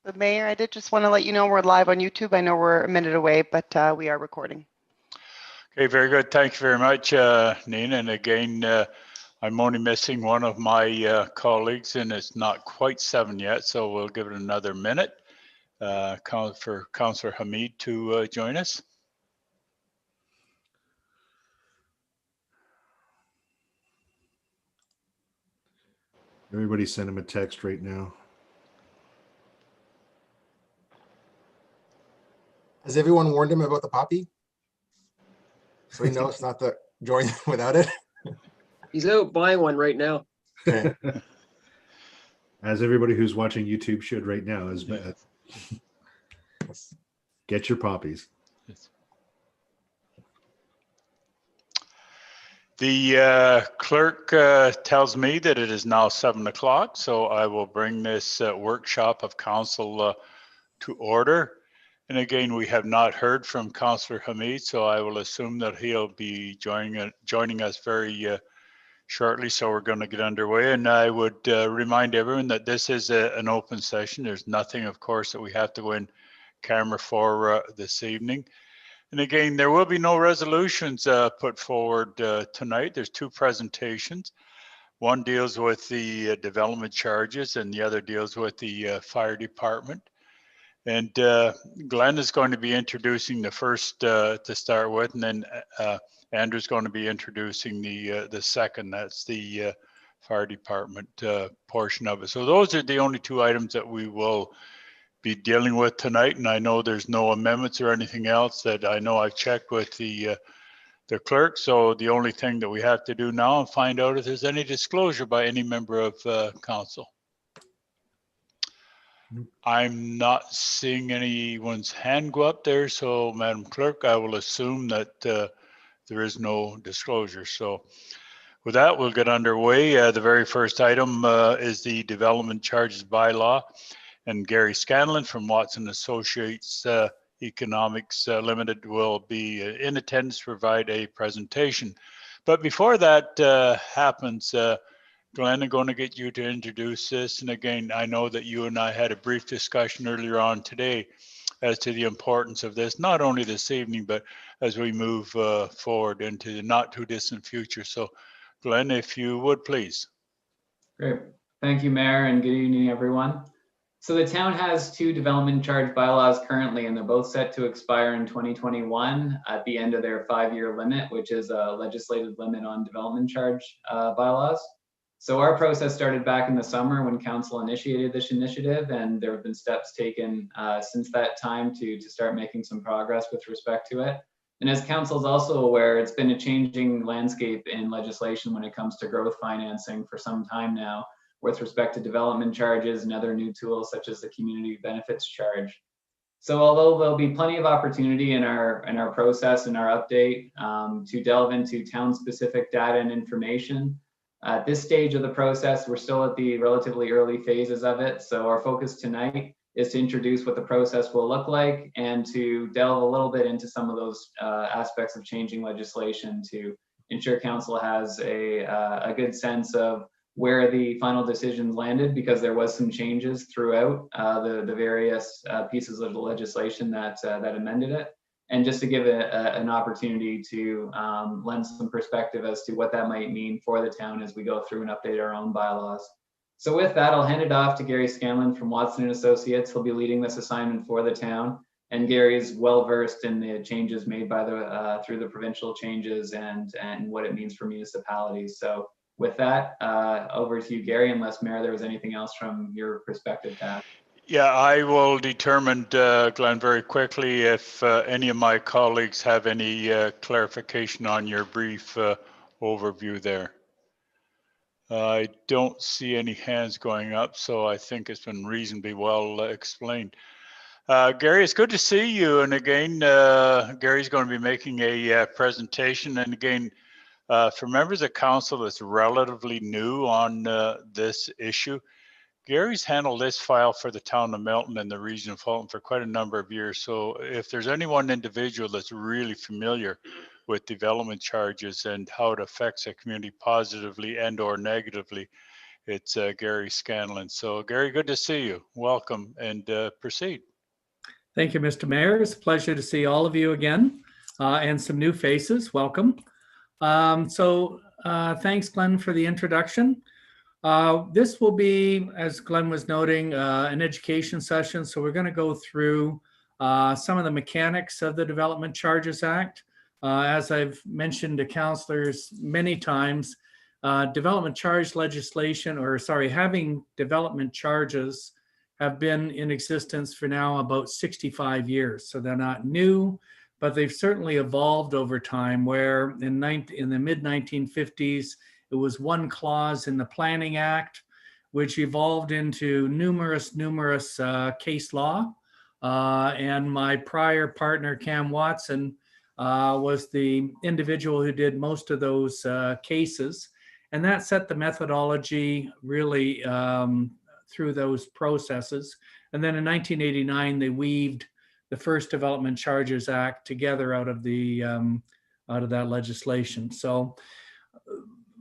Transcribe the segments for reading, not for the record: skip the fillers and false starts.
But Mayor, I did just want to let you know we're live on YouTube. I know we're a minute away, but we are recording. Okay, very good. Thank you very much, Nina. And again, I'm only missing one of my colleagues, and it's not quite 7 yet, so we'll give it another minute for Councillor Hamid to join us. Everybody send him a text right now. Has everyone warned him about the poppy? So he knows not to join without it? He's out buying one right now. Okay. As everybody who's watching YouTube should right now, is get your poppies. The clerk tells me that it is now 7 o'clock, so I will bring this workshop of council to order. And again, we have not heard from Councillor Hamid, so I will assume that he'll be joining us very shortly. So we're going to get underway. And I would remind everyone that this is an open session. There's nothing, of course, that we have to go in camera for this evening. And again, there will be no resolutions put forward tonight. There's two presentations. One deals with the development charges and the other deals with the fire department. And Glenn is going to be introducing the first to start with, and then Andrew's going to be introducing the second. That's the fire department portion of it. So those are the only two items that we will be dealing with tonight, and I know there's no amendments or anything else that I know I've checked with the clerk. So the only thing that we have to do now is find out if there's any disclosure by any member of council. I'm not seeing anyone's hand go up there, so Madam Clerk, I will assume that there is no disclosure. So with that, we'll get underway. The very first item is the development charges bylaw. And Gary Scanlon from Watson Associates Economics Limited will be in attendance to provide a presentation. But before that happens, Glenn, I'm going to get you to introduce this. And again, I know that you and I had a brief discussion earlier on today as to the importance of this, not only this evening, but as we move forward into the not too distant future. So Glenn, if you would, please. Great. Thank you, Mayor, and good evening, everyone. So the town has two development charge bylaws currently, and they're both set to expire in 2021 at the end of their 5-year limit, which is a legislative limit on development charge bylaws. So our process started back in the summer when council initiated this initiative, and there have been steps taken since that time to start making some progress with respect to it. And as council is also aware, it's been a changing landscape in legislation when it comes to growth financing for some time now, with respect to development charges and other new tools such as the community benefits charge. So although there'll be plenty of opportunity in our process and our update to delve into town-specific data and information, at this stage of the process, we're still at the relatively early phases of it. So our focus tonight is to introduce what the process will look like and to delve a little bit into some of those aspects of changing legislation to ensure council has a good sense of where the final decisions landed, because there was some changes throughout the various pieces of the legislation that amended it. And just to give an opportunity to lend some perspective as to what that might mean for the town as we go through and update our own bylaws. So with that, I'll hand it off to Gary Scanlon from Watson Associates. He'll be leading this assignment for the town. And Gary is well versed in the changes made by through the provincial changes and what it means for municipalities. So with that, over to you, Gary, unless, Mayor, there was anything else from your perspective to add. Yeah, I will determine, Glenn, very quickly if any of my colleagues have any clarification on your brief overview there. I don't see any hands going up, so I think it's been reasonably well explained. Gary, it's good to see you. And again, Gary's going to be making a presentation. And again, for members of council that's relatively new on this issue, Gary's handled this file for the town of Milton and the region of Fulton for quite a number of years. So if there's any one individual that's really familiar with development charges and how it affects a community positively and or negatively, it's Gary Scanlon. So Gary, good to see you. Welcome, and proceed. Thank you, Mr. Mayor. It's a pleasure to see all of you again and some new faces. Welcome. Thanks, Glenn, for the introduction. This will be, as Glenn was noting, an education session. So we're going to go through some of the mechanics of the Development Charges Act. As I've mentioned to councilors many times, development charge legislation, having development charges have been in existence for now about 65 years. So they're not new, but they've certainly evolved over time, where in the mid 1950s, it was one clause in the Planning Act, which evolved into numerous case law. And my prior partner, Cam Watson, was the individual who did most of those cases. And that set the methodology really through those processes. And then in 1989, they weaved the first Development Charges Act together out of that legislation. So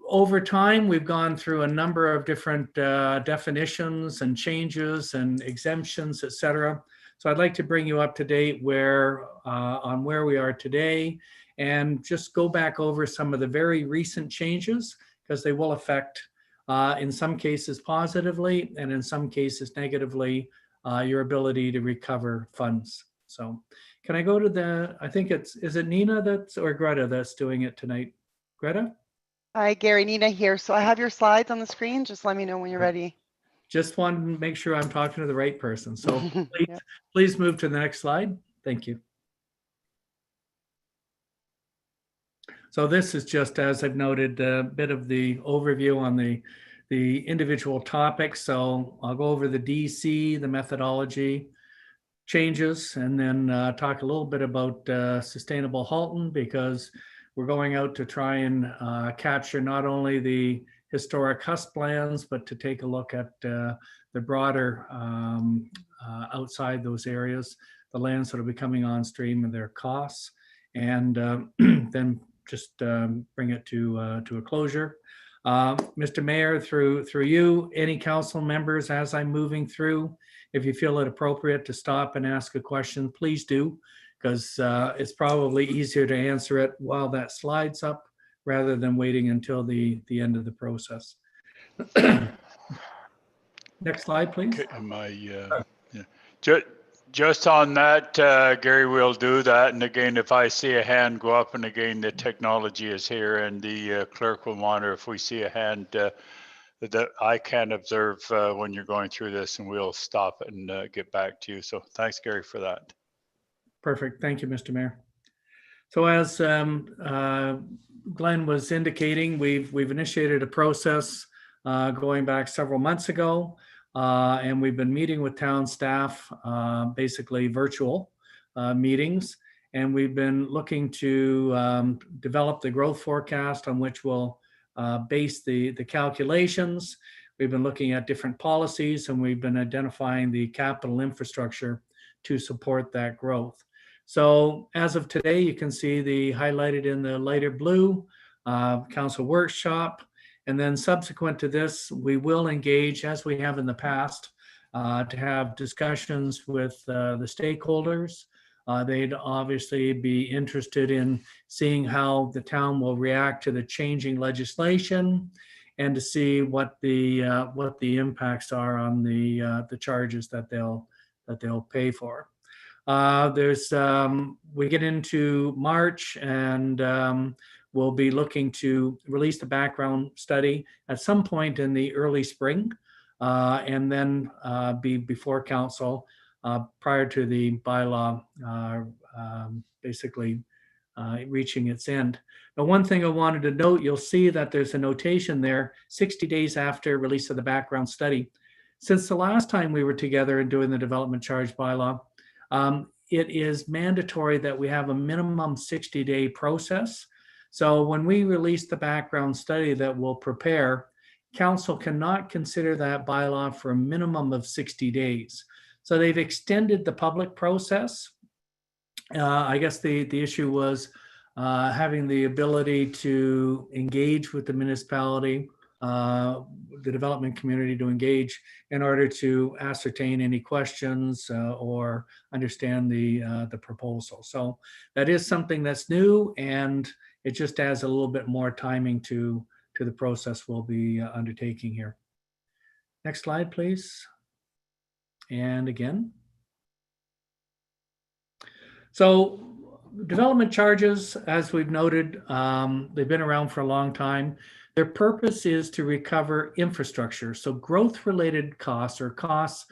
over time, we've gone through a number of different definitions and changes and exemptions, et cetera. So I'd like to bring you up to date on where we are today, and just go back over some of the very recent changes, because they will affect, in some cases positively and in some cases negatively, your ability to recover funds. So can I go to I think is it Nina or Greta that's doing it tonight? Greta? Hi, Gary, Nina here. So I have your slides on the screen. Just let me know when you're ready. Just wanted to make sure I'm talking to the right person. So please, Yeah. please move to the next slide. Thank you. So this is just, as I've noted, a bit of the overview on the individual topics. So I'll go over the DC, the methodology changes, and then talk a little bit about sustainable Halton, because we're going out to try and capture not only the historic husk lands, but to take a look at the broader outside those areas, the lands that will be coming on stream and their costs, and then just bring it to a closure. Mr. Mayor, through you, any council members, as I'm moving through, if you feel it appropriate to stop and ask a question, please do, because it's probably easier to answer it while that slides up rather than waiting until the end of the process. Next slide, please. Okay, just on that, Gary, we'll do that. And again, if I see a hand go up, and again, the technology is here, and the clerk will monitor if we see a hand that I can observe when you're going through this, and we'll stop it and get back to you. So thanks, Gary, for that. Perfect. Thank you, Mr. Mayor. So as Glenn was indicating, we've initiated a process going back several months ago, and we've been meeting with town staff, basically virtual meetings, and we've been looking to develop the growth forecast on which we'll base the calculations. We've been looking at different policies, and we've been identifying the capital infrastructure to support that growth. So as of today, you can see the highlighted in the lighter blue council workshop. And then subsequent to this, we will engage, as we have in the past, to have discussions with the stakeholders. They'd obviously be interested in seeing how the town will react to the changing legislation, and to see what the impacts are on the charges that they'll pay for. We get into March, and we'll be looking to release the background study at some point in the early spring, and then be before council prior to the bylaw basically reaching its end. Now, one thing I wanted to note, you'll see that there's a notation there, 60 days after release of the background study. Since the last time we were together and doing the development charge bylaw, it is mandatory that we have a minimum 60-day process. So when we release the background study that we'll prepare, council cannot consider that bylaw for a minimum of 60 days. So they've extended the public process. I guess the issue was having the ability to engage with the municipality the development community to engage in order to ascertain any questions or understand the proposal. So that is something that's new, and it just adds a little bit more timing to the process we'll be undertaking here. Next slide, please. And again. So development charges, as we've noted, they've been around for a long time. Their purpose is to recover infrastructure. So growth-related costs or costs,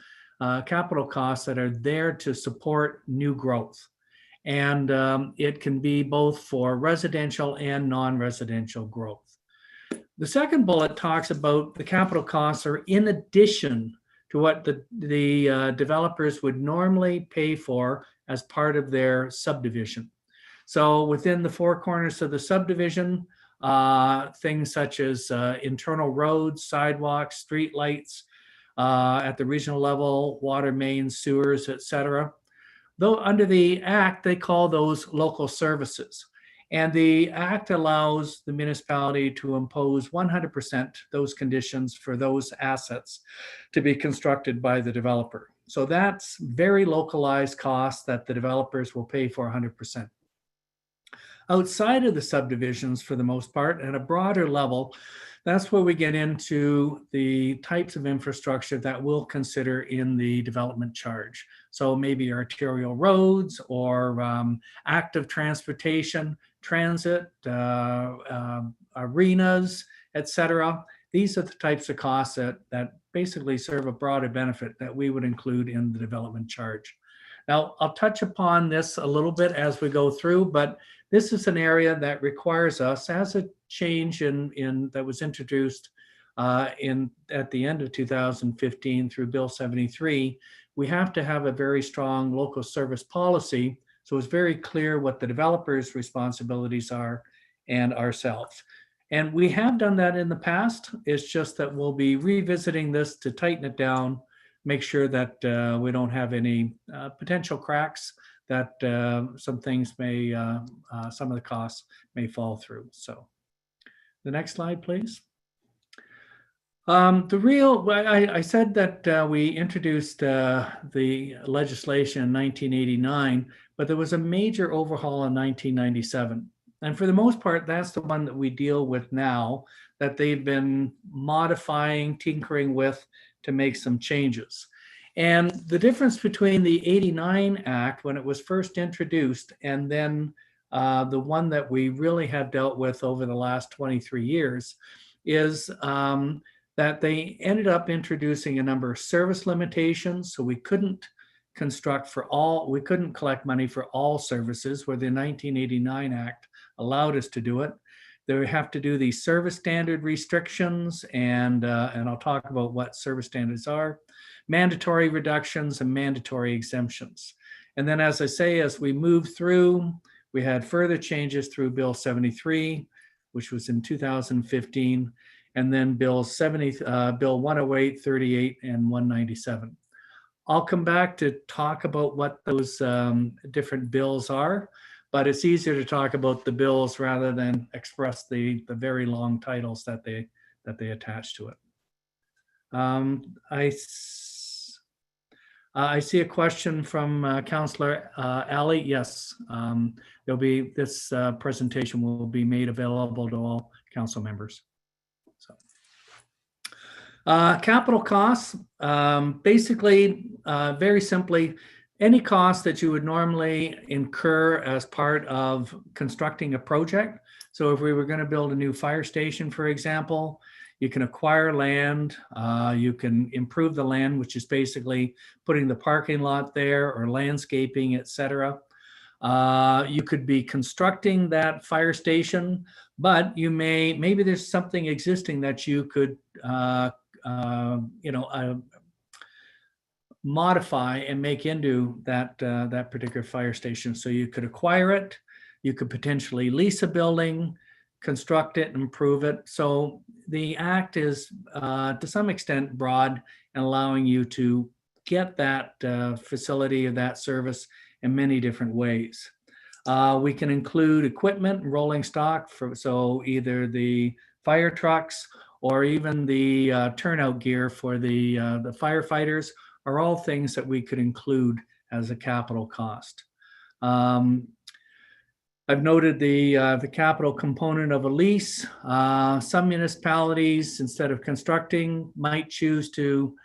capital costs that are there to support new growth. And it can be both for residential and non-residential growth. The second bullet talks about the capital costs are in addition to what the developers would normally pay for as part of their subdivision. So within the four corners of the subdivision, things such as internal roads, sidewalks, street lights, at the regional level, water mains, sewers, etc. Though under the Act, they call those local services. And the Act allows the municipality to impose 100% those conditions for those assets to be constructed by the developer. So that's very localized costs that the developers will pay for 100%. Outside of the subdivisions, for the most part, at a broader level, that's where we get into the types of infrastructure that we'll consider in the development charge. So maybe arterial roads or active transportation, transit, arenas, etc. These are the types of costs that basically serve a broader benefit that we would include in the development charge. Now, I'll touch upon this a little bit as we go through, but this is an area that requires us, as a change that was introduced at the end of 2015 through Bill 73, we have to have a very strong local service policy. So it's very clear what the developer's responsibilities are and ourselves. And we have done that in the past. It's just that we'll be revisiting this to tighten it down, make sure that we don't have any potential cracks, that some things may, some of the costs may fall through. So the next slide, please. I said that we introduced the legislation in 1989, but there was a major overhaul in 1997. And for the most part, that's the one that we deal with now, that they've been modifying, tinkering with to make some changes. And the difference between the 89 Act, when it was first introduced, and then the one that we really have dealt with over the last 23 years is that they ended up introducing a number of service limitations. So we couldn't construct for all, we couldn't collect money for all services, where the 1989 Act allowed us to do it. They have to do these service standard restrictions, and I'll talk about what service standards are, mandatory reductions and mandatory exemptions. And then, as I say, as we move through, we had further changes through Bill 73, which was in 2015, and then Bill 108, 38, and 197. I'll come back to talk about what those different bills are, but it's easier to talk about the bills rather than express the very long titles that they attach to it. I see a question from Councillor Ali. Yes, there'll be this presentation will be made available to all council members. So, capital costs, basically, very simply, any cost that you would normally incur as part of constructing a project. So if we were going to build a new fire station, for example, you can acquire land, you can improve the land, which is basically putting the parking lot there or landscaping, etc. You could be constructing that fire station, but you maybe there's something existing that you could, modify and make into that particular fire station. So you could acquire it, you could potentially lease a building, construct it, and improve it. So the Act is to some extent broad and allowing you to get that facility or that service in many different ways. We can include equipment and rolling stock, so either the fire trucks or even the turnout gear for the firefighters are all things that we could include as a capital cost. I've noted the capital component of a lease. Some municipalities, instead of constructing, might choose to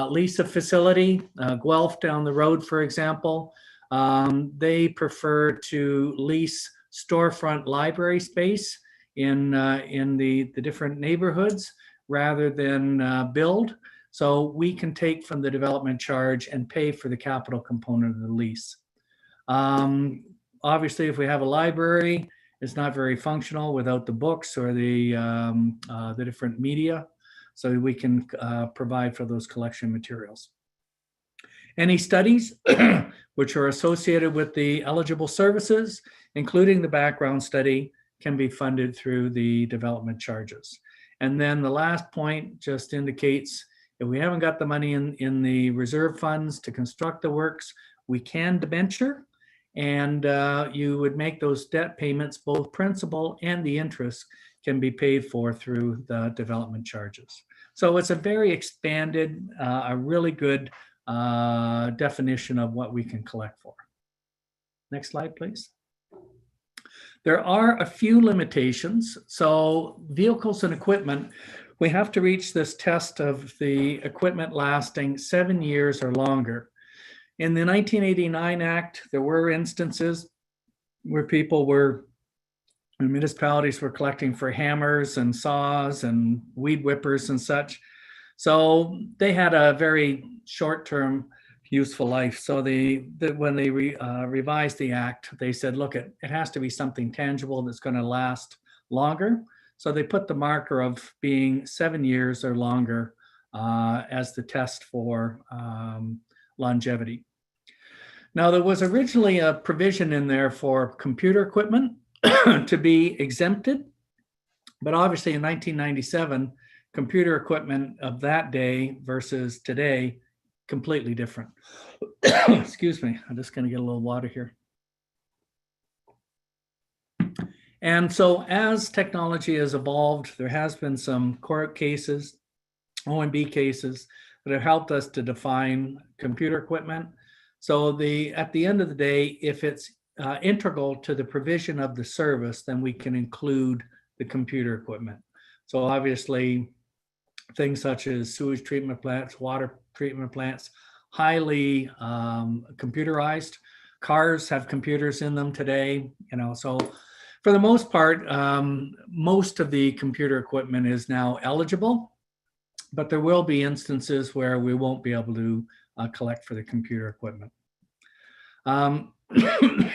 lease a facility. Guelph down the road, for example, they prefer to lease storefront library space in the different neighborhoods rather than build. So we can take from the development charge and pay for the capital component of the lease. Obviously, if we have a library, it's not very functional without the books or the different media. So we can provide for those collection materials. Any studies which are associated with the eligible services, including the background study, can be funded through the development charges. And then the last point just indicates if we haven't got the money in the reserve funds to construct the works, we can debenture, and you would make those debt payments, both principal and the interest can be paid for through the development charges. So it's a very expanded, a really good definition of what we can collect for. Next slide, please. There are a few limitations. So vehicles and equipment, we have to reach this test of the equipment lasting 7 years or longer. In the 1989 Act, there were instances where municipalities were collecting for hammers and saws and weed whippers and such. So they had a very short-term useful life. So when they revised the Act, they said, look, it has to be something tangible that's going to last longer. So they put the marker of being 7 years or longer as the test for longevity. Now, there was originally a provision in there for computer equipment to be exempted, but obviously in 1997, computer equipment of that day versus today, completely different. Excuse me, I'm just going to get a little water here. And so as technology has evolved, there has been some court cases, OMB cases, that have helped us to define computer equipment. So at the end of the day, if it's integral to the provision of the service, then we can include the computer equipment. So obviously, things such as sewage treatment plants, water treatment plants, highly computerized. Cars have computers in them today, so for the most part, most of the computer equipment is now eligible, but there will be instances where we won't be able to collect for the computer equipment.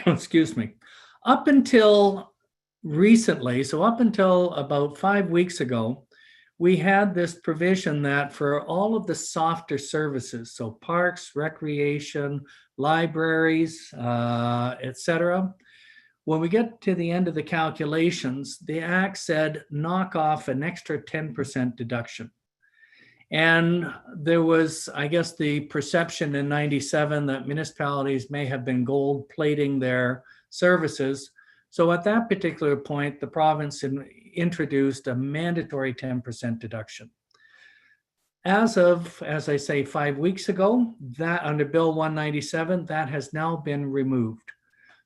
Excuse me. Up until recently, so up until about 5 weeks ago, we had this provision that for all of the softer services, so parks, recreation, libraries, etc., when we get to the end of the calculations, the Act said knock off an extra 10% deduction. And there was, I guess, the perception in 97 that municipalities may have been gold plating their services. So at that particular point, the province introduced a mandatory 10% deduction. As of, as I say, 5 weeks ago, that under Bill 197, that has now been removed.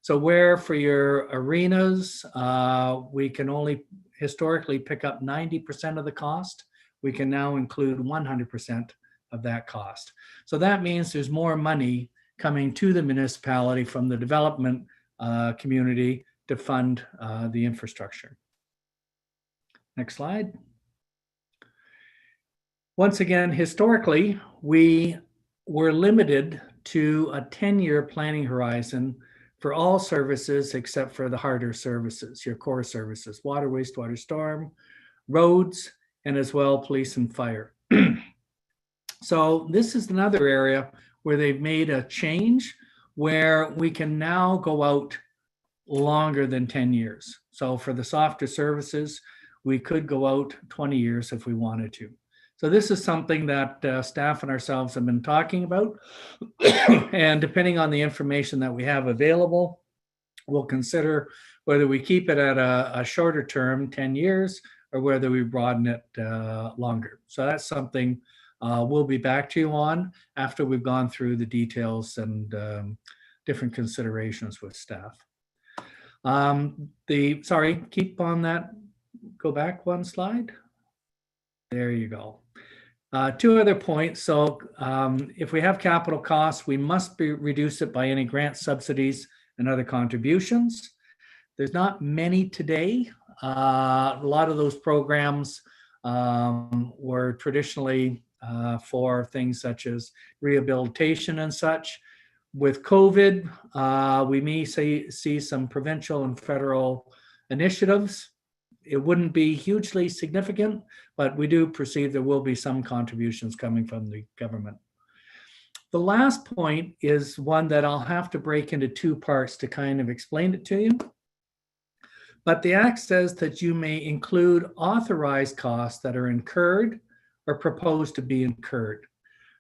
So where for your arenas, we can only historically pick up 90% of the cost, we can now include 100% of that cost. So that means there's more money coming to the municipality from the development community to fund the infrastructure. Next slide. Once again, historically, we were limited to a 10-year planning horizon for all services except for the harder services, your core services, water, wastewater, storm, roads, and as well police and fire. So this is another area where they've made a change where we can now go out longer than 10 years. So for the softer services, we could go out 20 years if we wanted to. So this is something that staff and ourselves have been talking about. And depending on the information that we have available, we'll consider whether we keep it at a shorter term, 10 years, or whether we broaden it longer. So that's something we'll be back to you on after we've gone through the details and different considerations with staff. Sorry, keep on that. Go back one slide. There you go. Two other points. So if we have capital costs, we must reduce it by any grant subsidies and other contributions. There's not many today. A lot of those programs were traditionally for things such as rehabilitation and such. With COVID, we may see some provincial and federal initiatives. It wouldn't be hugely significant, but we do perceive there will be some contributions coming from the government. The last point is one that I'll have to break into two parts to kind of explain it to you. But the Act says that you may include authorized costs that are incurred or proposed to be incurred.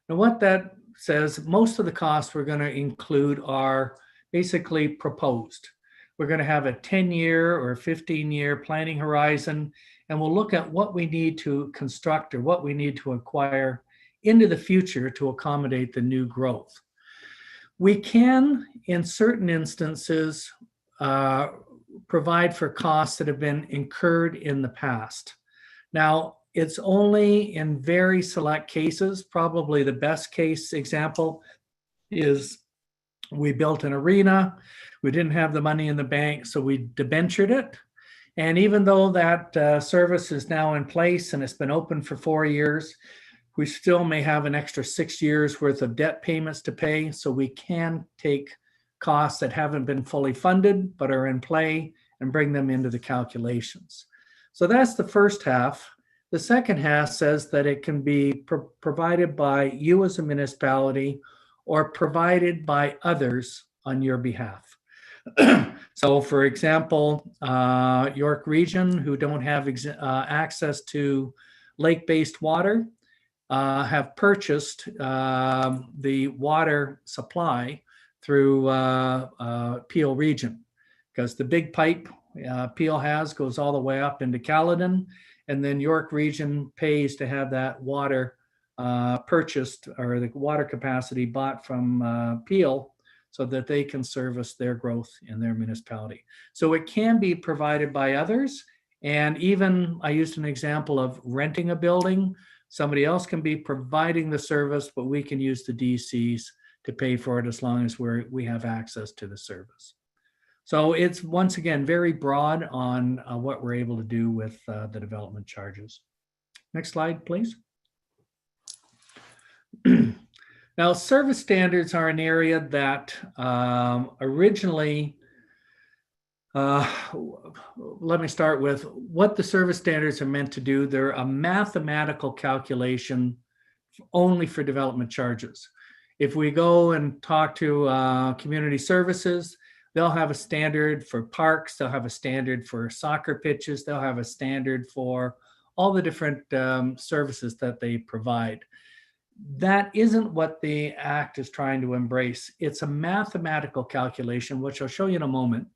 Now, what that says, most of the costs we're going to include are basically proposed. We're going to have a 10-year or 15-year planning horizon, and we'll look at what we need to construct or what we need to acquire into the future to accommodate the new growth. We can, in certain instances, provide for costs that have been incurred in the past. Now, it's only in very select cases. Probably the best case example is we built an arena. We didn't have the money in the bank, so we debentured it. And even though that service is now in place and it's been open for 4 years, we still may have an extra 6 years worth of debt payments to pay. So we can take costs that haven't been fully funded but are in play and bring them into the calculations. So that's the first half. The second half says that it can be provided by you as a municipality or provided by others on your behalf. So for example, York Region, who don't have access to lake-based water, have purchased the water supply through Peel Region, because the big pipe Peel has goes all the way up into Caledon, and then York Region pays to have that water purchased, or the water capacity bought from Peel, so that they can service their growth in their municipality. So it can be provided by others. And even I used an example of renting a building. Somebody else can be providing the service, but we can use the DCs to pay for it as long as we have access to the service. So it's, once again, very broad on what we're able to do with the development charges. Next slide, please. Now, service standards are an area that originally, let me start with what the service standards are meant to do. They're a mathematical calculation only for development charges. If we go and talk to community services, they'll have a standard for parks, they'll have a standard for soccer pitches, they'll have a standard for all the different services that they provide. That isn't what the Act is trying to embrace. It's a mathematical calculation, which I'll show you in a moment.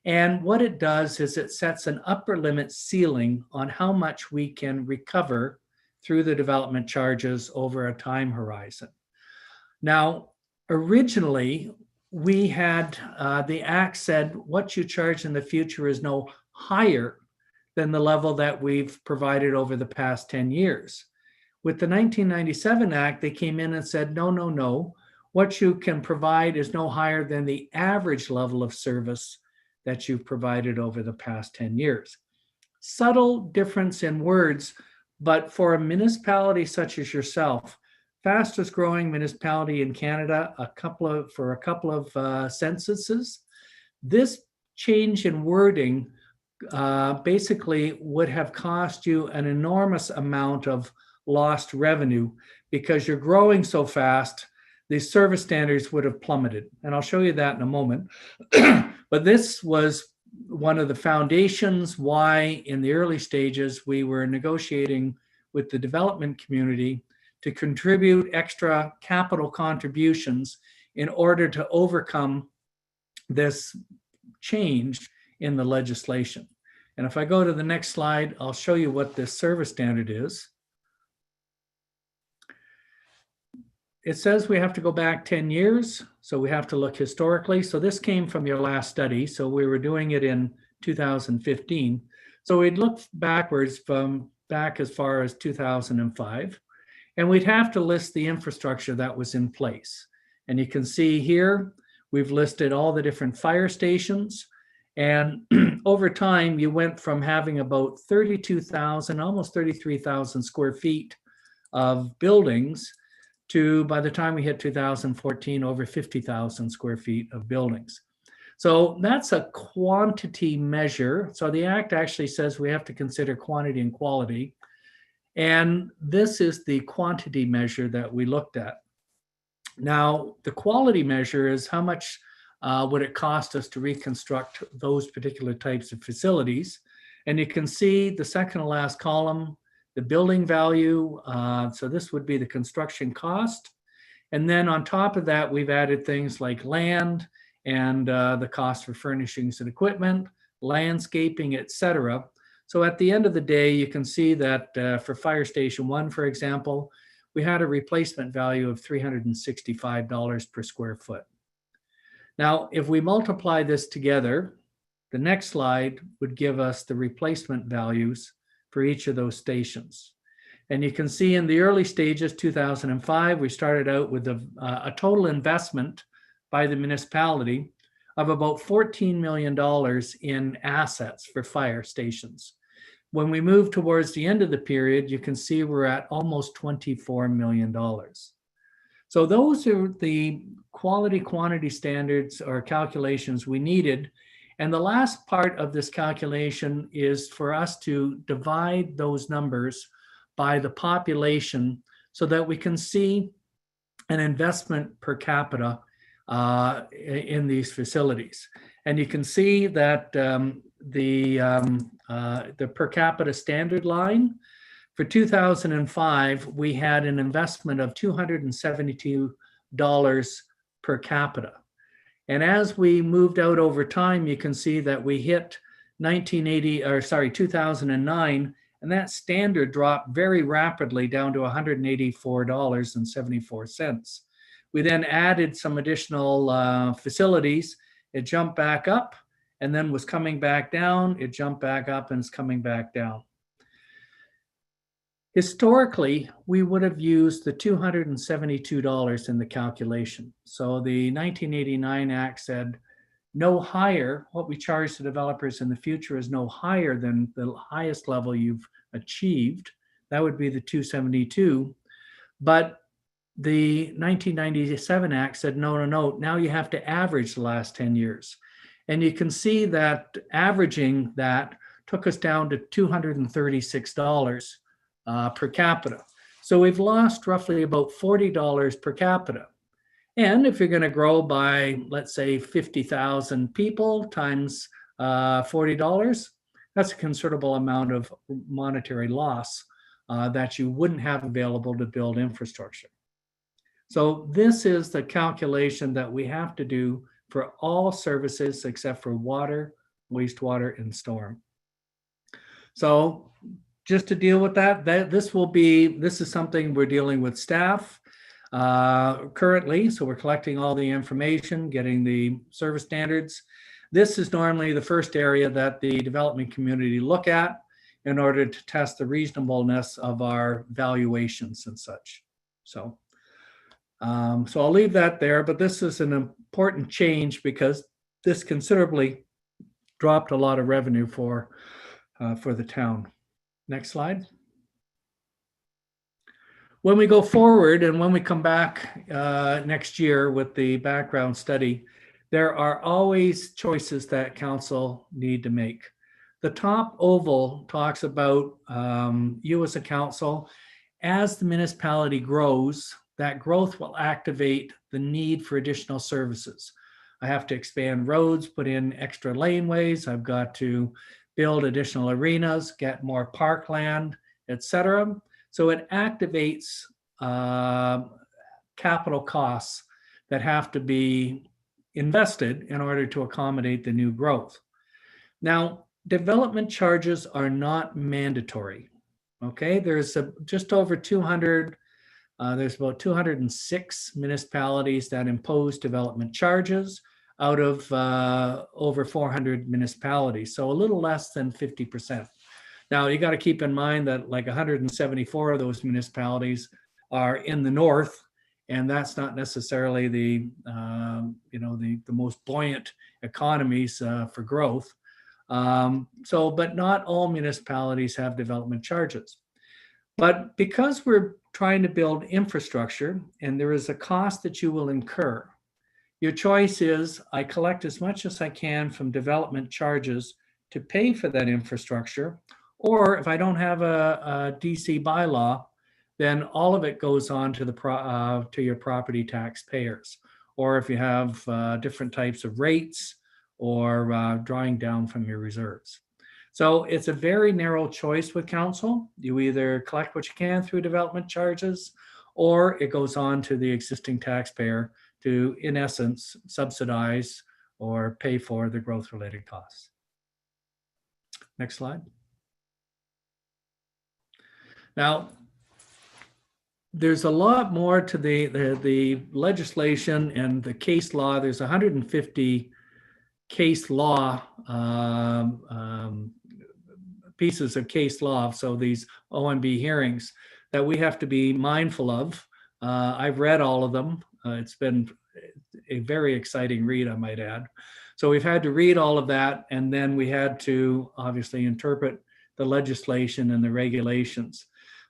And what it does is it sets an upper limit ceiling on how much we can recover through the development charges over a time horizon. Now, originally, we had, the Act said what you charge in the future is no higher than the level that we've provided over the past 10 years. With the 1997 Act, they came in and said, no, no, no. What you can provide is no higher than the average level of service that you've provided over the past 10 years. Subtle difference in words, but for a municipality such as yourself, fastest growing municipality in Canada, for a couple of censuses, this change in wording basically would have cost you an enormous amount of lost revenue, because you're growing so fast, the service standards would have plummeted. And I'll show you that in a moment. But this was one of the foundations why in the early stages we were negotiating with the development community to contribute extra capital contributions in order to overcome this change in the legislation. And if I go to the next slide, I'll show you what this service standard is. It says we have to go back 10 years, so we have to look historically. So this came from your last study, so we were doing it in 2015. So we'd look backwards from back as far as 2005, and we'd have to list the infrastructure that was in place. And you can see here, we've listed all the different fire stations. And over time, you went from having about 32,000, almost 33,000 square feet of buildings to, by the time we hit 2014, over 50,000 square feet of buildings. So that's a quantity measure. So the Act actually says we have to consider quantity and quality. And this is the quantity measure that we looked at. Now, the quality measure is how much would it cost us to reconstruct those particular types of facilities. And you can see the second to last column, the building value. So this would be the construction cost. And then on top of that, we've added things like land and the cost for furnishings and equipment, landscaping, et cetera. So at the end of the day, you can see that for Fire Station 1, for example, we had a replacement value of $365 per square foot. Now, if we multiply this together, the next slide would give us the replacement values for each of those stations. And you can see in the early stages, 2005, we started out with a total investment by the municipality of about $14 million in assets for fire stations. When we move towards the end of the period, you can see we're at almost $24 million. So those are the quality quantity standards or calculations we needed. And the last part of this calculation is for us to divide those numbers by the population so that we can see an investment per capita in these facilities. And you can see that the per capita standard line for 2005, we had an investment of $272 per capita. And as we moved out over time, you can see that we hit 2009, and that standard dropped very rapidly down to $184.74. We then added some additional facilities. It jumped back up and then was coming back down. It jumped back up and is coming back down. Historically, we would have used the $272 in the calculation. So the 1989 Act said no higher, what we charge the developers in the future is no higher than the highest level you've achieved. That would be the 272. But the 1997 Act said, no, now you have to average the last 10 years. And you can see that averaging that took us down to $236 per capita. So we've lost roughly about $40 per capita. And if you're going to grow by, let's say, 50,000 people times $40, that's a considerable amount of monetary loss that you wouldn't have available to build infrastructure. So this is the calculation that we have to do for all services except for water, wastewater, and storm. So just to deal with that, this is something we're dealing with staff currently. So we're collecting all the information, getting the service standards. This is normally the first area that the development community look at in order to test the reasonableness of our valuations and such. So I'll leave that there, but this is an important change because this considerably dropped a lot of revenue for the town. Next slide. When we go forward and when we come back next year with the background study, there are always choices that council need to make. The top oval talks about you as a council. As the municipality grows, that growth will activate the need for additional services. I have to expand roads, put in extra laneways. I've got to build additional arenas, get more parkland, etc. So it activates capital costs that have to be invested in order to accommodate the new growth. Now, development charges are not mandatory. Okay, there's just over 200, there's about 206 municipalities that impose development charges out of over 400 municipalities, so a little less than 50%. Now, you got to keep in mind that like 174 of those municipalities are in the north, and that's not necessarily the most buoyant economies for growth. But not all municipalities have development charges. But because we're trying to build infrastructure and there is a cost that you will incur, your choice is I collect as much as I can from development charges to pay for that infrastructure, or if I don't have a DC bylaw, then all of it goes on to your property tax payers. Or if you have different types of rates or drawing down from your reserves. So it's a very narrow choice with council. You either collect what you can through development charges, or it goes on to the existing taxpayer to, in essence, subsidize or pay for the growth-related costs. Next slide. Now, there's a lot more to the legislation and the case law. There's 150 case law pieces of case law, so these OMB hearings that we have to be mindful of. I've read all of them. It's been a very exciting read, I might add. So we've had to read all of that, and then we had to obviously interpret the legislation and the regulations.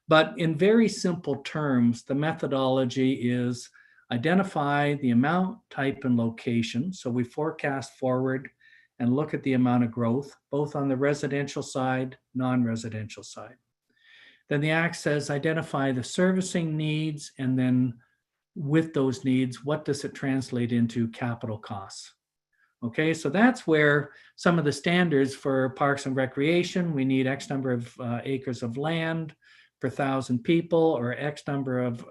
But in very simple terms, the methodology is identify the amount, type, and location. So we forecast forward and look at the amount of growth, both on the residential side, non-residential side. Then the Act says identify the servicing needs, and then with those needs, what does it translate into capital costs? Okay, so that's where some of the standards for parks and recreation, we need X number of acres of land per 1,000 people, or X number of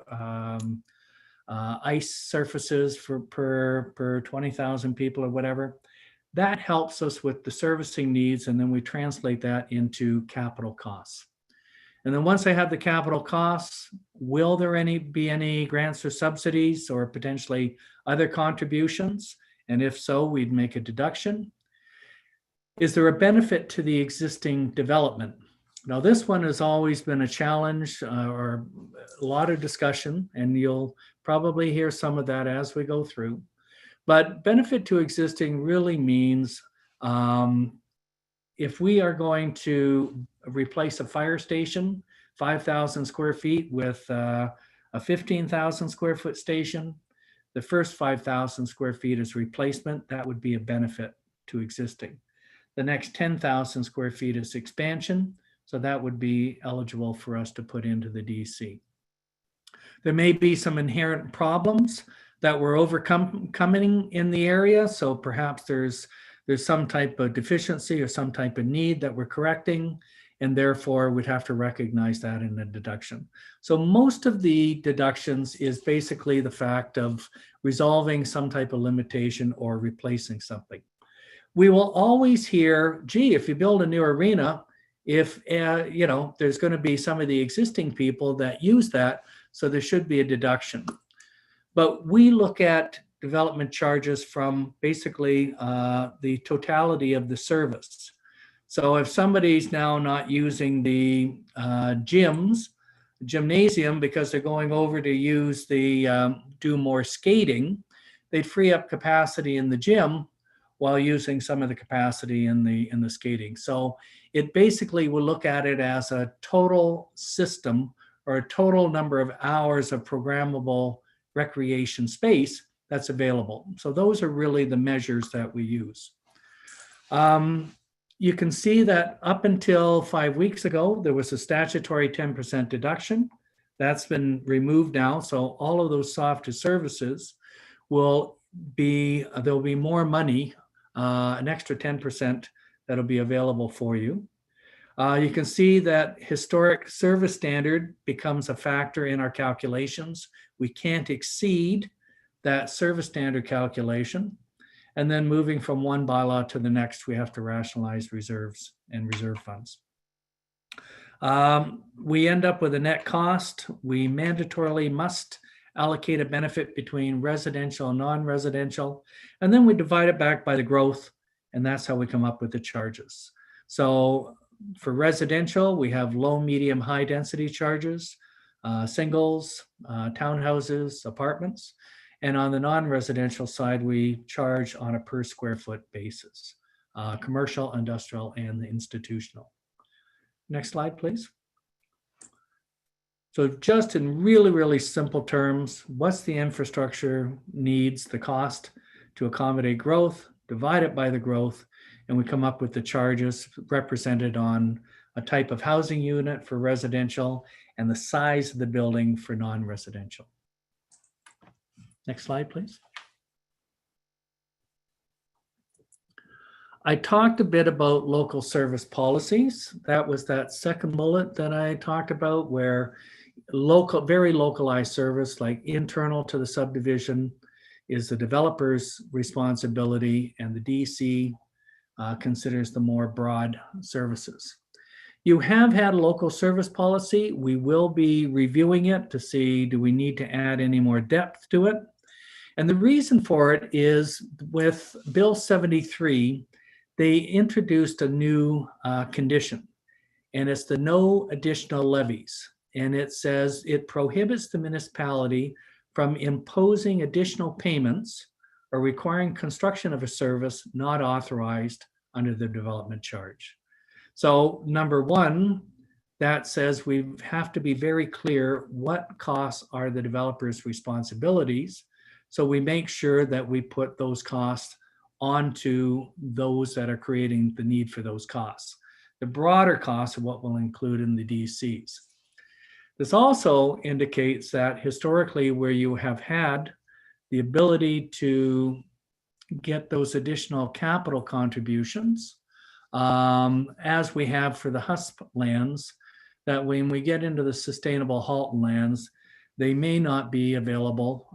ice surfaces per 20,000 people or whatever. That helps us with the servicing needs, and then we translate that into capital costs. And then once I have the capital costs, will there be any grants or subsidies or potentially other contributions? And if so, we'd make a deduction. Is there a benefit to the existing development? Now, this one has always been a challenge or a lot of discussion, and you'll probably hear some of that as we go through. But benefit to existing really means if we are going to replace a fire station, 5,000 square feet with a 15,000 square foot station, the first 5,000 square feet is replacement. That would be a benefit to existing. The next 10,000 square feet is expansion. So that would be eligible for us to put into the DC. There may be some inherent problems that we're overcoming in the area. So perhaps there's some type of deficiency or some type of need that we're correcting, and therefore we'd have to recognize that in the deduction. So most of the deductions is basically the fact of resolving some type of limitation or replacing something. We will always hear, gee, if you build a new arena, if there's going to be some of the existing people that use that, so there should be a deduction. But we look at development charges from basically the totality of the service. So if somebody's now not using the gymnasium because they're going over to use do more skating, they'd free up capacity in the gym while using some of the capacity in the skating. So it basically will look at it as a total system or a total number of hours of programmable recreation space that's available. So those are really the measures that we use. You can see that up until 5 weeks ago, there was a statutory 10% deduction. That's been removed now. So all of those soft services there'll be more money, an extra 10% that'll be available for you. You can see that historic service standard becomes a factor in our calculations. We can't exceed that service standard calculation. And then moving from one bylaw to the next, we have to rationalize reserves and reserve funds. We end up with a net cost. We mandatorily must allocate a benefit between residential and non-residential, and then we divide it back by the growth, and that's how we come up with the charges. So for residential, we have low, medium, high density charges, singles, townhouses, apartments. And on the non-residential side, we charge on a per square foot basis, commercial, industrial, and the institutional. Next slide, please. So just in really, really simple terms, what's the infrastructure needs, the cost to accommodate growth, divide it by the growth, and we come up with the charges represented on a type of housing unit for residential and the size of the building for non-residential. Next slide, please. I talked a bit about local service policies. That was that second bullet that I talked about, where very localized service, like internal to the subdivision, is the developer's responsibility, and the DC considers the more broad services. You have had a local service policy. We will be reviewing it to see, do we need to add any more depth to it? And the reason for it is with Bill 73, they introduced a new condition, and it's the no additional levies. And it says it prohibits the municipality from imposing additional payments or requiring construction of a service not authorized under the development charge. So number one, that says we have to be very clear what costs are the developer's responsibilities. So we make sure that we put those costs onto those that are creating the need for those costs. The broader costs are what we'll include in the DCs. This also indicates that historically, where you have had the ability to get those additional capital contributions, as we have for the HUSP lands, that when we get into the sustainable Halton lands, they may not be available.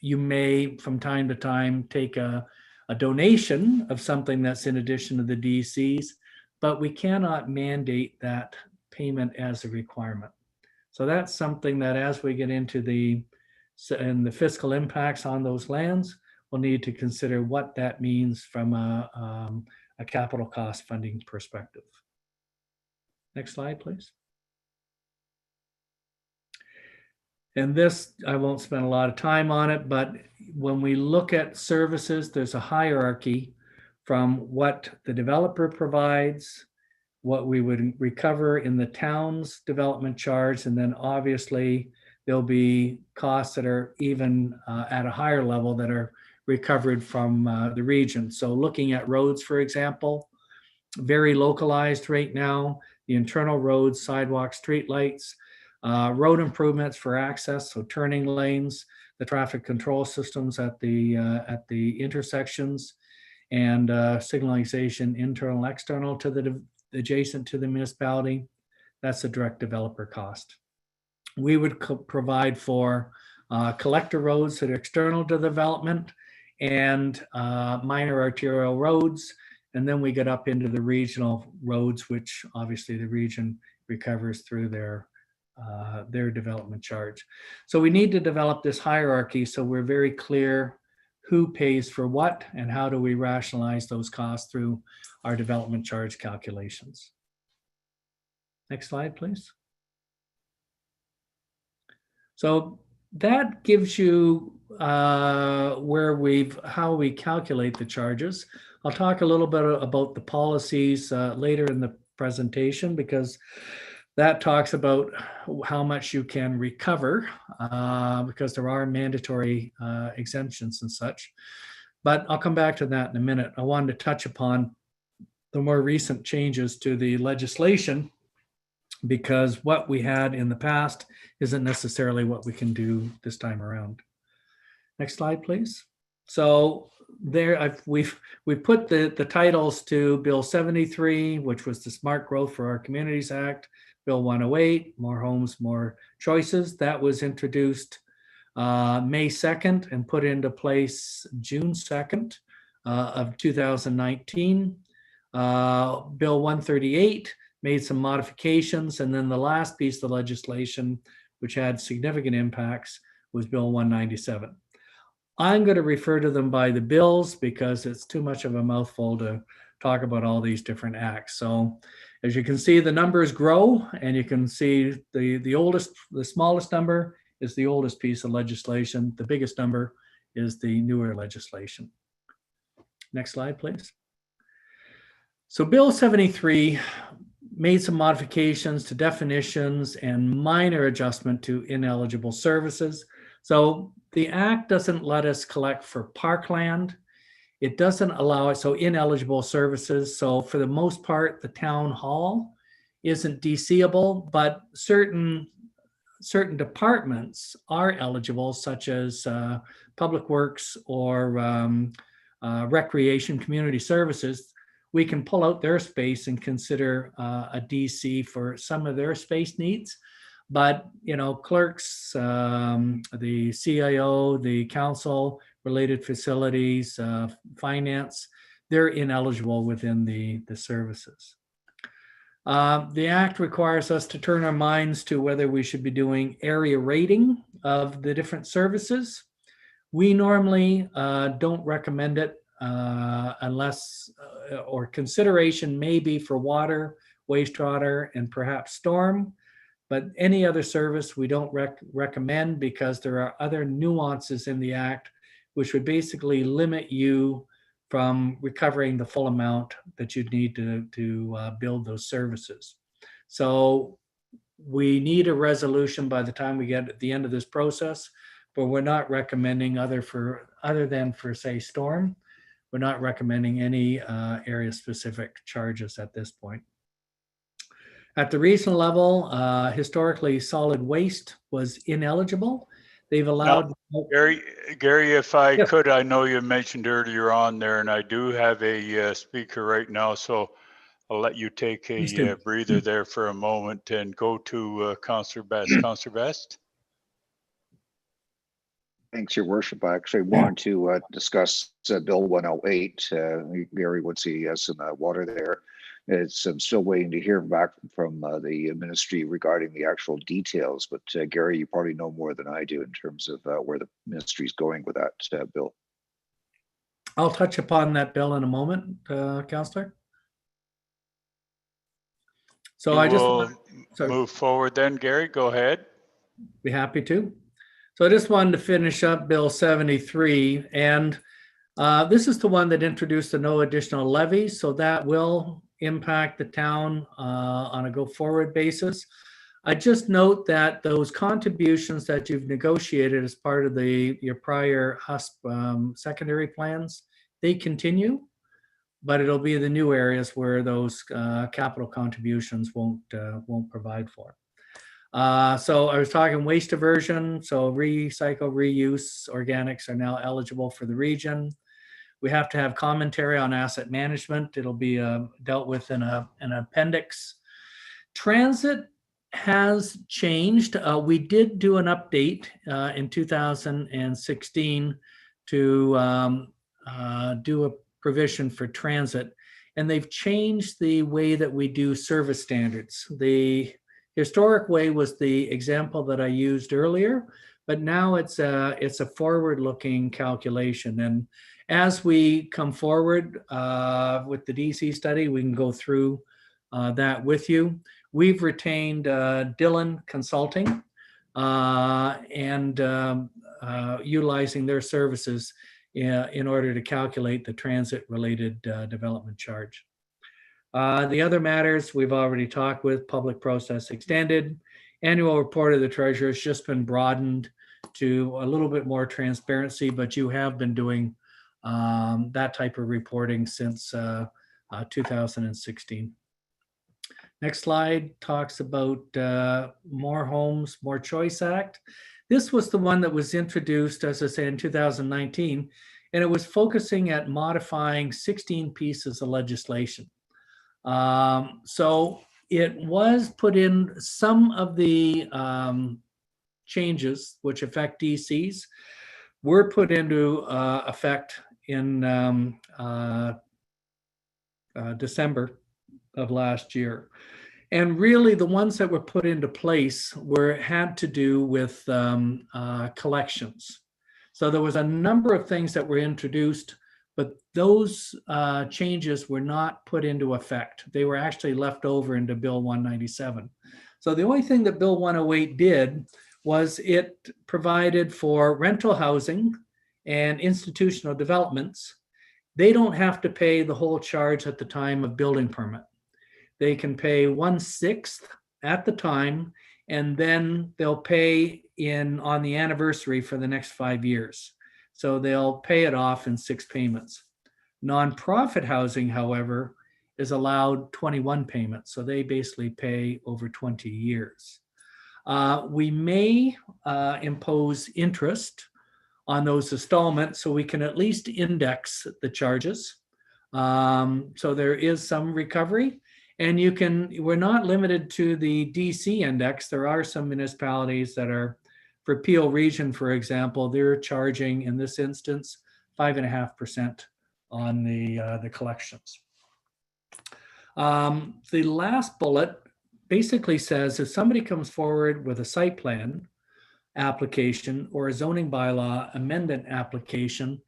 You may, from time to time, take a donation of something that's in addition to the DCs, but we cannot mandate that payment as a requirement. So that's something that as we get into the fiscal impacts on those lands, we'll need to consider what that means from a capital cost funding perspective. Next slide, please. And this, I won't spend a lot of time on it, but when we look at services, there's a hierarchy from what the developer provides, what we would recover in the town's development charge, and then obviously there'll be costs that are even at a higher level that are recovered from the region. So looking at roads, for example, very localized right now, the internal roads, sidewalks, streetlights, road improvements for access, so turning lanes, the traffic control systems at the intersections, and signalization internal, external to the adjacent to the municipality. That's a direct developer cost. We would provide for collector roads that are external to the development and minor arterial roads. And then we get up into the regional roads, which obviously the region recovers through their development charge. So we need to develop this hierarchy so we're very clear who pays for what and how do we rationalize those costs through our development charge calculations. Next slide, please. So that gives you how we calculate the charges. I'll talk a little bit about the policies later in the presentation, because that talks about how much you can recover, because there are mandatory exemptions and such. But I'll come back to that in a minute. I wanted to touch upon the more recent changes to the legislation, because what we had in the past isn't necessarily what we can do this time around. Next slide, please. So there we've put the titles to Bill 73, which was the Smart Growth for Our Communities Act, Bill 108, More Homes, More Choices. That was introduced May 2nd and put into place June 2nd of 2019. Bill 138 made some modifications, and then the last piece of legislation, which had significant impacts, was Bill 197. I'm going to refer to them by the bills because it's too much of a mouthful to talk about all these different acts. So as you can see, the numbers grow, and you can see the smallest number is the oldest piece of legislation. The biggest number is the newer legislation. Next slide, please. So Bill 73 made some modifications to definitions and minor adjustment to ineligible services. So the act doesn't let us collect for parkland. It doesn't allow it, so ineligible services. So for the most part, the town hall isn't DCable, but certain departments are eligible, such as public works or recreation community services. We can pull out their space and consider a DC for some of their space needs. But, clerks, the CIO, the council, related facilities, finance, they're ineligible within the services. The act requires us to turn our minds to whether we should be doing area rating of the different services. We normally don't recommend it unless, or consideration may be for water, wastewater, and perhaps storm. But any other service we don't recommend, because there are other nuances in the act which would basically limit you from recovering the full amount that you'd need to build those services. So we need a resolution by the time we get at the end of this process, but we're not recommending other than for say storm. We're not recommending any area specific charges at this point. At the regional level, historically solid waste was ineligible. They've allowed. Gary, if I Yes. could, I know you mentioned earlier on there, and I do have a speaker right now, so I'll let you take Please a do. breather there for a moment and go to Councillor Best. Councillor Best? Thanks, Your Worship. I actually wanted to discuss Bill 108. Gary would see he has some water there. I'm still waiting to hear back from the ministry regarding the actual details, but Gary, you probably know more than I do in terms of where the ministry is going with that bill. I'll touch upon that bill in a moment, Councillor. So You I just will move forward then, Gary. Go ahead. Be happy to. So I just wanted to finish up Bill 73, and this is the one that introduced the no additional levies, so that will impact the town on a go-forward basis. I just note that those contributions that you've negotiated as part of your prior HUSP secondary plans, they continue, but it'll be the new areas where those capital contributions won't provide for. So I was talking waste diversion, so recycle, reuse, organics are now eligible for the region. We have to have commentary on asset management. It'll be dealt with in an appendix. Transit has changed. We did do an update in 2016 to do a provision for transit, and they've changed the way that we do service standards. The historic way was the example that I used earlier, but now it's a forward-looking calculation. And as we come forward with the DC study, we can go through that with you. We've retained Dillon Consulting and utilizing their services in order to calculate the transit-related development charge. The other matters we've already talked with, public process extended. Annual report of the treasurer has just been broadened to a little bit more transparency, but you have been doing that type of reporting since 2016. Next slide talks about More Homes, More Choice Act. This was the one that was introduced, as I say, in 2019, and it was focusing at modifying 16 pieces of legislation. So it was put in some of the changes which affect DCs were put into effect in December of last year. And really the ones that were put into place had to do with collections. So there was a number of things that were introduced, but those changes were not put into effect. They were actually left over into Bill 197. So the only thing that Bill 108 did was it provided for rental housing and institutional developments. They don't have to pay the whole charge at the time of building permit. They can pay 1/6 at the time, and then they'll pay on the anniversary for the next 5 years. So they'll pay it off in 6 payments. Nonprofit housing, however, is allowed 21 payments. So they basically pay over 20 years. We may impose interest on those installments so we can at least index the charges. So there is some recovery. And we're not limited to the DC index. There are some municipalities that are, for Peel Region, for example, they're charging, in this instance, 5.5% on the collections. The last bullet basically says if somebody comes forward with a site plan application or a zoning bylaw amendment application,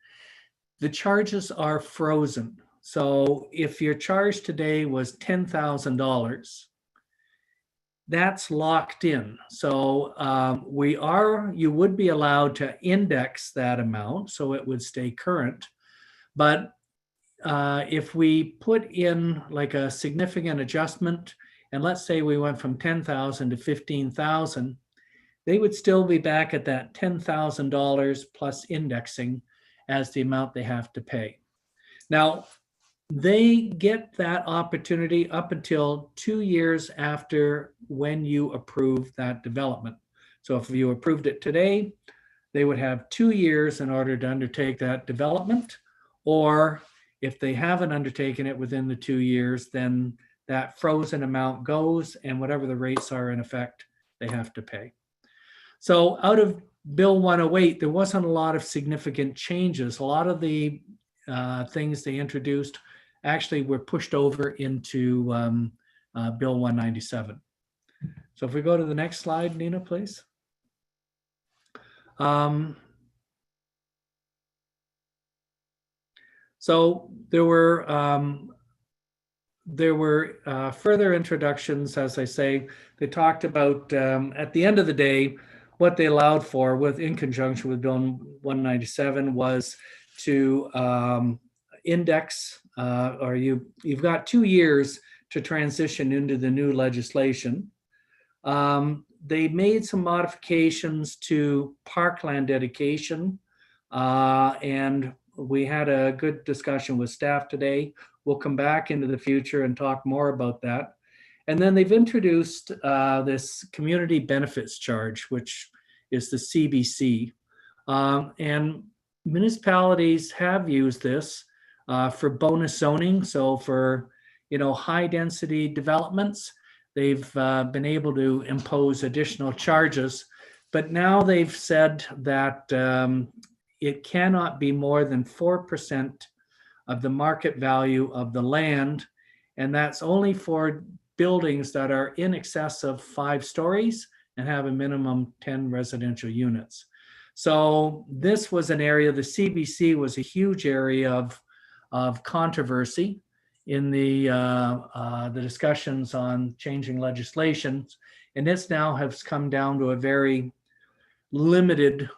the charges are frozen. So if your charge today was $10,000, that's locked in. So you would be allowed to index that amount so it would stay current. But if we put in like a significant adjustment, and let's say we went from 10,000 to 15,000, they would still be back at that $10,000 plus indexing as the amount they have to pay. Now, they get that opportunity up until 2 years after when you approve that development. So if you approved it today, they would have 2 years in order to undertake that development. Or if they haven't undertaken it within the 2 years, then that frozen amount goes, and whatever the rates are in effect, they have to pay. So out of Bill 108, there wasn't a lot of significant changes. A lot of the things they introduced actually were pushed over into Bill 197. So if we go to the next slide, Nina, please. So there were further introductions, as I say. They talked about, at the end of the day, what they allowed for in conjunction with Bill 197 was to index, or you've got 2 years to transition into the new legislation. They made some modifications to parkland dedication, and we had a good discussion with staff today. We'll come back into the future and talk more about that. And then they've introduced this community benefits charge, which is the CBC. And municipalities have used this for bonus zoning. So for high density developments, they've been able to impose additional charges. But now they've said that it cannot be more than 4% of the market value of the land. And that's only for buildings that are in excess of 5 stories and have a minimum 10 residential units. So this was an area, the CBC was a huge area of controversy in the discussions on changing legislation. And this now has come down to a very limited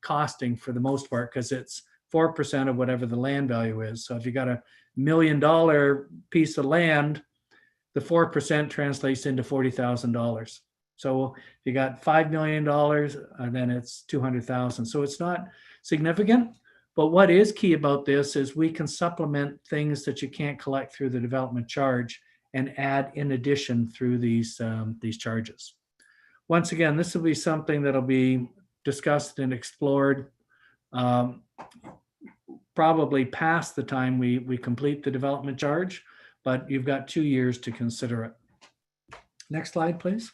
costing for the most part, because it's 4% of whatever the land value is. So if you got $1 million piece of land, the 4% translates into $40,000. So if you got $5 million, then it's 200,000. So it's not significant. But what is key about this is we can supplement things that you can't collect through the development charge and add in addition through these charges. Once again, this will be something that'll be discussed and explored probably past the time we complete the development charge, but you've got 2 years to consider it. Next slide, please.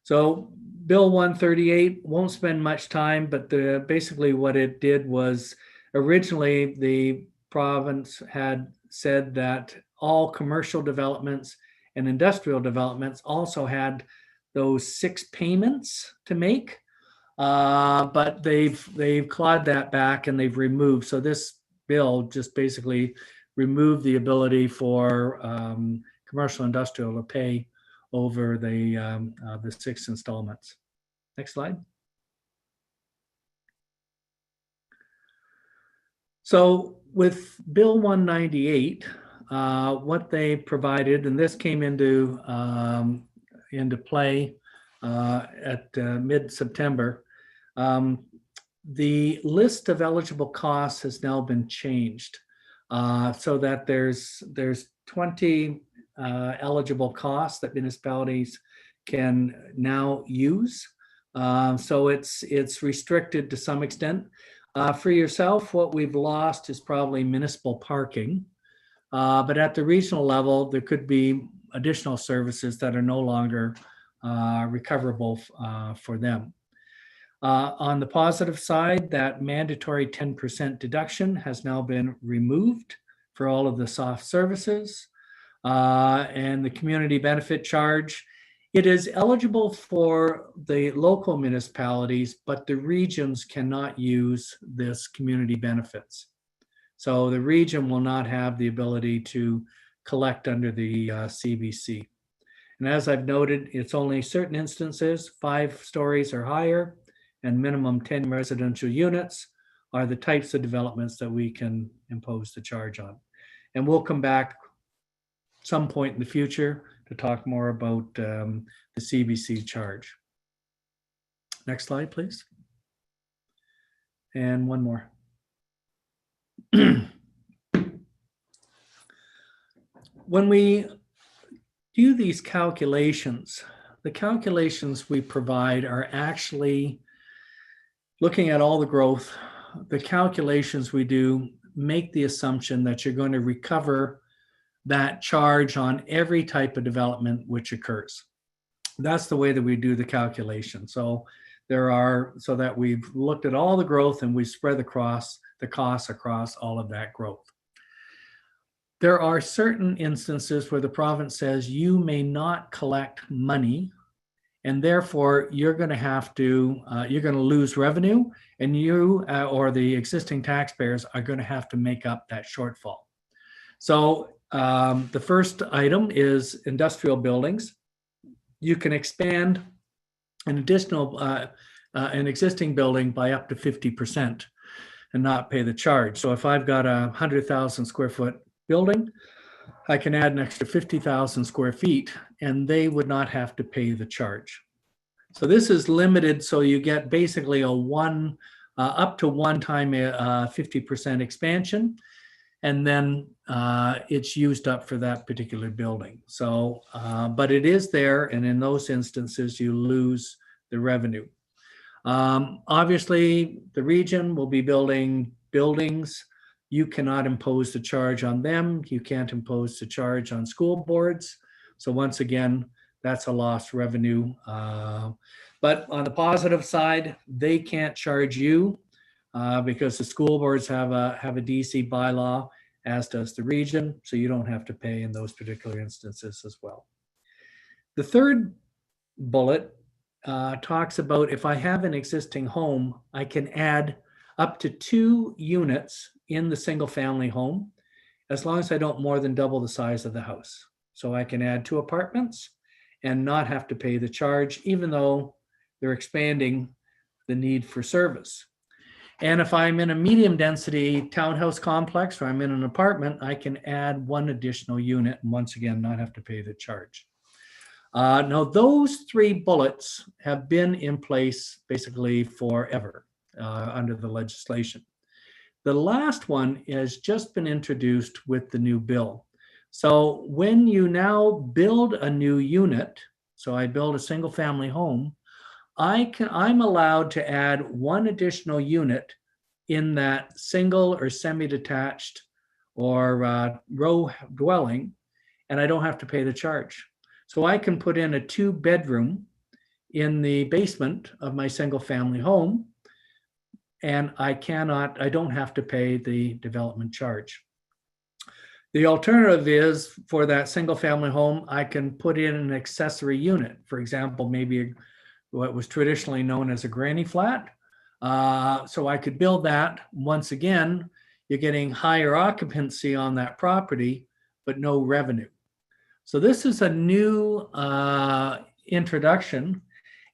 So Bill 138 won't spend much time, but basically what it did was originally the province had said that all commercial developments and industrial developments also had those 6 payments to make. But they've clawed that back and they've removed. So this bill just basically removed the ability for commercial industrial to pay over the 6 installments. Next slide. So with Bill 198, what they provided, and this came into play at mid-September, the list of eligible costs has now been changed so that there's 20 eligible costs that municipalities can now use. So it's restricted to some extent. For yourself, what we've lost is probably municipal parking. But at the regional level, there could be additional services that are no longer recoverable for them. On the positive side, that mandatory 10% deduction has now been removed for all of the soft services. And the community benefit charge, it is eligible for the local municipalities, but the regions cannot use this community benefits. So the region will not have the ability to collect under the CBC. And as I've noted, it's only certain instances, 5 stories or higher, and minimum 10 residential units are the types of developments that we can impose the charge on. And we'll come back some point in the future to talk more about the CBC charge. Next slide, please. And one more. When we do these calculations, the calculations we provide are actually looking at all the growth. The calculations we do make the assumption that you're going to recover that charge on every type of development which occurs. That's the way that we do the calculation. So that we've looked at all the growth and we spread the costs across all of that growth. There are certain instances where the province says you may not collect money, and therefore you're going to have to, you're going to lose revenue, and you or the existing taxpayers are going to have to make up that shortfall. So the first item is industrial buildings. You can expand an existing building by up to 50% and not pay the charge. So if I've got a 100,000 square foot building, I can add an extra 50,000 square feet and they would not have to pay the charge. So this is limited, so you get basically a up to one time 50% expansion, and then it's used up for that particular building. So, but it is there, and in those instances, you lose the revenue. Obviously, the region will be building buildings. You cannot impose the charge on them. You can't impose the charge on school boards. So once again, that's a lost revenue. But on the positive side, they can't charge you because the school boards have a DC bylaw, as does the region. So you don't have to pay in those particular instances as well. The third bullet talks about if I have an existing home, I can add up to 2 units in the single family home, as long as I don't more than double the size of the house. So I can add 2 apartments and not have to pay the charge, even though they're expanding the need for service. And if I'm in a medium density townhouse complex or I'm in an apartment, I can add 1 additional unit and once again, not have to pay the charge. Now those 3 bullets have been in place basically forever under the legislation. The last one has just been introduced with the new bill. So when you now build a new unit, so I build a single family home, I'm allowed to add 1 additional unit in that single or semi-detached or row dwelling, and I don't have to pay the charge. So I can put in a 2-bedroom in the basement of my single family home, and I don't have to pay the development charge. The alternative is for that single family home, I can put in an accessory unit. For example, maybe what was traditionally known as a granny flat. So I could build that. Once again, you're getting higher occupancy on that property, but no revenue. So this is a new introduction,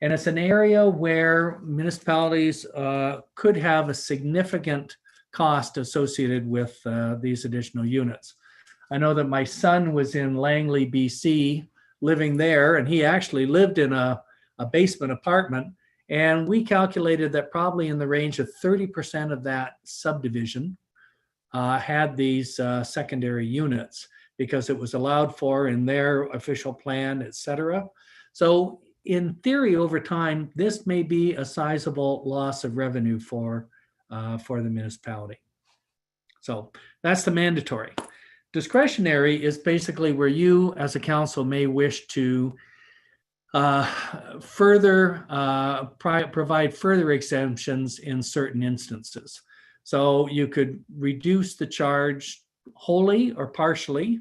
and it's an area where municipalities could have a significant cost associated with these additional units. I know that my son was in Langley, BC, living there, and he actually lived in a basement apartment. And we calculated that probably in the range of 30% of that subdivision had these secondary units because it was allowed for in their official plan, et cetera. So in theory, over time, this may be a sizable loss of revenue for the municipality. So that's the mandatory. Discretionary is basically where you as a council may wish to provide further exemptions in certain instances. So you could reduce the charge wholly or partially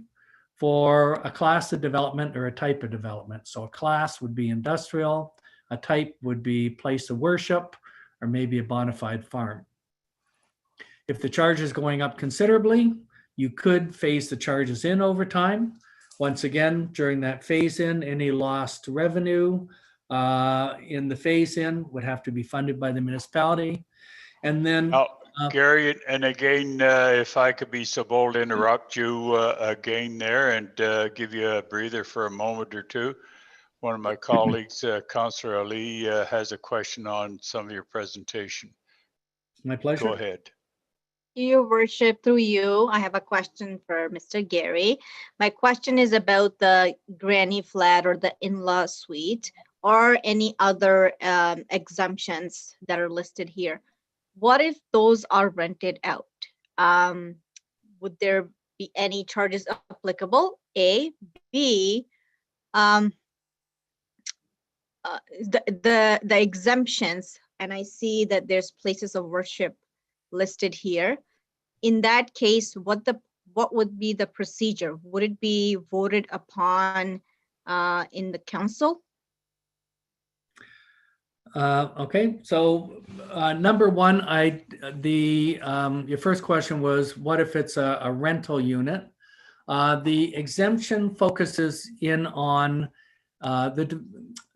for a class of development or a type of development. So a class would be industrial, a type would be place of worship, or maybe a bona fide farm. If the charge is going up considerably, you could phase the charges in over time. Once again, during that phase-in, any lost revenue in the phase-in would have to be funded by the municipality. And then Now, Gary, and again, if I could be so bold to interrupt you again there and give you a breather for a moment or two. One of my colleagues, Councillor Ali, has a question on some of your presentation. my pleasure. Go ahead. Your worship, through you, I have a question for Mr. Gary. My question is about the granny flat or the in-law suite or any other exemptions that are listed here. What if those are rented out? Would there be any charges applicable? A, B, the exemptions, and I see that there's places of worship listed here. In that case, what would be the procedure? Would it be voted upon in the council? Okay, so number one, your first question was, what if it's a rental unit? The exemption focuses in on the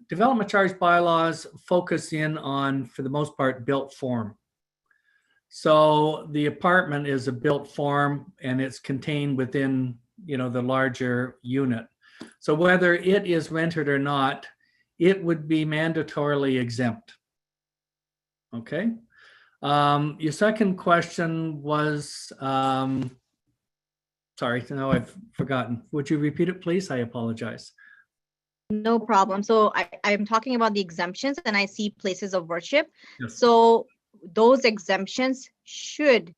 development charge bylaws focus in on, for the most part, built form. So the apartment is a built form and it's contained within, the larger unit. So whether it is rented or not, it would be mandatorily exempt. Okay. Your second question was, sorry, no, I've forgotten. Would you repeat it, please? I apologize. No problem. So I'm talking about the exemptions and I see places of worship. Yes. So those exemptions, should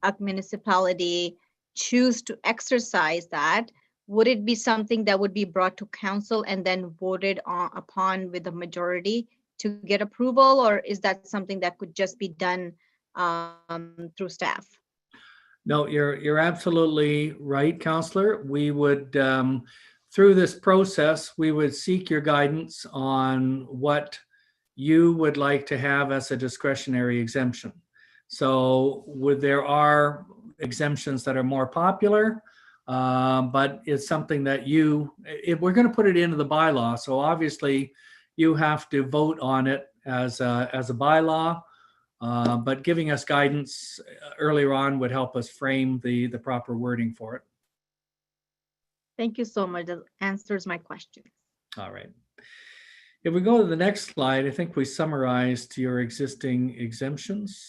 a municipality choose to exercise that, would it be something that would be brought to council and then voted upon with a majority to get approval, or is that something that could just be done through staff? No, you're absolutely right, Councillor. We would, through this process, we would seek your guidance on what you would like to have as a discretionary exemption. So there are exemptions that are more popular, but it's something that we're going to put it into the bylaw. So obviously you have to vote on it as a bylaw, but giving us guidance earlier on would help us frame the proper wording for it. Thank you so much. That answers my question. All right. If we go to the next slide, I think we summarized your existing exemptions.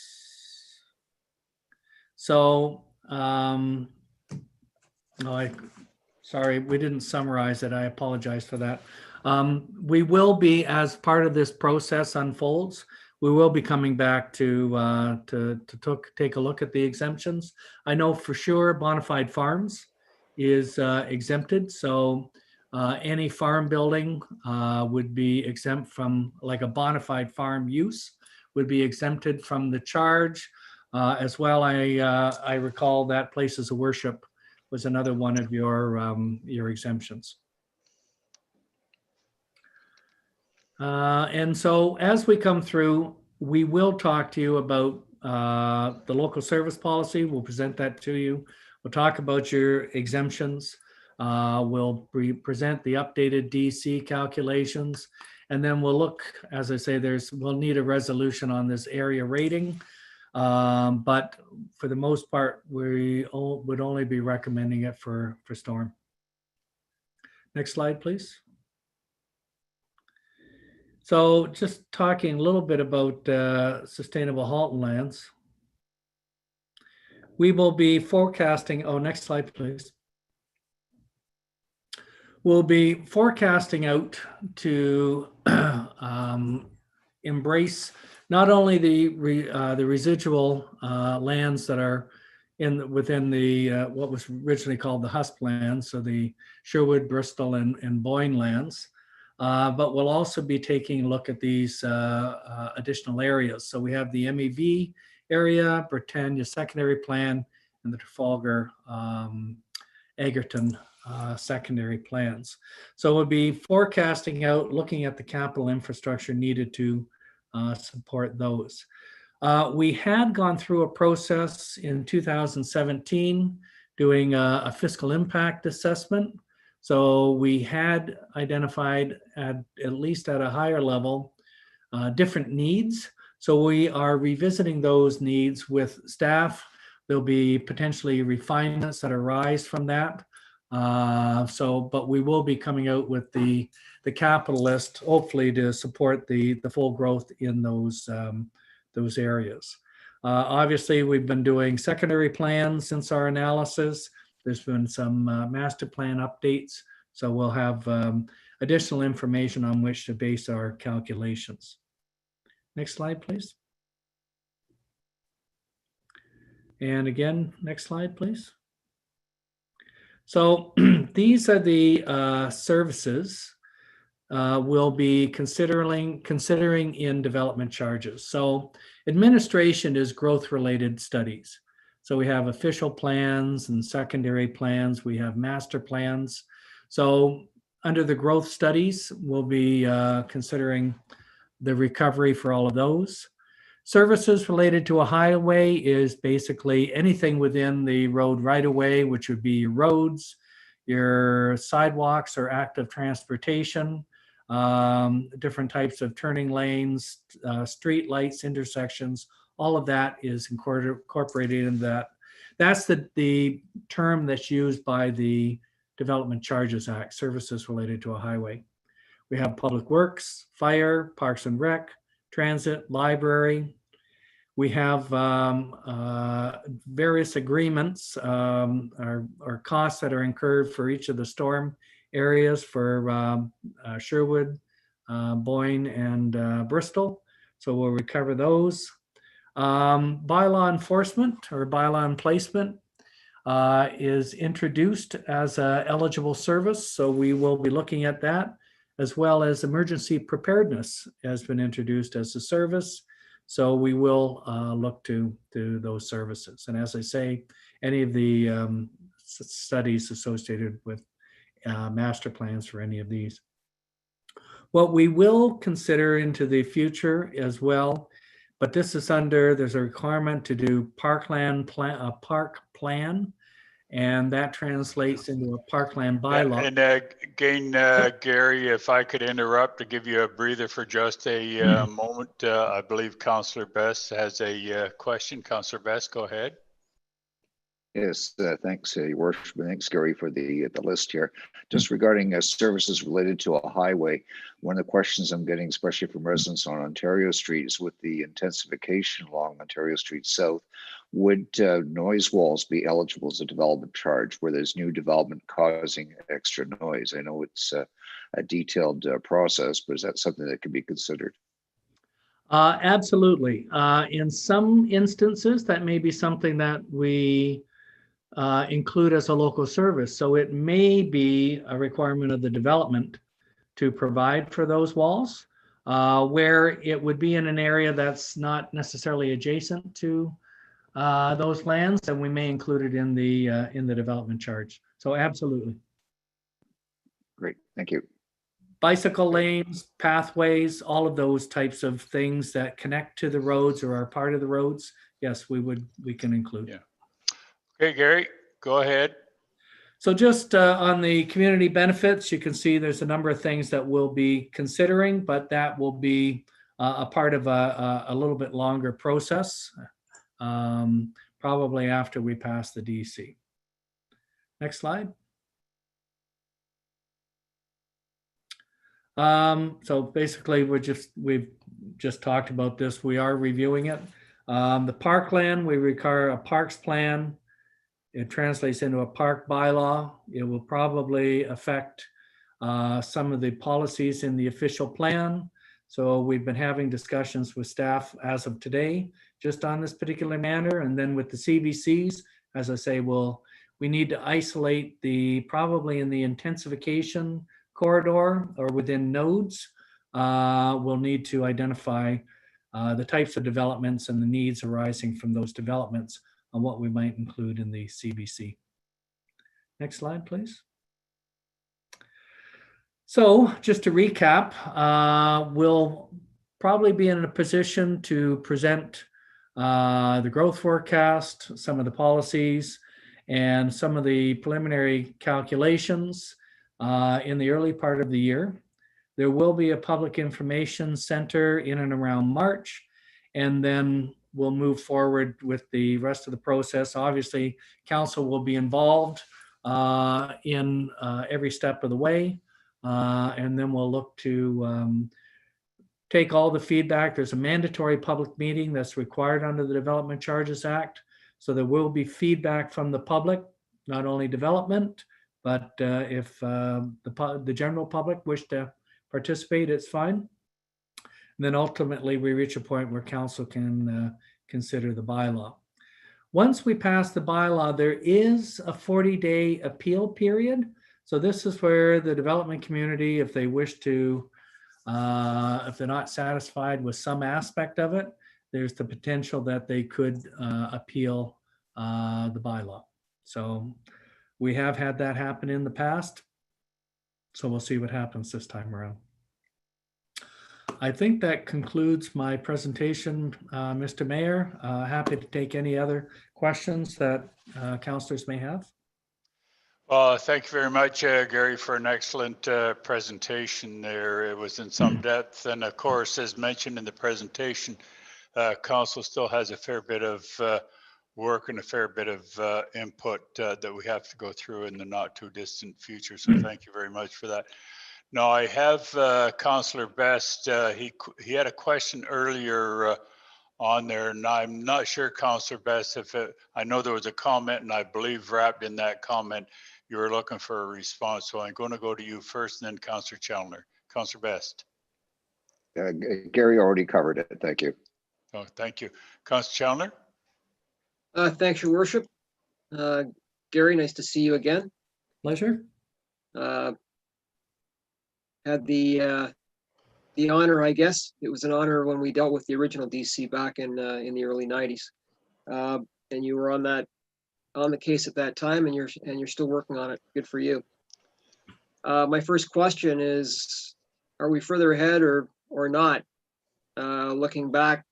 So, sorry, we didn't summarize it. I apologize for that. We will be, as part of this process unfolds, we will be coming back to take a look at the exemptions. I know for sure bona fide farms is exempted. So Any farm building would be exempt from, like a bona fide farm use, would be exempted from the charge. As well, I recall that places of worship was another one of your exemptions. And so as we come through, we will talk to you about the local service policy. We'll present that to you. We'll talk about your exemptions. We'll present the updated DC calculations. And then we'll look, as I say, we'll need a resolution on this area rating. But for the most part, we would only be recommending it for storm. Next slide, please. So just talking a little bit about sustainable Halton lands. We will be forecasting, next slide, please. We'll be forecasting out to embrace not only the residual lands that are within the what was originally called the HUSP lands, so the Sherwood, Bristol, and Boyne lands, but we'll also be taking a look at these additional areas. So we have the MEV area, Britannia secondary plan, and the Trafalgar Egerton secondary plans. So we'll be forecasting out, looking at the capital infrastructure needed to support those. We had gone through a process in 2017 doing a fiscal impact assessment. So we had identified at least at a higher level different needs. So we are revisiting those needs with staff. There'll be potentially refinements that arise from that. But we will be coming out with the capital list, hopefully to support the full growth in those areas. Obviously, we've been doing secondary plans since our analysis. There's been some master plan updates, so we'll have additional information on which to base our calculations. Next slide, please. And again, next slide, please. So these are the services we'll be considering in development charges. So administration is growth-related studies. So we have official plans and secondary plans. We have master plans. So under the growth studies, we'll be considering the recovery for all of those. Services related to a highway is basically anything within the road right-of-way, which would be your roads, your sidewalks or active transportation, different types of turning lanes, street lights, intersections. All of that is incorporated in that. That's the term that's used by the Development Charges Act, services related to a highway. We have public works, fire, parks and rec, transit, library. We have various agreements or costs that are incurred for each of the storm areas for Sherwood, Boyne, and Bristol. So we'll recover those. Bylaw enforcement or bylaw placement is introduced as an eligible service. So we will be looking at that, as well as emergency preparedness has been introduced as a service. So we will look to those services. And as I say, any of the studies associated with master plans for any of these. What we will consider into the future as well, but this is there's a requirement to do parkland plan, a park plan, and that translates into a parkland bylaw. And again, Gary, if I could interrupt to give you a breather for just a moment, I believe Councillor Best has a question. Councillor Best, go ahead. Yes, thanks, Your Worship. Thanks, Gary, for the list here. Just regarding services related to a highway, one of the questions I'm getting, especially from residents on Ontario Street, is with the intensification along Ontario Street South, would noise walls be eligible as a development charge where there's new development causing extra noise? I know it's a detailed process, but is that something that can be considered? Absolutely. In some instances, that may be something that we include as a local service. So it may be a requirement of the development to provide for those walls, where it would be in an area that's not necessarily adjacent to those lands, and we may include it in the development charge. So absolutely. Great, thank you. Bicycle lanes, pathways, all of those types of things that connect to the roads or are part of the roads, yes, we can include. Yeah. Okay, Gary, go ahead. So just on the community benefits, you can see there's a number of things that we'll be considering, but that will be a part of a little bit longer process, probably after we pass the DC. Next slide. So basically we've just talked about this. We are reviewing it. The parkland, we require a parks plan. It translates into a park bylaw. It will probably affect some of the policies in the official plan. So we've been having discussions with staff as of today, just on this particular matter. And then with the CBCs, as I say, we need to isolate probably in the intensification corridor or within nodes. We'll need to identify the types of developments and the needs arising from those developments on what we might include in the CBC. Next slide, please. So just to recap, we'll probably be in a position to present the growth forecast, some of the policies, and some of the preliminary calculations in the early part of the year. There will be a public information center in and around March, and then we'll move forward with the rest of the process. Obviously, council will be involved in every step of the way, and then we'll look to take all the feedback. There's a mandatory public meeting that's required under the Development Charges Act, so there will be feedback from the public, not only development, but if the general public wish to participate, it's fine. And then ultimately, we reach a point where council can consider the bylaw. Once we pass the bylaw, there is a 40-day appeal period. So this is where the development community, if they wish to, if they're not satisfied with some aspect of it, there's the potential that they could appeal the bylaw. So we have had that happen in the past. So we'll see what happens this time around. I think that concludes my presentation, Mr. Mayor. Happy to take any other questions that councillors may have. Well, thank you very much, Gary, for an excellent presentation there. It was in some depth. And of course, as mentioned in the presentation, council still has a fair bit of work and a fair bit of input that we have to go through in the not too distant future. So thank you very much for that. Now I have Councillor Best. He had a question earlier on there, and I'm not sure, Councillor Best, I know there was a comment, and I believe wrapped in that comment, you were looking for a response. So I'm going to go to you first, and then Councillor Chandler. Councillor Best. Gary already covered it. Thank you. Oh, thank you. Councillor Chandler. Thanks, Your Worship. Gary, nice to see you again. Pleasure. Had the honor, I guess it was an honor when we dealt with the original DC back in the early 90s, and you were on the case at that time, and you're still working on it. Good for you. My first question is, are we further ahead or not? Looking back,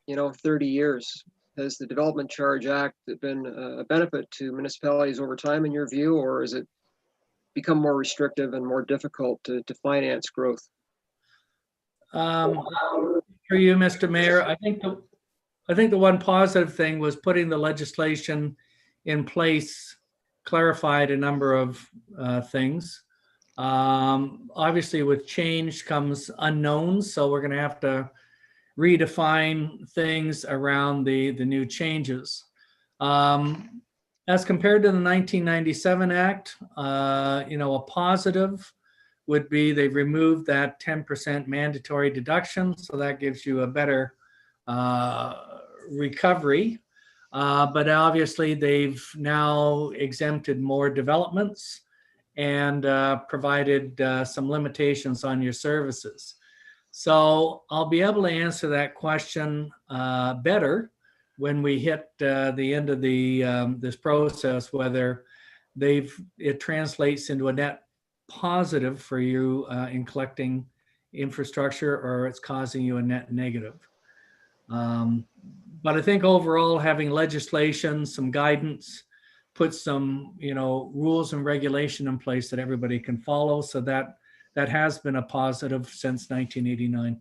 30 years, has the Development Charge Act been a benefit to municipalities over time in your view, or has it become more restrictive and more difficult to finance growth? For you, Mr. Mayor, I think the one positive thing was putting the legislation in place clarified a number of things. Obviously, with change comes unknowns, so we're going to have to redefine things around the new changes. As compared to the 1997 Act, a positive would be they've removed that 10% mandatory deduction, so that gives you a better recovery. But obviously they've now exempted more developments and provided some limitations on your services. So I'll be able to answer that question better when we hit the end of this process, whether it translates into a net positive for you in collecting infrastructure, or it's causing you a net negative. But I think overall, having legislation, some guidance, put some, rules and regulation in place that everybody can follow. So that has been a positive since 1989.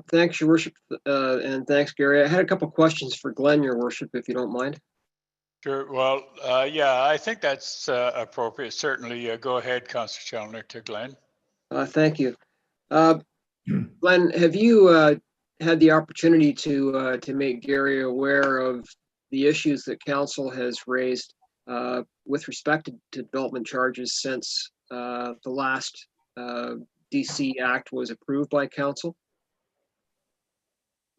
Thanks, Your Worship, and thanks, Gary. I had a couple questions for Glenn, Your Worship, if you don't mind. Sure. Well, yeah, I think that's appropriate. Certainly. Go ahead, Councillor Challoner, to Glenn. Thank you. Glenn, have you had the opportunity to make Gary aware of the issues that council has raised with respect to development charges since the last DC Act was approved by council?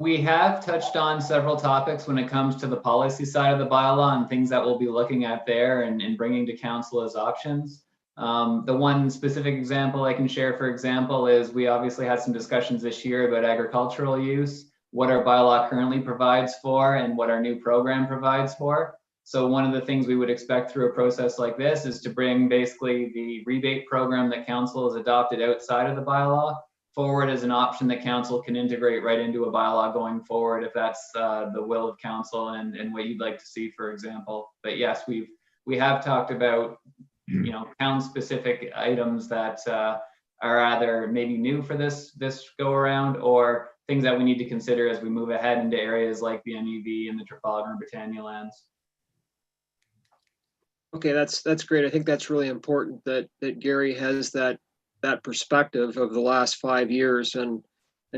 We have touched on several topics when it comes to the policy side of the bylaw and things that we'll be looking at there and bringing to council as options. The one specific example I can share, for example, is we obviously had some discussions this year about agricultural use, what our bylaw currently provides for and what our new program provides for. So one of the things we would expect through a process like this is to bring basically the rebate program that council has adopted outside of the bylaw forward as an option that council can integrate right into a bylaw going forward, if that's the will of council and what you'd like to see, for example. But yes, we have talked about town specific items that are either maybe new for this go around, or things that we need to consider as we move ahead into areas like the NUV and the Trafalgar and Britannia lands. Okay, that's great. I think that's really important that Gary has that perspective of the last 5 years, and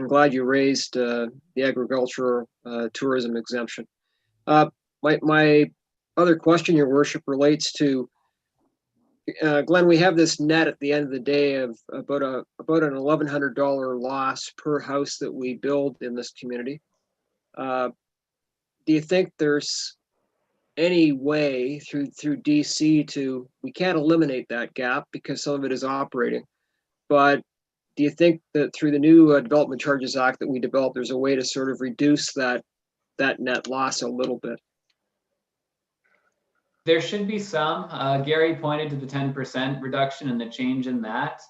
glad you raised the agricultural tourism exemption. My other question, Your Worship, relates to Glenn. We have this net at the end of the day of about an $1,100 loss per house that we build in this community. Do you think there's any way through DC to, we can't eliminate that gap because some of it is operating, but do you think that through the new Development Charges Act that we developed, there's a way to sort of reduce that net loss a little bit? There should be some. Gary pointed to the 10% reduction and the change in that,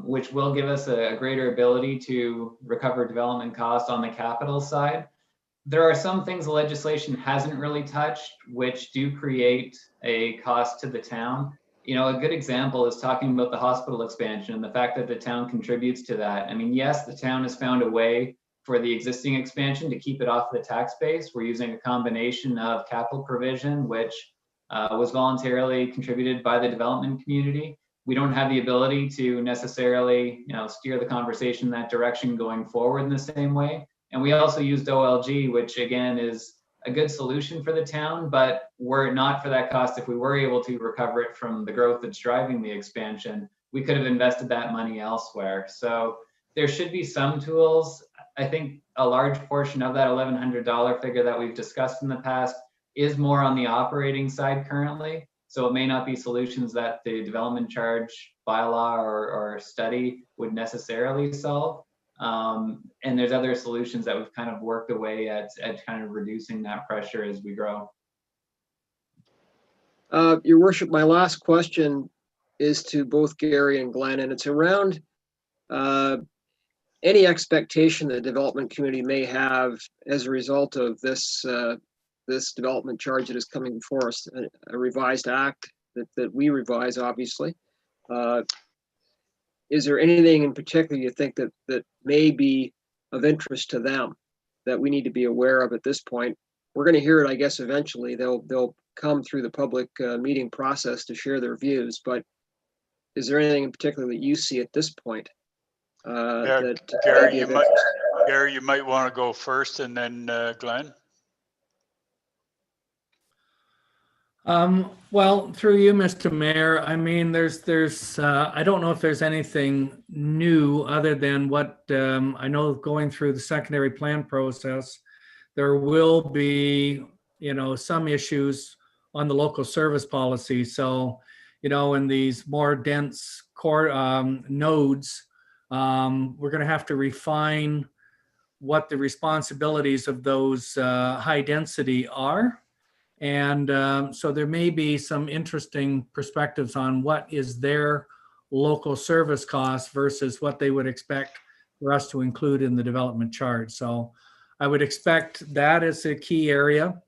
which will give us a greater ability to recover development costs on the capital side. There are some things the legislation hasn't really touched, which do create a cost to the town. A good example is talking about the hospital expansion and the fact that the town contributes to that. I mean, yes, the town has found a way for the existing expansion to keep it off the tax base. We're using a combination of capital provision, which was voluntarily contributed by the development community. We don't have the ability to necessarily, steer the conversation in that direction going forward in the same way. And we also used OLG, which again is a good solution for the town, but were it not for that cost, if we were able to recover it from the growth that's driving the expansion, we could have invested that money elsewhere. So there should be some tools. I think a large portion of that $1,100 figure that we've discussed in the past is more on the operating side currently. So it may not be solutions that the development charge bylaw or study would necessarily solve. And there's other solutions that we've kind of worked away at kind of reducing that pressure as we grow. Your Worship, my last question is to both Gary and Glenn, and it's around any expectation the development community may have as a result of this development charge that is coming before us, a revised act that we revise, obviously. Is there anything in particular you think that may be of interest to them that we need to be aware of at this point? We're going to hear it, I guess, eventually. They'll come through the public meeting process to share their views, but is there anything in particular that you see at this point? Gary, you might want to go first, and then Glenn. Well, through you, Mr. Mayor, I mean, there's I don't know if there's anything new other than what I know going through the secondary plan process, there will be, some issues on the local service policy. So, in these more dense core nodes, we're going to have to refine what the responsibilities of those high density are. And so there may be some interesting perspectives on what is their local service cost versus what they would expect for us to include in the development charge. So I would expect that as a key area.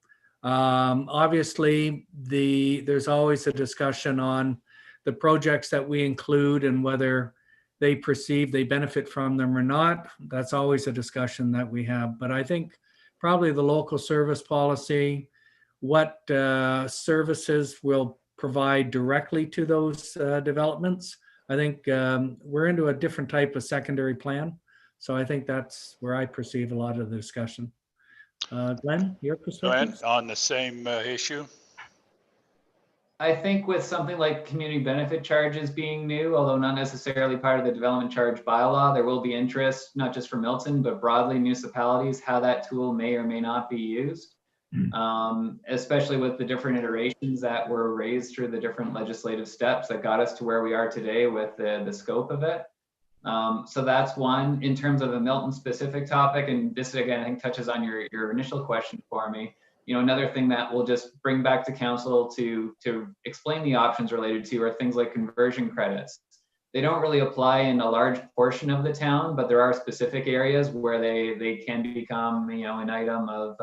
Obviously, there's always a discussion on the projects that we include and whether they perceive they benefit from them or not. That's always a discussion that we have. But I think probably the local service policy, what services will provide directly to those developments. I think we're into a different type of secondary plan. So I think that's where I perceive a lot of the discussion. Glenn, your perspective? Glenn, on the same issue? I think with something like community benefit charges being new, although not necessarily part of the development charge bylaw, there will be interest, not just for Milton, but broadly municipalities, how that tool may or may not be used, especially with the different iterations that were raised through the different legislative steps that got us to where we are today with the scope of it. So that's one. In terms of a Milton specific topic, and this again, I think touches on your initial question for me. Another thing that we'll just bring back to council to explain the options related to are things like conversion credits. They don't really apply in a large portion of the town, but there are specific areas where they can become, an item of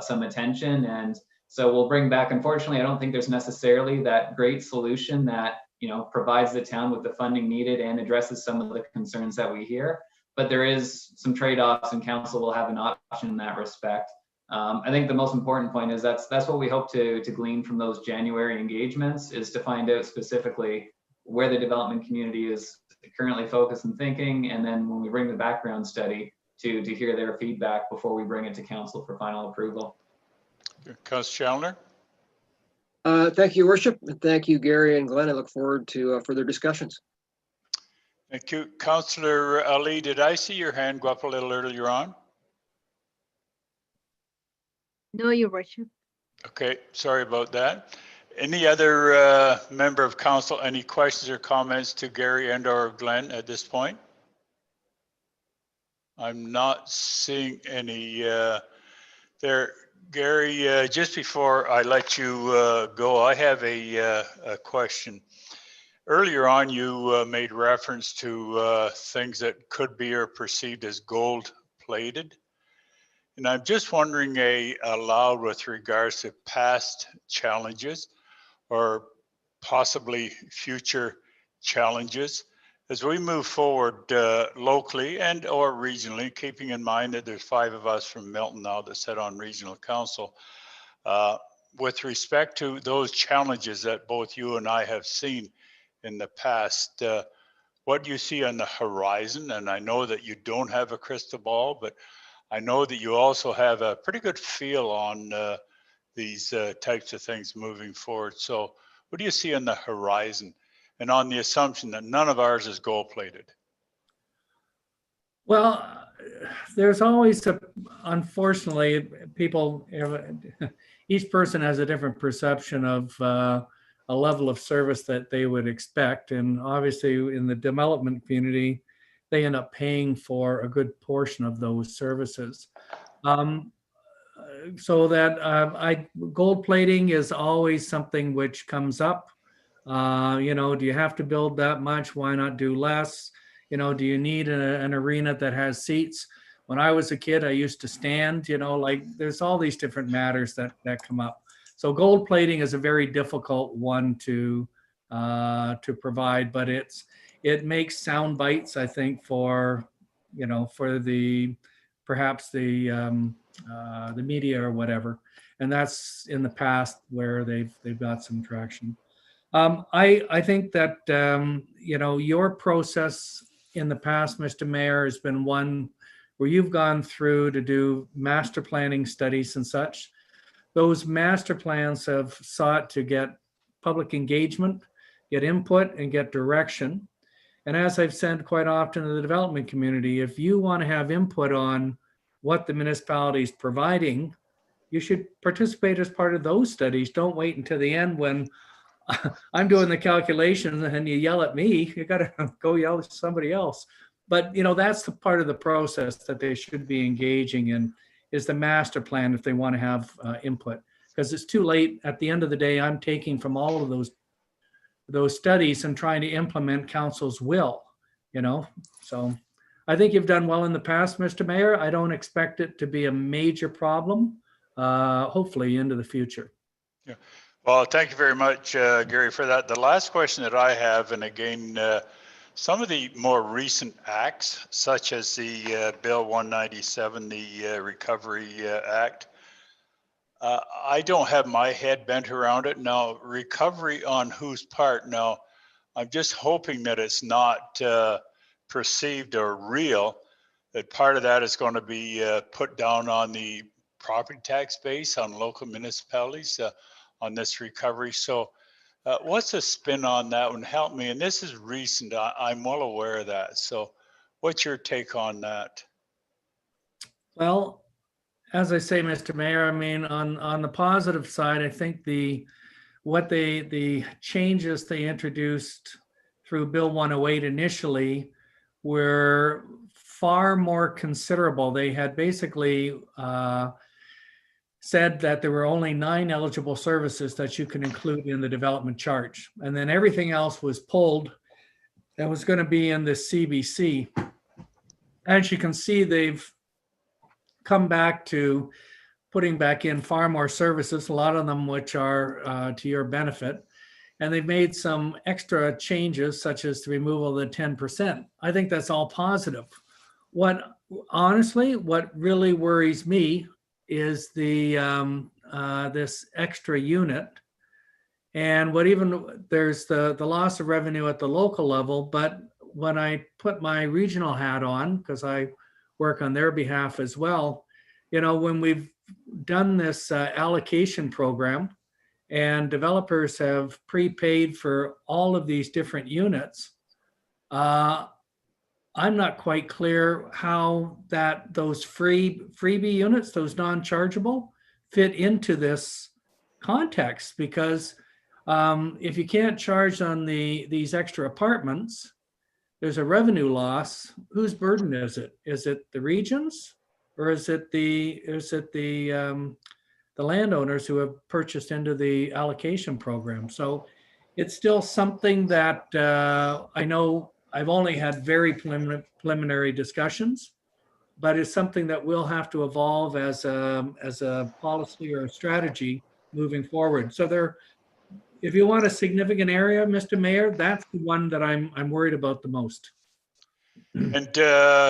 some attention. And so we'll bring back, unfortunately, I don't think there's necessarily that great solution that, provides the town with the funding needed and addresses some of the concerns that we hear. But there is some trade-offs, and council will have an option in that respect. I think the most important point is that's what we hope to glean from those January engagements, is to find out specifically where the development community is currently focused and thinking, and then when we bring the background study to hear their feedback before we bring it to council for final approval. Councillor Challoner? Thank you, Worship, and thank you, Gary and Glenn. I look forward to further discussions. Thank you. Councillor Ali, did I see your hand go up a little earlier on? No, Your Worship. Okay, sorry about that. Any other member of council, any questions or comments to Gary and or Glenn at this point? I'm not seeing any there. Gary, just before I let you go, I have a question. Earlier on, you made reference to things that could be or perceived as gold plated. And I'm just wondering aloud with regards to past challenges or possibly future challenges as we move forward locally and or regionally, keeping in mind that there's 5 of us from Milton now that sit on regional council. With respect to those challenges that both you and I have seen in the past, what do you see on the horizon? And I know that you don't have a crystal ball, but I know that you also have a pretty good feel on these types of things moving forward. So what do you see on the horizon, and on the assumption that none of ours is gold plated? Well, there's always unfortunately, each person has a different perception of a level of service that they would expect. And obviously in the development community, they end up paying for a good portion of those services. So that gold plating is always something which comes up. Do you have to build that much? Why not do less? Do you need an arena that has seats? When I was a kid, I used to stand, there's all these different matters that come up. So gold plating is a very difficult one to provide, but it makes sound bites, I think, for perhaps the media or whatever. And that's in the past where they've got some traction. I think that, your process in the past, Mr. Mayor, has been one where you've gone through to do master planning studies and such. Those master plans have sought to get public engagement, get input, and get direction. And as I've said quite often to the development community, if you want to have input on what the municipality is providing, you should participate as part of those studies. Don't wait until the end when I'm doing the calculations and you yell at me. You got to go yell at somebody else. But that's the part of the process that they should be engaging in, is the master plan if they want to have input. Because it's too late. At the end of the day, I'm taking from all of those studies and trying to implement council's will. So I think you've done well in the past, Mr. Mayor. I don't expect it to be a major problem, hopefully into the future. Yeah. Well, thank you very much, Gary, for that. The last question that I have, and again, some of the more recent acts, such as the Bill 197, the Recovery Act, I don't have my head bent around it. Now, recovery on whose part? Now, I'm just hoping that it's not perceived or real, that part of that is going to be put down on the property tax base on local municipalities on this recovery. So what's the spin on that one? Help me. And this is recent. I'm well aware of that. So what's your take on that? Well, as I say, Mr. Mayor, I mean, on the positive side, I think the changes they introduced through Bill 108 initially were far more considerable. They had basically said that there were only 9 eligible services that you can include in the development charge. And then everything else was pulled that was going to be in the CBC. As you can see, they've come back to putting back in far more services, a lot of them which are to your benefit. And they've made some extra changes, such as the removal of the 10%. I think that's all positive. Honestly, what really worries me is the this extra unit, and there's the loss of revenue at the local level. But when I put my regional hat on, because I work on their behalf as well, when we've done this allocation program and developers have prepaid for all of these different units, I'm not quite clear how those freebie units, those non-chargeable, fit into this context, because if you can't charge on these extra apartments, there's a revenue loss. Whose burden is it? Is it the regions, or is it the landowners who have purchased into the allocation program? So it's still something that I know I've only had very preliminary discussions, but it's something that will have to evolve as a policy or a strategy moving forward. So if you want a significant area, Mr. Mayor, that's the one that I'm worried about the most. And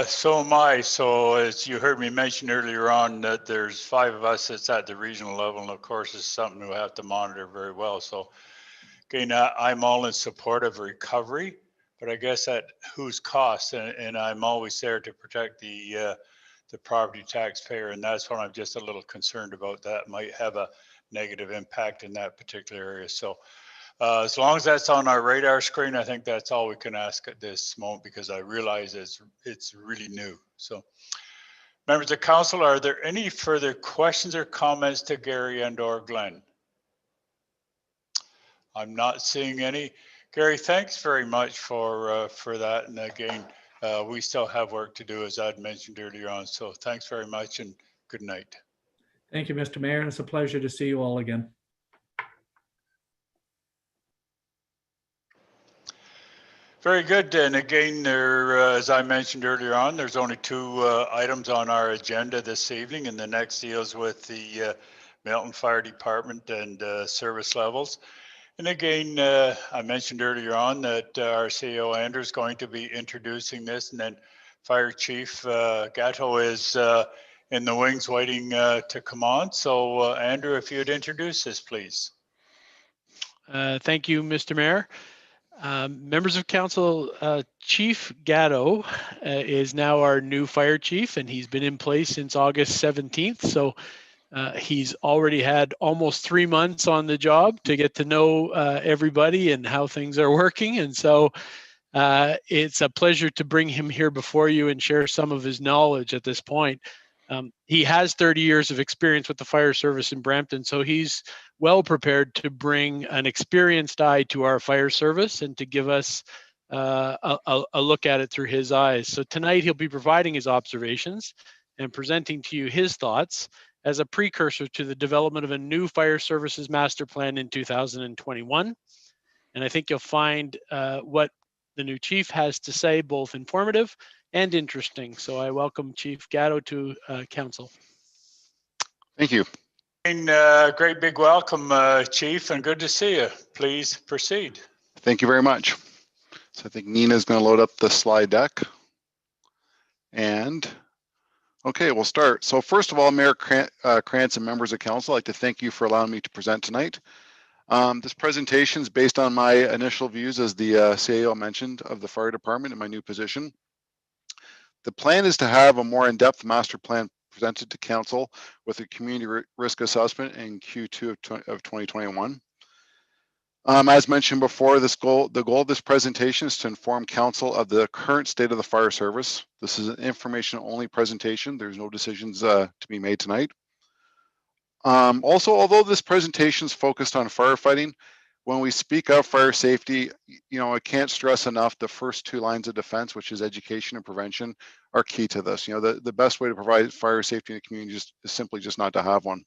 so am I. So as you heard me mention earlier on, that there's 5 of us that's at the regional level, and of course it's something we have to monitor very well. So again, I'm all in support of recovery, but I guess at whose cost? And I'm always there to protect the property taxpayer, and that's what I'm just a little concerned about. That might have a negative impact in that particular area. So as long as that's on our radar screen, I think that's all we can ask at this moment, because I realize it's really new. So members of council, are there any further questions or comments to Gary and or Glenn? I'm not seeing any. Gary, thanks very much for that. And again, we still have work to do, as I'd mentioned earlier on. So thanks very much and good night. Thank you, Mr. Mayor. And it's a pleasure to see you all again. Very good. And again, as I mentioned earlier on, there's only 2 items on our agenda this evening, and the next deals with the Milton Fire Department and service levels. And again, I mentioned earlier on that our CEO Andrew is going to be introducing this, and then Fire Chief Gatto is in the wings waiting to come on. So Andrew, if you'd introduce this, please. Thank you, Mr. Mayor. Members of council, Chief Gatto is now our new fire chief, and he's been in place since August 17th. So he's already had almost 3 months on the job to get to know everybody and how things are working. And so it's a pleasure to bring him here before you and share some of his knowledge at this point. He has 30 years of experience with the fire service in Brampton, so he's well prepared to bring an experienced eye to our fire service and to give us a look at it through his eyes. So tonight he'll be providing his observations and presenting to you his thoughts as a precursor to the development of a new fire services master plan in 2021. And I think you'll find what the new chief has to say both informative and interesting. So I welcome Chief Gatto to council. Thank you. And, great big welcome, Chief, and good to see you. Please proceed. Thank you very much. So I think Nina's going to load up the slide deck. And okay, we'll start. So first of all, Mayor Krantz and members of council, I'd like to thank you for allowing me to present tonight. This presentation is based on my initial views as the CAO mentioned of the fire department in my new position. The plan is to have a more in-depth master plan presented to council with a community risk assessment in Q2 of 2021. As mentioned before, the goal of this presentation is to inform council of the current state of the fire service. This is an information only presentation. There's no decisions to be made tonight. Also, although this presentation is focused on firefighting, when we speak of fire safety, I can't stress enough the first two lines of defense, which is education and prevention, are key to this. The best way to provide fire safety in the community is simply just not to have one.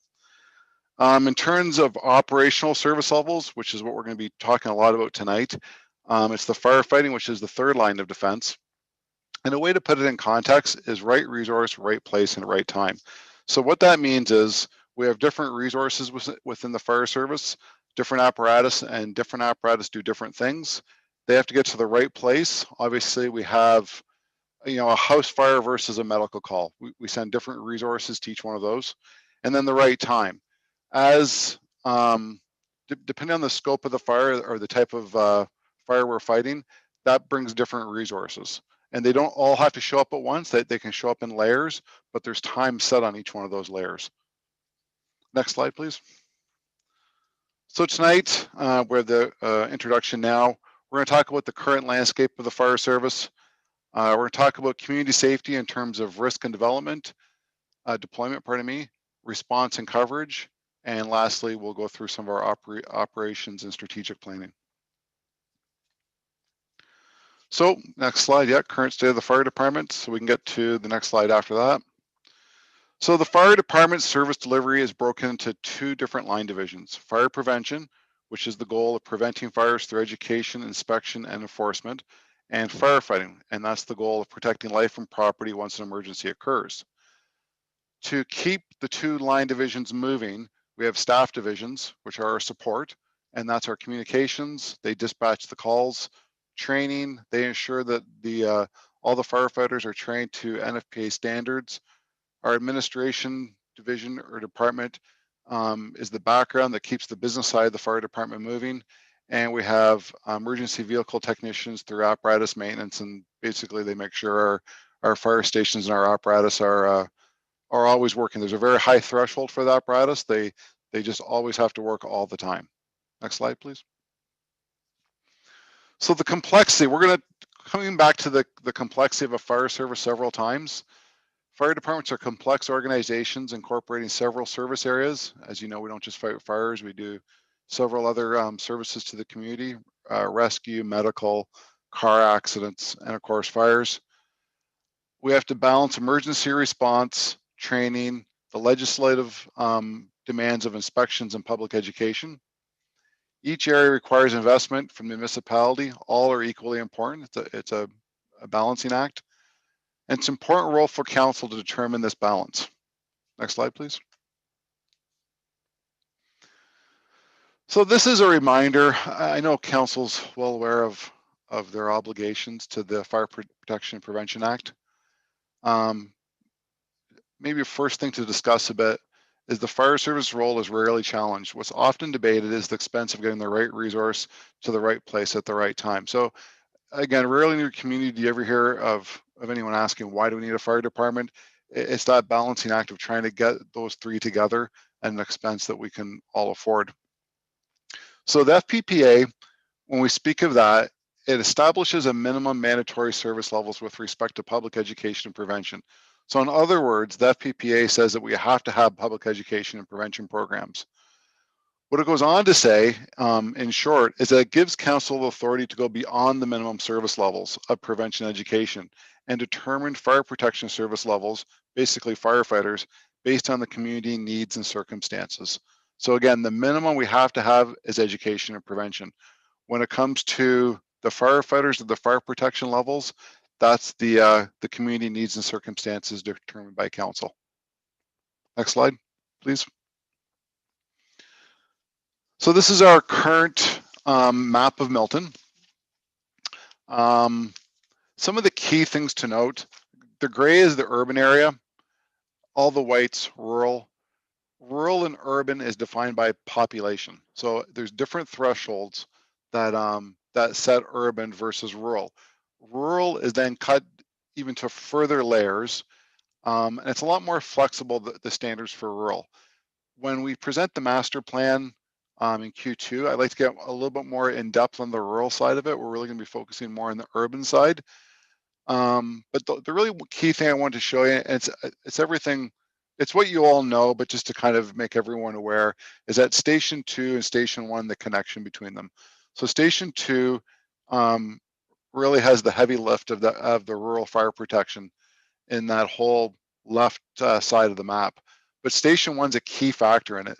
In terms of operational service levels, which is what we're going to be talking a lot about tonight, it's the firefighting, which is the third line of defense. And a way to put it in context is right resource, right place, and right time. So what that means is we have different resources within the fire service, different apparatus, and different apparatus do different things. They have to get to the right place. Obviously, we have a house fire versus a medical call. We send different resources to each one of those. And then the right time. As depending on the scope of the fire or the type of fire we're fighting, that brings different resources. And they don't all have to show up at once. They can show up in layers, but there's time set on each one of those layers. Next slide, please. So tonight, we're the introduction now. We're going to talk about the current landscape of the fire service. We're going to talk about community safety in terms of risk and development, deployment, response and coverage. And lastly, we'll go through some of our operations and strategic planning. So next slide, current state of the fire department. So we can get to the next slide after that. So the fire department service delivery is broken into two different line divisions: fire prevention, which is the goal of preventing fires through education, inspection, and enforcement, and firefighting, and that's the goal of protecting life and property once an emergency occurs. To keep the two line divisions moving, we have staff divisions, which are our support, and that's our communications. They dispatch the calls, training. They ensure that all the firefighters are trained to NFPA standards. Our administration division or department is the background that keeps the business side of the fire department moving. And we have emergency vehicle technicians through apparatus maintenance, and basically they make sure our fire stations and our apparatus are always working. There's a very high threshold for the apparatus. They just always have to work all the time. Next slide, please. So the complexity, coming back to the complexity of a fire service several times. Fire departments are complex organizations incorporating several service areas. As you know, we don't just fight fires, we do several other services to the community, rescue, medical, car accidents, and of course, fires. We have to balance emergency response, training, the legislative demands of inspections and public education. Each area requires investment from the municipality. All are equally important. It's a balancing act. And it's an important role for council to determine this balance. Next slide, please. So this is a reminder. I know council's well aware of their obligations to the Fire Protection and Prevention Act. Maybe first thing to discuss a bit is the fire service role is rarely challenged. What's often debated is the expense of getting the right resource to the right place at the right time. So again, rarely in your community do you ever hear of anyone asking, why do we need a fire department? It's that balancing act of trying to get those three together at an expense that we can all afford. So the FPPA, when we speak of that, it establishes a minimum mandatory service levels with respect to public education and prevention. So in other words, the FPPA says that we have to have public education and prevention programs. What it goes on to say, in short, is that it gives council authority to go beyond the minimum service levels of prevention education and determine fire protection service levels, basically firefighters, based on the community needs and circumstances. So again, the minimum we have to have is education and prevention. When it comes to the firefighters or the fire protection levels, that's the community needs and circumstances determined by council. Next slide, please. So this is our current map of Milton. Some of the key things to note, the gray is the urban area, all the whites rural. Rural and urban is defined by population. So there's different thresholds that, that set urban versus rural. Rural is then cut even to further layers, and it's a lot more flexible, the standards for rural. When we present the master plan in Q2, I'd like to get a little bit more in depth on the rural side of it. We're really going to be focusing more on the urban side. But the really key thing I wanted to show you, and it's everything, it's what you all know, but just to kind of make everyone aware, is that Station 2 and Station 1, the connection between them. So Station 2 really has the heavy lift of the rural fire protection in that whole left side of the map. But Station 1's a key factor in it.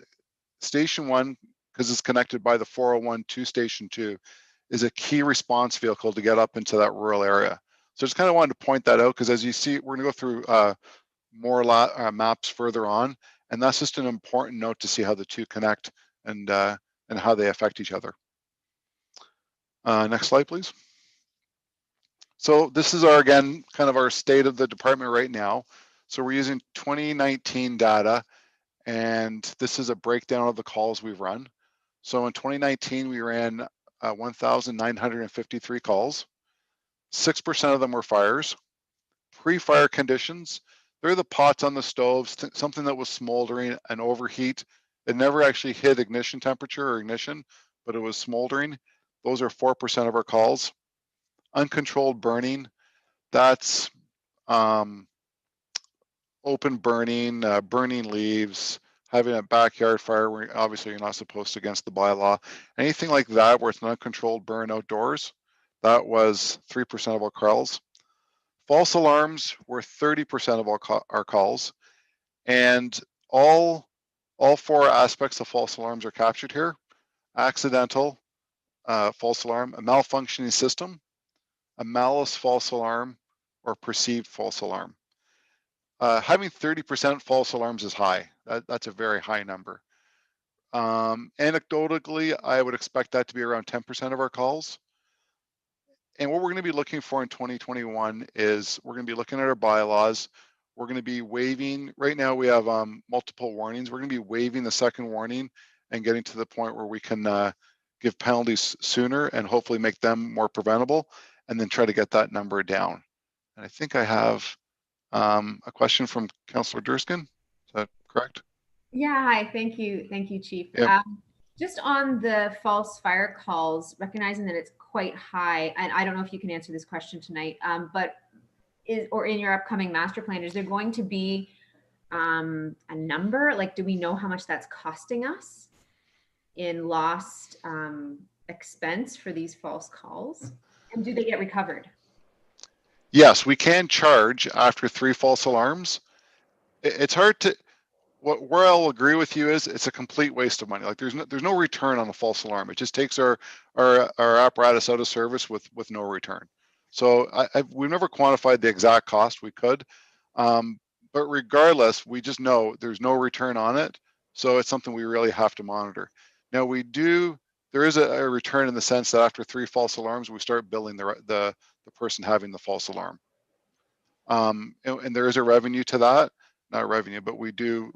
Station 1, because it's connected by the 401 to Station 2, is a key response vehicle to get up into that rural area. So just kind of wanted to point that out, because as you see, we're going to go through more maps further on, and that's just an important note to see how the two connect and how they affect each other. Next slide, please. So this is our, again, kind of our state of the department right now. So we're using 2019 data, and this is a breakdown of the calls we've run. So in 2019, we ran 1,953 calls. 6% of them were fires. Pre-fire conditions, they're the pots on the stoves, something that was smoldering and overheat. It never actually hit ignition temperature or ignition, but it was smoldering. Those are 4% of our calls. Uncontrolled burning, that's open burning, burning leaves, having a backyard fire where obviously you're not supposed to against the bylaw. Anything like that where it's an uncontrolled burn outdoors, that was 3% of our calls. False alarms were 30% of our calls, and all four aspects of false alarms are captured here. Accidental false alarm, a malfunctioning system, a malice false alarm, or perceived false alarm. Having 30% false alarms is high. That's a very high number. Anecdotally, I would expect that to be around 10% of our calls. And what we're going to be looking for in 2021 is we're going to be looking at our bylaws. We're going to be waiving, right now we have multiple warnings. We're going to be waiving the second warning and getting to the point where we can give penalties sooner and hopefully make them more preventable, and then try to get that number down. And I think I have a question from Councillor Durskin. Is that correct? Yeah, hi, thank you, Chief. Yep. Just on the false fire calls, recognizing that it's quite high, and I don't know if you can answer this question tonight, but or in your upcoming master plan, is there going to be a number? Like, do we know how much that's costing us in lost expense for these false calls? And do they get recovered? Yes, we can charge after 3 false alarms. It's hard to, where I'll agree with you is it's a complete waste of money. Like there's no return on a false alarm. It just takes our apparatus out of service with no return. So we've never quantified the exact cost. We could, but regardless, we just know there's no return on it. So it's something we really have to monitor. Now there is a return in the sense that after 3 false alarms, we start billing the person having the false alarm. And there is a revenue to that. Not revenue, but we do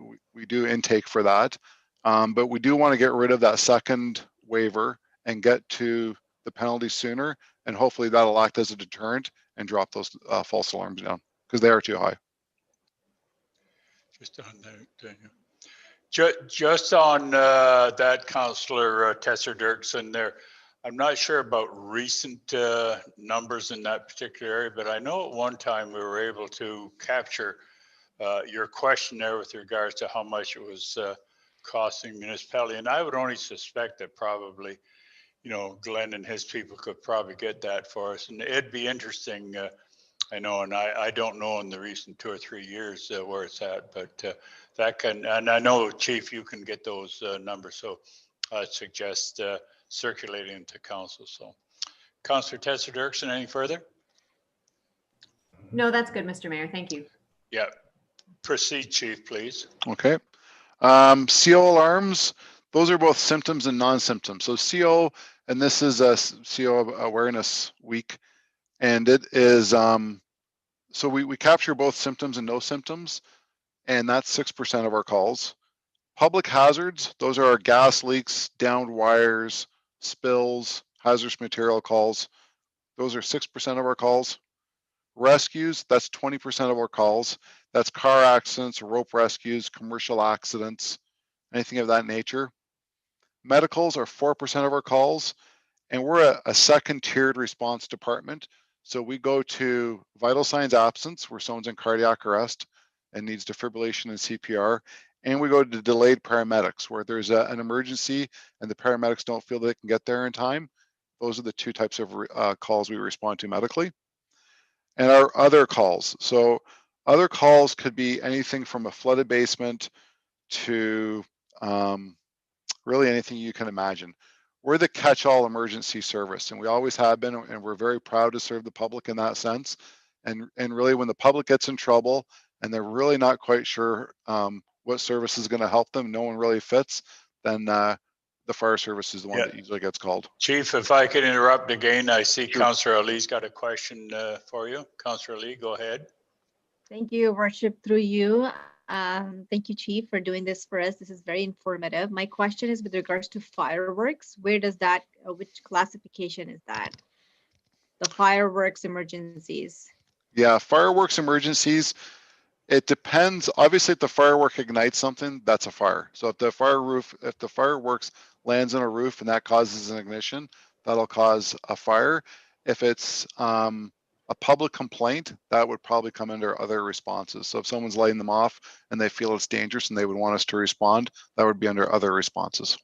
intake for that. But we do want to get rid of that second waiver and get to the penalty sooner, and hopefully that'll act as a deterrent and drop those false alarms down, because they are too high. Just on that, just on that, Councillor Tesser-Dirksen there, I'm not sure about recent numbers in that particular area, but I know at one time we were able to capture your question there with regards to how much it was costing municipality, and I would only suspect that probably, Glenn and his people could probably get that for us, and it'd be interesting. I know, and I don't know in the recent 2 or 3 years where it's at, but that can, and I know, Chief, you can get those numbers, so I suggest circulating them to council. So, Councillor Tessa Dirksen, any further? No, that's good, Mr. Mayor. Thank you. Yeah, proceed, Chief, please. Okay. CO alarms, those are both symptoms and non-symptoms. So CO, and this is a CO Awareness Week, and it is, so we capture both symptoms and no symptoms, and that's 6% of our calls. Public hazards, those are our gas leaks, downed wires, spills, hazardous material calls. Those are 6% of our calls. Rescues, that's 20% of our calls. That's car accidents, rope rescues, commercial accidents, anything of that nature. Medicals are 4% of our calls, and we're a second tiered response department. So we go to vital signs absence, where someone's in cardiac arrest and needs defibrillation and CPR. And we go to delayed paramedics, where there's an emergency and the paramedics don't feel they can get there in time. Those are the two types of calls we respond to medically. And our other calls. So other calls could be anything from a flooded basement to really anything you can imagine. We're the catch-all emergency service, and we always have been, and we're very proud to serve the public in that sense. And really, when the public gets in trouble and they're really not quite sure what service is going to help them, no one really fits, then the fire service is the one that usually gets called. Chief, if I could interrupt again, I see Councillor Ali's got a question for you. Councillor Ali, go ahead. Thank you, Worship, through you. Thank you, Chief, for doing this for us. This is very informative. My question is with regards to fireworks. Where does that, which classification is that? The fireworks emergencies. Yeah, fireworks emergencies, it depends. Obviously, if the firework ignites something, that's a fire. So if the fireworks lands on a roof and that causes an ignition, that'll cause a fire. If it's a public complaint, that would probably come under other responses. So if someone's lighting them off and they feel it's dangerous and they would want us to respond, that would be under other responses.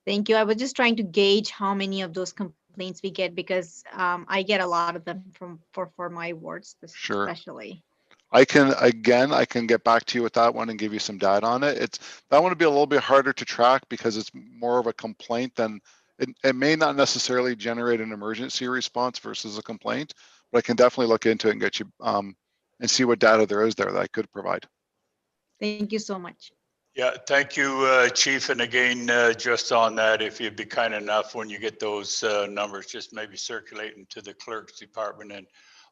Thank you. I was just trying to gauge how many of those complaints we get, because I get a lot of them for my wards, especially. I can get back to you with that one and give you some data on it. That one would be a little bit harder to track because it's more of a complaint than it may not necessarily generate an emergency response versus a complaint, but I can definitely look into it and get you and see what data there is there that I could provide. Thank you so much. Yeah, thank you, Chief. And again, just on that, if you'd be kind enough when you get those numbers, just maybe circulate them to the clerk's department and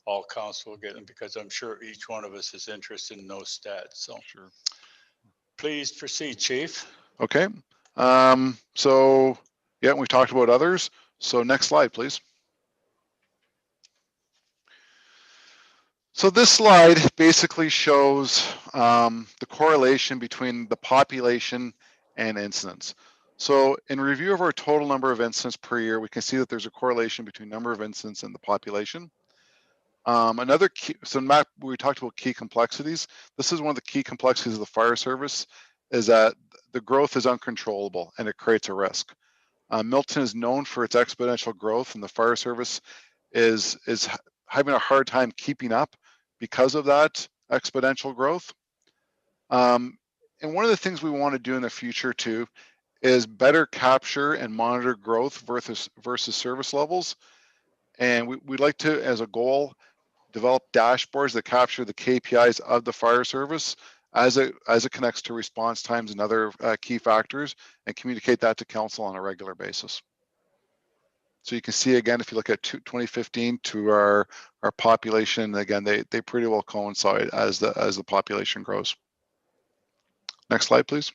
all council will get them, because I'm sure each one of us is interested in those stats. So sure. Please proceed, Chief. Okay. So yeah, we've talked about others. So next slide, please. So this slide basically shows the correlation between the population and incidents. So in review of our total number of incidents per year, we can see that there's a correlation between number of incidents and the population. Another key, so Matt, we talked about key complexities. This is one of the key complexities of the fire service, is that the growth is uncontrollable and it creates a risk. Milton is known for its exponential growth, and the fire service is having a hard time keeping up because of that exponential growth. And one of the things we want to do in the future too is better capture and monitor growth versus service levels. And we'd like to, as a goal, develop dashboards that capture the KPIs of the fire service as it connects to response times and other key factors, and communicate that to council on a regular basis. So you can see again, if you look at 2015 to our population, again, they pretty well coincide as the population grows. Next slide, please.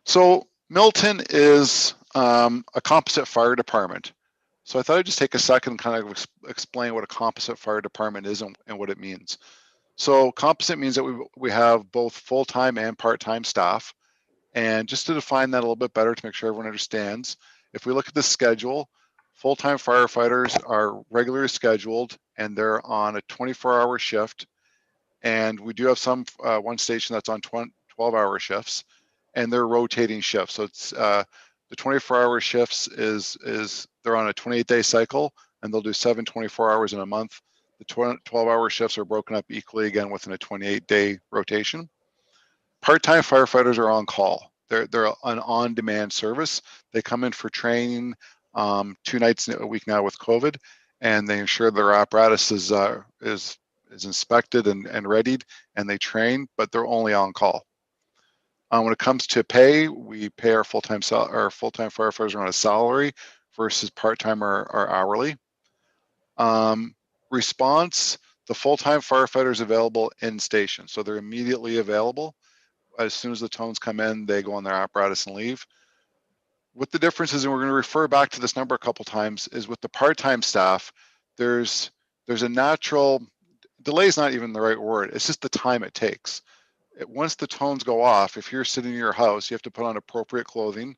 So Milton is a composite fire department. So I thought I'd just take a second and kind of explain what a composite fire department is and what it means. So composite means that we have both full-time and part-time staff. And just to define that a little bit better to make sure everyone understands, if we look at the schedule, Full-time firefighters are regularly scheduled and they're on a 24-hour shift. And we do have some one station that's on 12-hour shifts, and they're rotating shifts. So it's the 24-hour shifts is they're on a 28-day cycle, and they'll do 7 24 hours in a month. The 12-hour shifts are broken up equally again within a 28-day rotation. Part-time firefighters are on call. They're an on-demand service. They come in for training 2 nights a week now with COVID, and they ensure their apparatus is inspected and readied, and they train, but they're only on call. When it comes to pay, we pay our full-time firefighters on a salary versus part-time or hourly. Response, the full-time firefighters available in station, so they're immediately available. As soon as the tones come in, they go on their apparatus and leave. What the difference is, and we're going to refer back to this number a couple times, is with the part-time staff, there's a natural delay is not even the right word. It's just the time it takes. Once the tones go off, if you're sitting in your house, you have to put on appropriate clothing,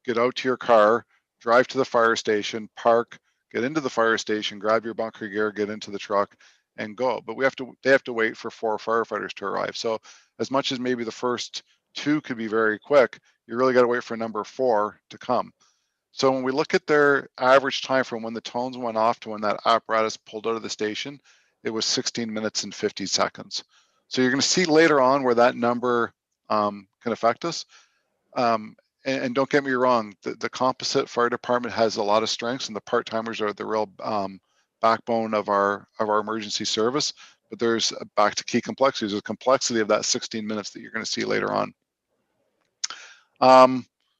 get out to your car, drive to the fire station, park, get into the fire station, grab your bunker gear, get into the truck, and go. But they have to wait for 4 firefighters to arrive. So as much as maybe the first 2 could be very quick, you really got to wait for number 4 to come. So when we look at their average time from when the tones went off to when that apparatus pulled out of the station, it was 16 minutes and 50 seconds. So you're going to see later on where that number can affect us. And don't get me wrong, the composite fire department has a lot of strengths, and the part-timers are the real backbone of our emergency service. But there's back to key complexities. There's a complexity of that 16 minutes that you're going to see later on.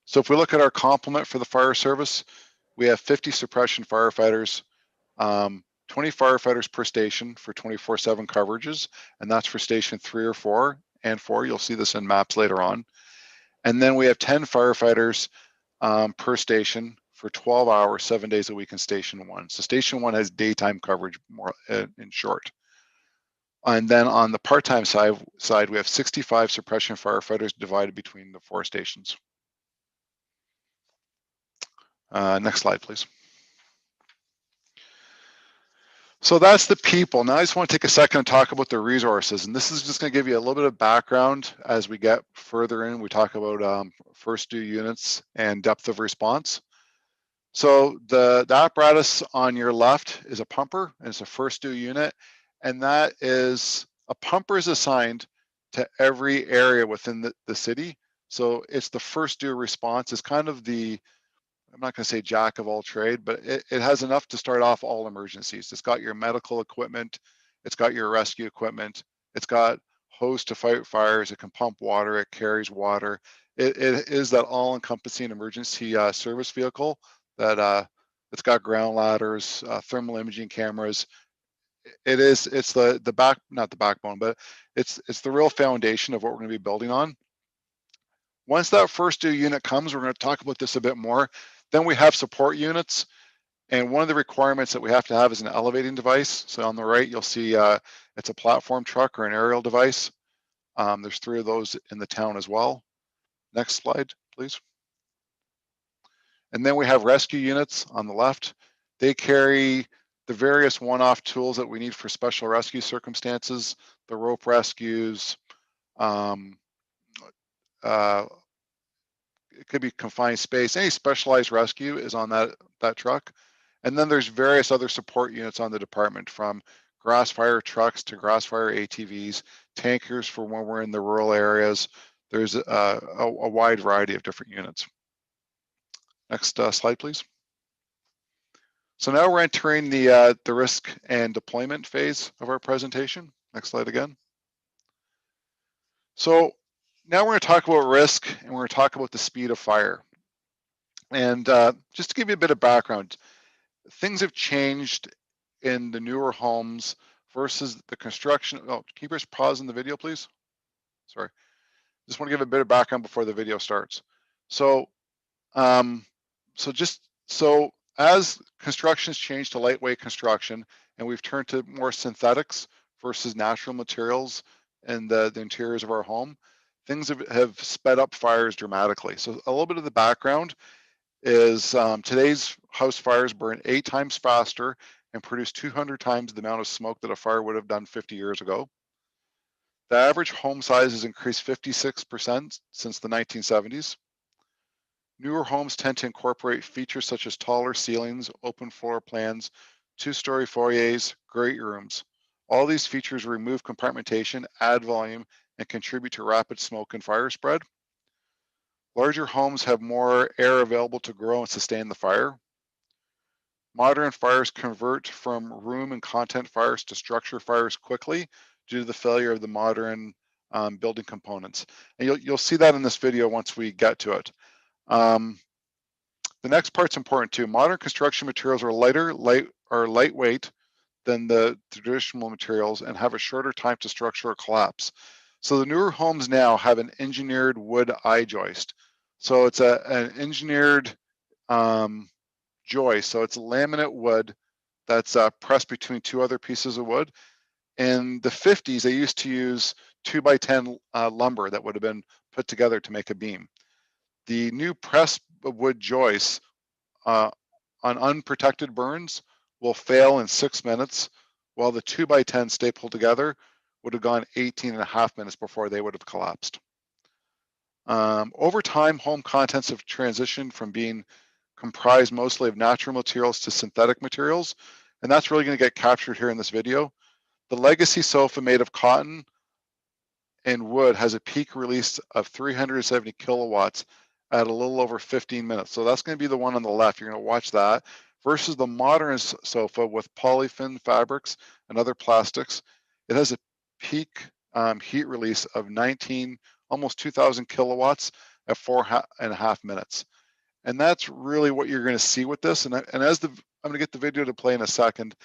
So if we look at our complement for the fire service, we have 50 suppression firefighters, 20 firefighters per station for 24/7 coverages, and that's for station 3 or 4 and 4. You'll see this in maps later on. And then we have 10 firefighters per station for 12 hours, 7 days a week in station 1. So station 1 has daytime coverage, more in short. And then on the part-time side, we have 65 suppression firefighters divided between the 4 stations. Next slide, please. So that's the people. Now I just want to take a second and talk about the resources. And this is just going to give you a little bit of background as we get further in. We talk about first due units and depth of response. So the apparatus on your left is a pumper, and it's a first due unit. And that is, a pumper is assigned to every area within the city. So it's the first due response. It's kind of the, I'm not going to say jack of all trade, but it has enough to start off all emergencies. It's got your medical equipment, it's got your rescue equipment, it's got hose to fight fires, it can pump water, it carries water. It is that all-encompassing emergency service vehicle that it's got ground ladders, thermal imaging cameras. It's the back, not the backbone, but it's the real foundation of what we're going to be building on. Once that first due unit comes, we're going to talk about this a bit more. Then we have support units, and one of the requirements that we have to have is an elevating device. So on the right, you'll see it's a platform truck or an aerial device. There's 3 of those in the town as well. Next slide, please. And then we have rescue units on the left. They carry the various one-off tools that we need for special rescue circumstances, the rope rescues, it could be confined space. Any specialized rescue is on that truck. And then there's various other support units on the department, from grass fire trucks to grass fire ATVs, tankers for when we're in the rural areas. There's a wide variety of different units. Next slide, please. So now we're entering the risk and deployment phase of our presentation. Next slide again. So now we're going to talk about risk, and we're going to talk about the speed of fire. And just to give you a bit of background, things have changed in the newer homes versus the construction. Oh, can you press pause in the video, please? Sorry. Just want to give a bit of background before the video starts. So, so as construction's changed to lightweight construction, and we've turned to more synthetics versus natural materials in the interiors of our home, things have sped up fires dramatically. So a little bit of the background is today's house fires burn 8 times faster and produce 200 times the amount of smoke that a fire would have done 50 years ago. The average home size has increased 56% since the 1970s. Newer homes tend to incorporate features such as taller ceilings, open floor plans, 2-story foyers, great rooms. All these features remove compartmentation, add volume, and contribute to rapid smoke and fire spread. Larger homes have more air available to grow and sustain the fire. Modern fires convert from room and content fires to structure fires quickly due to the failure of the modern building components. And you'll see that in this video once we get to it. The next part's important too. Modern construction materials are lightweight than the traditional materials and have a shorter time to structure or collapse. So the newer homes now have an engineered wood I-joist. So it's an engineered joist. So it's laminate wood that's pressed between 2 other pieces of wood. In the 50s, they used to use 2x10 lumber that would have been put together to make a beam. The new pressed wood joists on unprotected burns will fail in 6 minutes, while the 2x10 stapled together would have gone 18.5 minutes before they would have collapsed. Over time, home contents have transitioned from being comprised mostly of natural materials to synthetic materials, and that's really going to get captured here in this video. The legacy sofa made of cotton and wood has a peak release of 370 kilowatts at a little over 15 minutes. So that's going to be the one on the left. You're going to watch that versus the modern sofa with polyfin fabrics and other plastics. It has a peak heat release of almost 2,000 kilowatts at 4.5 minutes. And that's really what you're going to see with this. And I'm going to get the video to play in a second.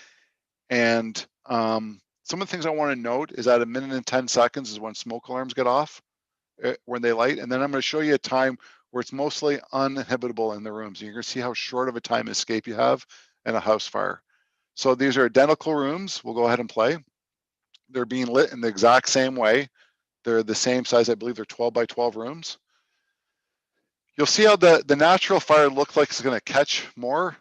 And some of the things I want to note is at 1 minute and 10 seconds is when smoke alarms get off, when they light. And then I'm going to show you a time where it's mostly uninhibitable in the rooms. You're going to see how short of a time escape you have in a house fire. So these are identical rooms. We'll go ahead and play. They're being lit in the exact same way. They're the same size. I believe they're 12 by 12 rooms. You'll see how the natural fire looks like it's going to catch more,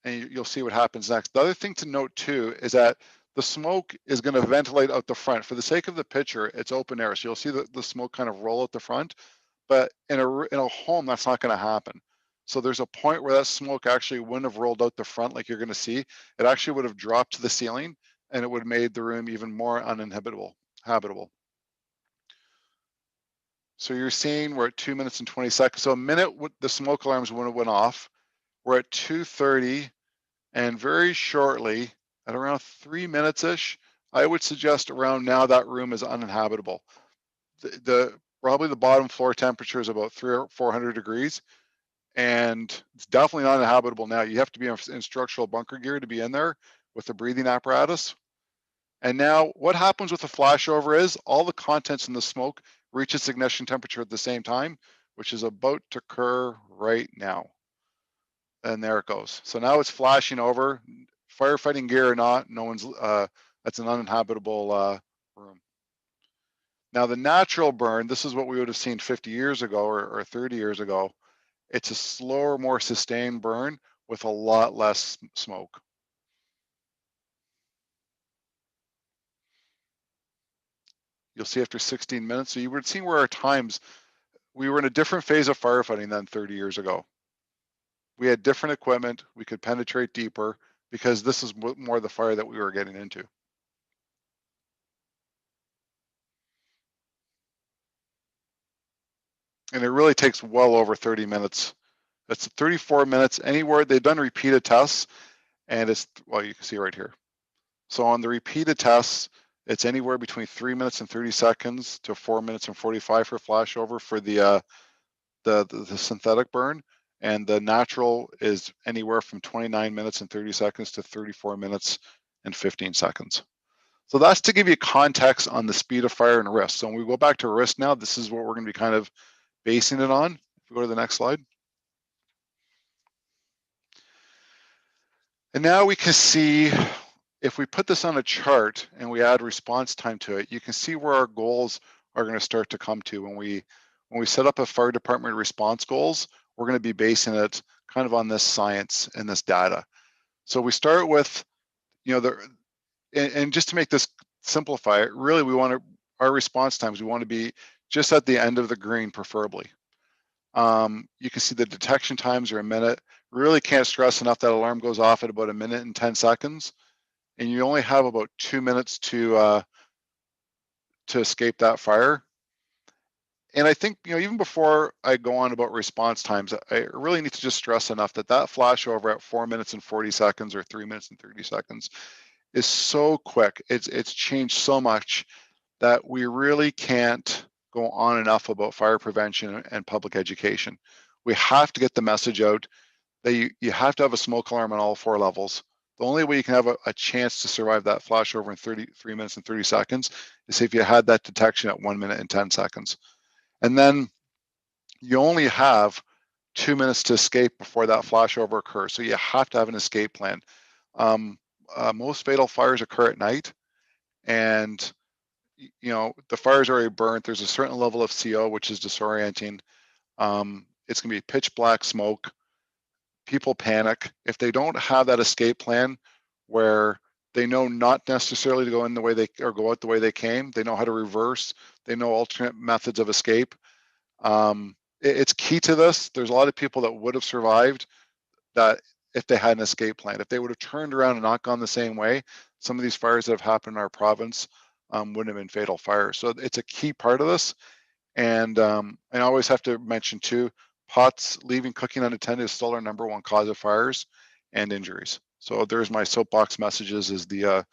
and you'll see what happens next. The other thing to note too is that the smoke is going to ventilate out the front. For the sake of the picture, it's open air, so you'll see the smoke kind of roll out the front. But in a home, that's not going to happen. So there's a point where that smoke actually wouldn't have rolled out the front like you're going to see. It actually would have dropped to the ceiling, and it would have made the room even more habitable. So you're seeing we're at 2 minutes and 20 seconds. So a minute, the smoke alarms wouldn't have went off. We're at 2:30, and very shortly, at around 3 minutes-ish, I would suggest around now that room is uninhabitable. Probably the bottom floor temperature is about 300 or 400 degrees, and it's definitely not inhabitable now. You have to be in structural bunker gear to be in there with the breathing apparatus. And now what happens with the flashover is all the contents in the smoke reach its ignition temperature at the same time, which is about to occur right now. And there it goes. So now it's flashing over. Firefighting gear or not, that's an uninhabitable room. Now the natural burn, this is what we would have seen 50 years ago or 30 years ago. It's a slower, more sustained burn with a lot less smoke. You'll see after 16 minutes, so you would see where our times, we were in a different phase of firefighting than 30 years ago. We had different equipment, we could penetrate deeper because this is more the fire that we were getting into. And it really takes well over 30 minutes. It's 34 minutes anywhere. They've done repeated tests, and it's, well, you can see right here. So on the repeated tests, it's anywhere between 3 minutes and 30 seconds to 4 minutes and 45 for flashover for the synthetic burn, and the natural is anywhere from 29 minutes and 30 seconds to 34 minutes and 15 seconds. So that's to give you context on the speed of fire and risk. So when we go back to risk now, this is what we're going to be kind of basing it on. If we go to the next slide. And now we can see, if we put this on a chart and we add response time to it, you can see where our goals are going to start to come to. When we set up a fire department response goals, we're going to be basing it kind of on this science and this data. So we start with, you know, and just to make this simplify it, really we want to, our response times, we want to be just at the end of the green preferably. You can see the detection times are a minute. Really can't stress enough that alarm goes off at about 1 minute and 10 seconds. And you only have about 2 minutes to escape that fire. And I think, you know, even before I go on about response times, I really need to just stress enough that that flashover at 4 minutes and 40 seconds or 3 minutes and 30 seconds is so quick. It's changed so much that we really can't go on enough about fire prevention and public education. We have to get the message out that you have to have a smoke alarm on all 4 levels. The only way you can have a chance to survive that flashover in 3 minutes and 30 seconds is if you had that detection at 1 minute and 10 seconds. And then you only have 2 minutes to escape before that flashover occurs. So you have to have an escape plan. Most fatal fires occur at night, and you know, the fire's already burnt. There's a certain level of CO, which is disorienting. It's gonna be pitch black smoke. People panic. If they don't have that escape plan where they know not necessarily to go in the way they, or go out the way they came, they know how to reverse, they know alternate methods of escape. It's key to this. There's a lot of people that would have survived that if they had an escape plan. If they would have turned around and not gone the same way, some of these fires that have happened in our province wouldn't have been fatal fires. So it's a key part of this. And I always have to mention too, pots leaving cooking unattended is still our #1 cause of fires and injuries. So there's my soapbox messages: is the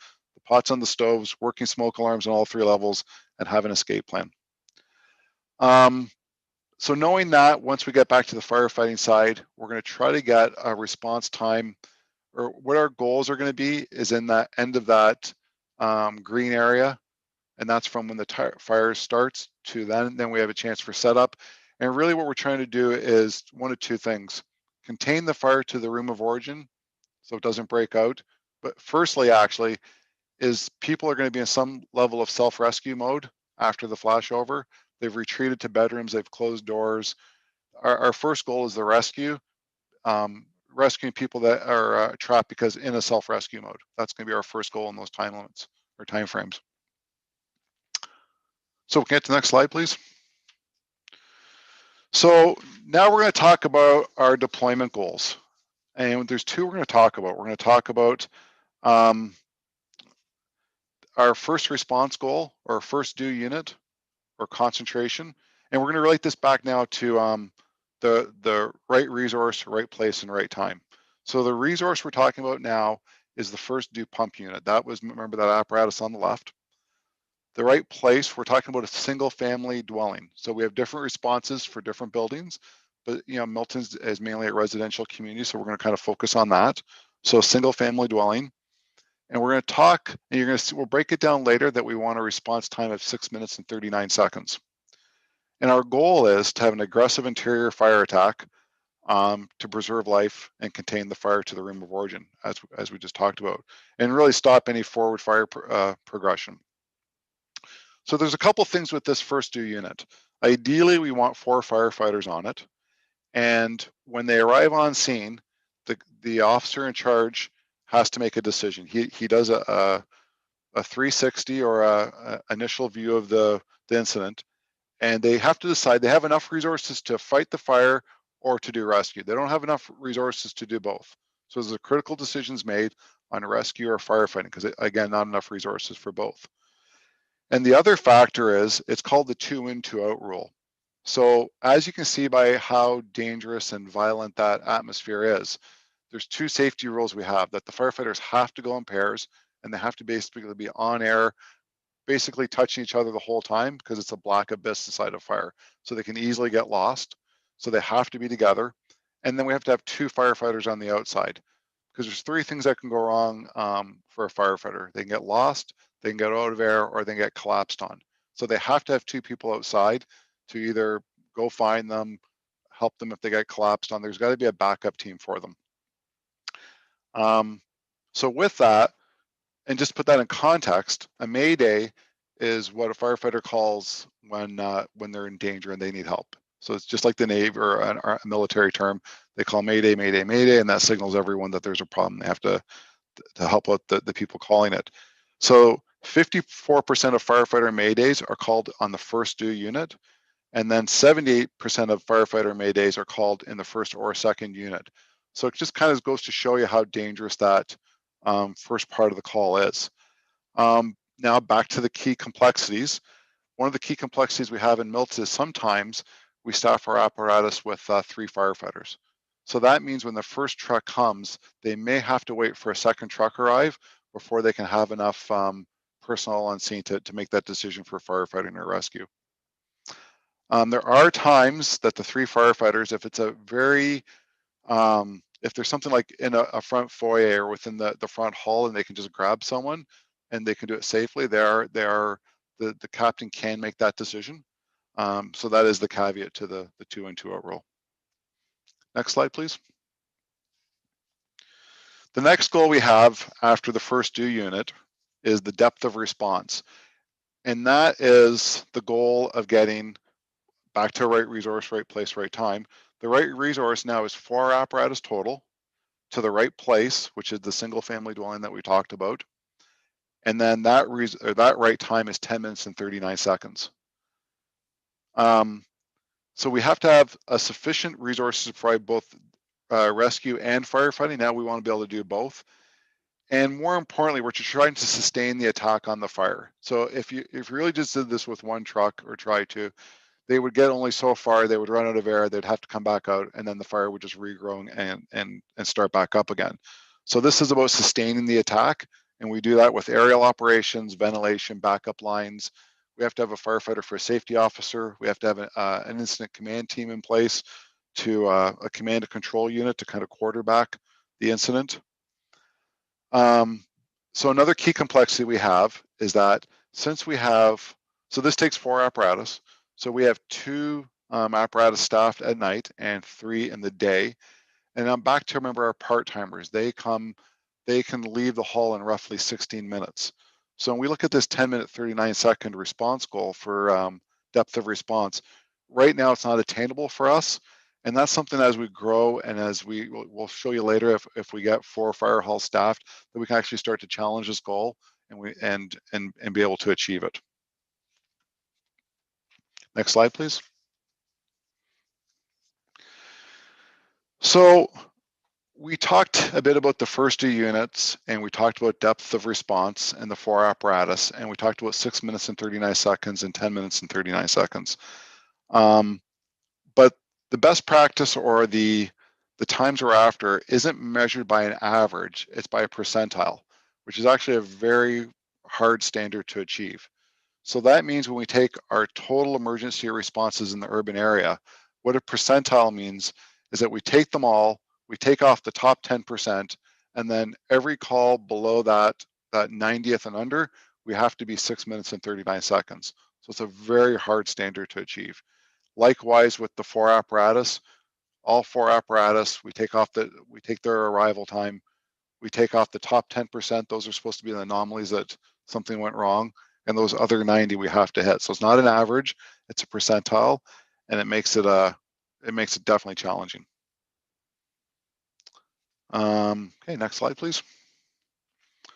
pots on the stoves, working smoke alarms on all 3 levels, and have an escape plan. So knowing that, once we get back to the firefighting side, we're going to try to get a response time, or what our goals are going to be is in that end of that green area. And that's from when the fire starts to then we have a chance for setup. And really what we're trying to do is 1 of 2 things: contain the fire to the room of origin so it doesn't break out. But firstly, actually, is people are going to be in some level of self-rescue mode after the flashover. They've retreated to bedrooms, they've closed doors. Our first goal is the rescue, rescuing people that are trapped because in a self-rescue mode. That's going to be our first goal in those time limits or time frames. So we can get to the next slide, please. So now we're going to talk about our deployment goals. And there's 2 we're going to talk about. We're going to talk about our first response goal, or first due unit, or concentration. And we're going to relate this back now to the right resource, right place, and right time. So the resource we're talking about now is the first due pump unit. That was, remember that apparatus on the left? The right place, we're talking about a single family dwelling. So we have different responses for different buildings, but you know, Milton is mainly a residential community, so we're going to kind of focus on that. So single family dwelling. And we're going to talk, and you're going to see, we'll break it down later, that we want a response time of 6 minutes and 39 seconds. And our goal is to have an aggressive interior fire attack to preserve life and contain the fire to the room of origin, as we just talked about, and really stop any forward fire progression. So there's a couple things with this first due unit. Ideally, we want 4 firefighters on it. And when they arrive on scene, the officer in charge has to make a decision. He does a 360 or a initial view of the incident, and they have to decide they have enough resources to fight the fire or to do rescue. They don't have enough resources to do both. So there's a critical decisions made on rescue or firefighting, because again, not enough resources for both. And the other factor is, it's called the 2 in, 2 out rule. So as you can see by how dangerous and violent that atmosphere is, there's 2 safety rules we have: that the firefighters have to go in pairs, and they have to basically be on air, basically touching each other the whole time, because it's a black abyss inside of fire. So they can easily get lost. So they have to be together. And then we have to have 2 firefighters on the outside, because there's 3 things that can go wrong for a firefighter. They can get lost, they can get out of air, or they can get collapsed on. So they have to have 2 people outside to either go find them, help them if they get collapsed on. There's got to be a backup team for them. So with that, and just put that in context, a mayday is what a firefighter calls when they're in danger and they need help. So it's just like the Navy or a military term. They call Mayday, Mayday, Mayday, and that signals everyone that there's a problem. They have to help out the people calling it. So 54% of firefighter Maydays are called on the first due unit, and then 78% of firefighter Maydays are called in the first or second unit. So it just kind of goes to show you how dangerous that first part of the call is. Now back to the key complexities. One of the key complexities we have in Milton is sometimes we staff our apparatus with 3 firefighters. So that means when the first truck comes, they may have to wait for a second truck arrive before they can have enough personnel on scene to make that decision for firefighting or rescue. There are times that the 3 firefighters, if it's a very, if there's something like in a front foyer or within the front hall and they can just grab someone and they can do it safely, the captain can make that decision. So that is the caveat to the 2 and 2 out rule. Next slide, please. The next goal we have after the first due unit is the depth of response. And that is the goal of getting back to right resource, right place, right time. The right resource now is 4 apparatus total to the right place, which is the single family dwelling that we talked about. And then that right time is 10 minutes and 39 seconds. So we have to have a sufficient resources to provide both rescue and firefighting. Now we want to be able to do both. And more importantly, we're trying to sustain the attack on the fire. So if you really just did this with 1 truck or try to, they would get only so far, they would run out of air, they'd have to come back out, and then the fire would just regrow and start back up again. So this is about sustaining the attack, and we do that with aerial operations, ventilation, backup lines. We have to have a firefighter for a safety officer. We have to have an incident command team in place to a command and control unit to kind of quarterback the incident. So another key complexity we have is that since we have, so this takes 4 apparatus. So we have 2 apparatus staffed at night and 3 in the day. And I'm back to remember our part-timers. They can leave the hall in roughly 16 minutes. So when we look at this 10-minute, 39-second response goal for depth of response, right now it's not attainable for us. And that's something as we grow and as we'll show you later if we get 4 fire hall staffed, that we can actually start to challenge this goal and be able to achieve it. Next slide, please. So we talked a bit about the first 2 units, and we talked about depth of response and the 4 apparatus, and we talked about 6 minutes and 39 seconds and 10 minutes and 39 seconds. But the best practice or the times we're after isn't measured by an average, it's by a percentile, which is actually a very hard standard to achieve. So that means when we take our total emergency responses in the urban area, what a percentile means is that we take them all, we take off the top 10%, and then every call below that 90th and under, we have to be 6 minutes and 39 seconds. So it's a very hard standard to achieve. Likewise with the 4 apparatus, all 4 apparatus, we take their arrival time, we take off the top 10%, those are supposed to be the anomalies that something went wrong, and those other 90 we have to hit. So it's not an average, it's a percentile, and it makes it definitely challenging. Okay, next slide, please.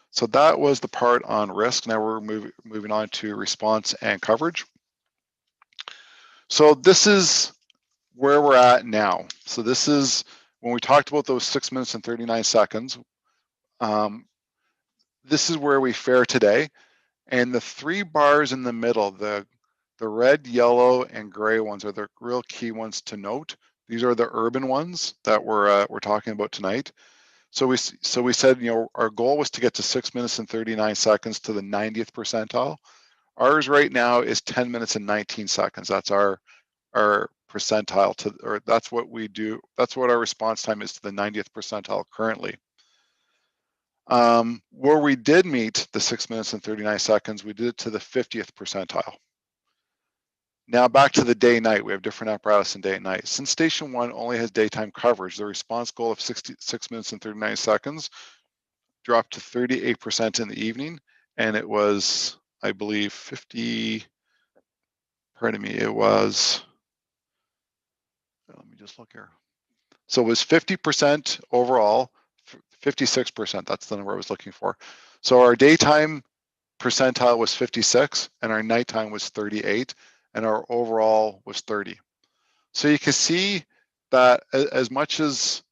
So that was the part on risk. Now we're moving on to response and coverage. So this is where we're at now. So this is when we talked about those 6 minutes and 39 seconds. This is where we fare today. And the 3 bars in the middle, the red, yellow, and gray ones are the real key ones to note. These are the urban ones that we're talking about tonight. So we said, you know, our goal was to get to 6 minutes and 39 seconds to the 90th percentile. Ours right now is 10 minutes and 19 seconds. That's our percentile or that's what we do. That's what our response time is to the 90th percentile currently. Where we did meet the 6 minutes and 39 seconds, we did it to the 50th percentile. Now back to the day-night, we have different apparatus in day and night. Since Station 1 only has daytime coverage, the response goal of 6 minutes and 39 seconds dropped to 38% in the evening, and it was, I believe, 50, pardon me, it was, let me just look here. So it was 50% overall, 56%, that's the number I was looking for. So our daytime percentile was 56 and our nighttime was 38 and our overall was 30. So you can see that as much as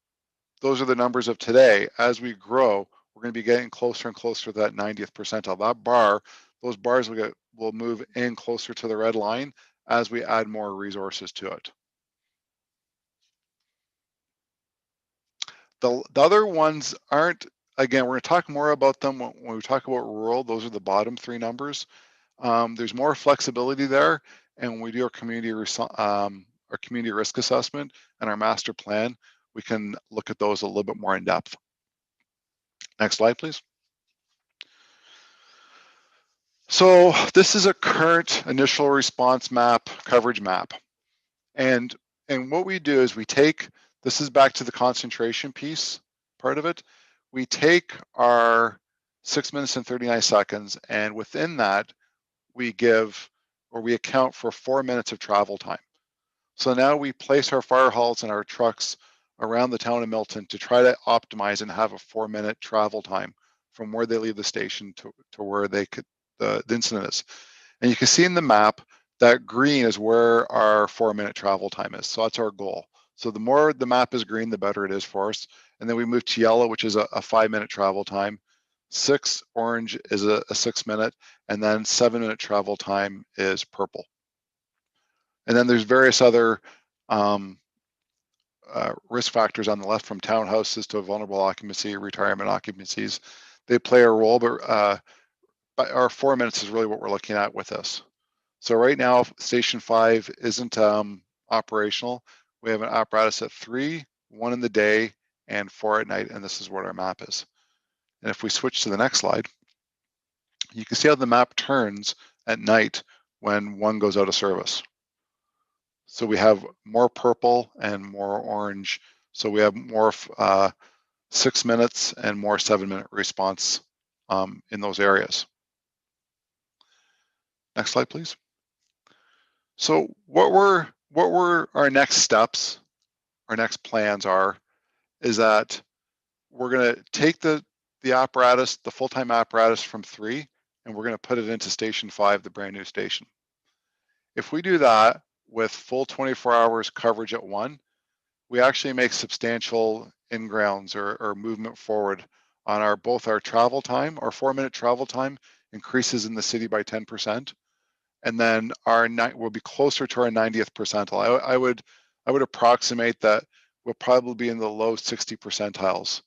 those are the numbers of today, as we grow, we're going to be getting closer and closer to that 90th percentile. That bar, those bars will move in closer to the red line as we add more resources to it. The other ones aren't, again, we're going to talk more about them when we talk about rural. Those are the bottom three numbers. There's more flexibility there. And when we do our community risk assessment and our master plan, we can look at those a little bit more in depth. Next slide, please. So this is a current initial response map, coverage map. And what we do is we take, this is back to the concentration piece part of it. We take our 6 minutes and 39 seconds, and within that, we give, or we account for 4 minutes of travel time. So now we place our fire halls and our trucks around the town of Milton to try to optimize and have a 4-minute travel time from where they leave the station to where they could, the incident is. And you can see in the map that green is where our 4-minute travel time is. So that's our goal. So the more the map is green, the better it is for us. And then we move to yellow, which is a 5-minute travel time. 6 orange is a 6-minute, and then 7-minute travel time is purple. And then there's various other risk factors on the left, from townhouses to vulnerable occupancy, retirement occupancies. They play a role, but our 4 minutes is really what we're looking at with this. So right now, Station 5 isn't operational. We have an apparatus at 3, 1 in the day, and 4 at night, and this is what our map is. And if we switch to the next slide, you can see how the map turns at night when 1 goes out of service. So we have more purple and more orange. So we have more 6 minutes and more 7-minute response in those areas. Next slide, please. So what were our next steps, our next plans is that we're going to take the apparatus, the full-time apparatus from 3, and we're going to put it into Station 5, the brand new station. If we do that with full 24 hours coverage at 1, we actually make substantial in-grounds or movement forward on both our travel time. Our 4-minute travel time increases in the city by 10%. And then we'll be closer to our 90th percentile. I would approximate that we'll probably be in the low 60 percentiles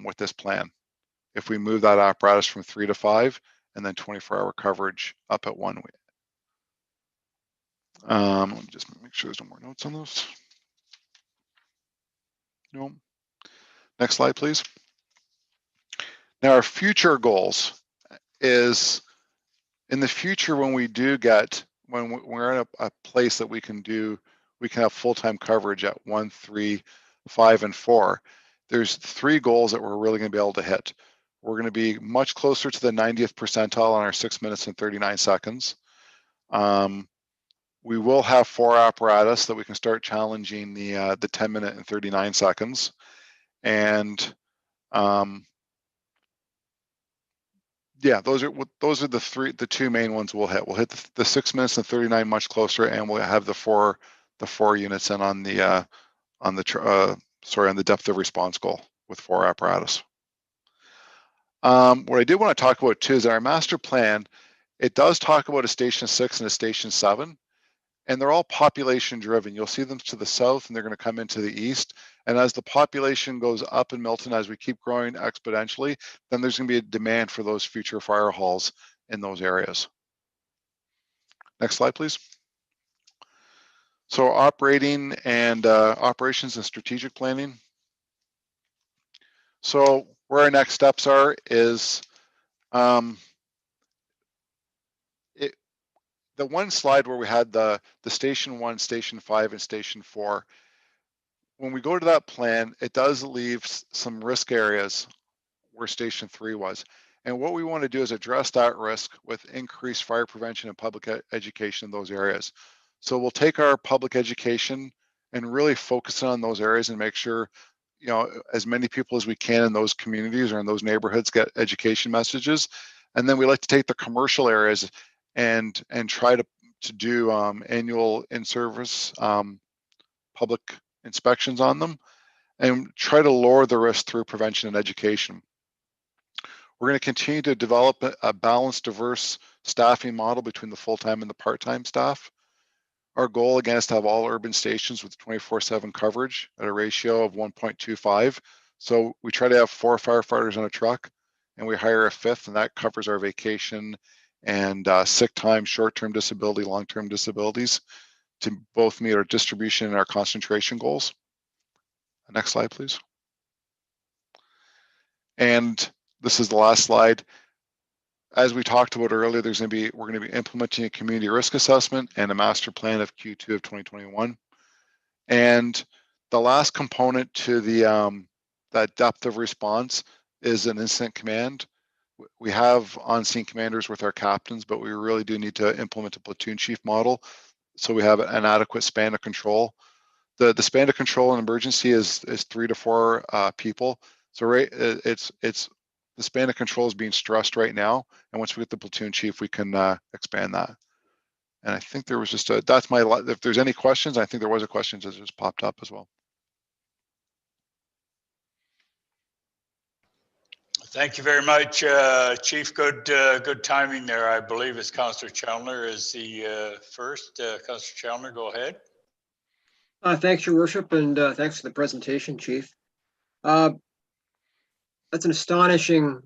with this plan. If we move that apparatus from 3 to 5, and then 24-hour coverage up at 1. Let me just make sure there's no more notes on those. No. Next slide, please. Now our future goals is, in the future, when we do get, when we're in a place that we can have full-time coverage at 1, 3, 5, and 4, there's 3 goals that we're really going to be able to hit. We're going to be much closer to the 90th percentile on our 6 minutes and 39 seconds. We will have 4 apparatus that we can start challenging the 10-minute and 39 seconds. And yeah, those are the 2 main ones we'll hit. We'll hit the 6 minutes and 39 much closer, and we'll have the four units in on the depth of response goal with 4 apparatus. What I did want to talk about too is our master plan. It does talk about a Station 6 and a Station 7, and they're all population driven. You'll see them to the south, and they're going to come into the east. And as the population goes up in Milton, as we keep growing exponentially, then there's going to be a demand for those future fire halls in those areas. Next slide, please. So operating and operations and strategic planning. So where our next steps are is the one slide where we had the Station 1, Station 5, and Station 4. When we go to that plan, it does leave some risk areas where Station 3 was. And what we want to do is address that risk with increased fire prevention and public education in those areas. So we'll take our public education and really focusing on those areas and make sure, you know, as many people as we can in those communities or in those neighborhoods get education messages. And then we like to take the commercial areas and try to do annual in-service public inspections on them and try to lower the risk through prevention and education. We're going to continue to develop a balanced, diverse staffing model between the full-time and the part-time staff. Our goal, again, is to have all urban stations with 24/7 coverage at a ratio of 1.25. So we try to have 4 firefighters on a truck, and we hire a 5th, and that covers our vacation and sick time, short-term disability, long-term disabilities, to both meet our distribution and our concentration goals. Next slide, please. And this is the last slide. As we talked about earlier, we're going to be implementing a community risk assessment and a master plan of Q2 of 2021. And the last component to the that depth of response is an incident command. We have on-scene commanders with our captains, but we really do need to implement a platoon chief model so we have an adequate span of control. The span of control in emergency is 3 to 4 people. So it's the span of control is being stressed right now, and once we get the platoon chief, we can expand that. And I think there was just if there's any questions, I think there was a question that just popped up as well. Thank you very much, Chief. Good timing there. I believe it's Councillor Chandler is the first. Councillor Chandler, go ahead. Thanks, Your Worship, and thanks for the presentation, Chief. That's an astonishing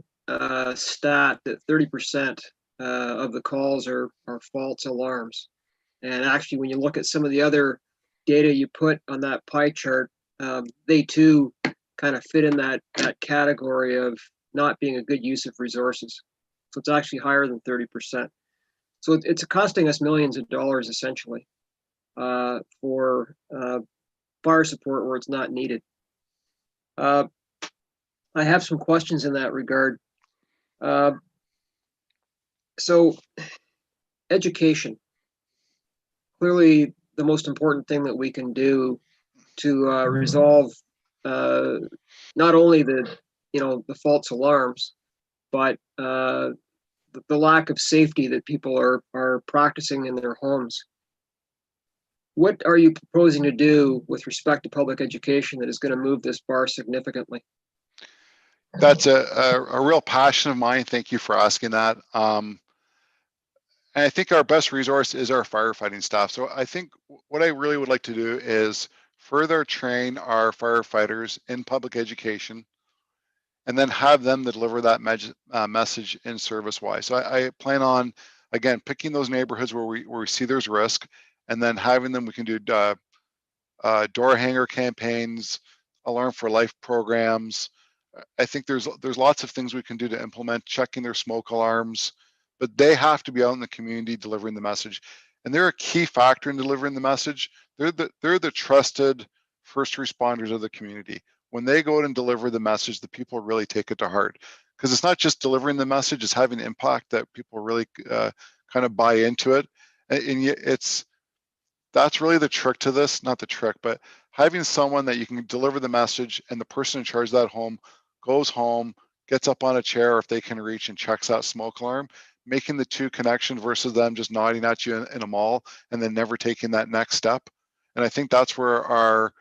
stat that 30% of the calls are false alarms. And actually, when you look at some of the other data you put on that pie chart, they too kind of fit in that category of not being a good use of resources. So it's actually higher than 30%. So it's costing us millions of dollars essentially for fire support where it's not needed. I have some questions in that regard. So education, clearly the most important thing that we can do to resolve not only the false alarms, but the lack of safety that people are practicing in their homes. What are you proposing to do with respect to public education that is going to move this bar significantly? That's a real passion of mine. Thank you for asking that. And I think our best resource is our firefighting staff. So I think what I really would like to do is further train our firefighters in public education and then have them deliver that message in service-wise. So I plan on, again, picking those neighborhoods where we see there's risk, and then having them, we can do door hanger campaigns, Alarm for Life programs. I think there's lots of things we can do to implement, checking their smoke alarms, but they have to be out in the community delivering the message. And they're a key factor in delivering the message. They're the trusted first responders of the community. When they go out and deliver the message, the people really take it to heart. Because it's not just delivering the message, it's having impact that people really kind of buy into it. And that's really the trick to this, not the trick, but having someone that you can deliver the message and the person in charge of that home goes home, gets up on a chair if they can reach and checks that smoke alarm, making the two connection versus them just nodding at you in a mall and then never taking that next step. And I think that's where our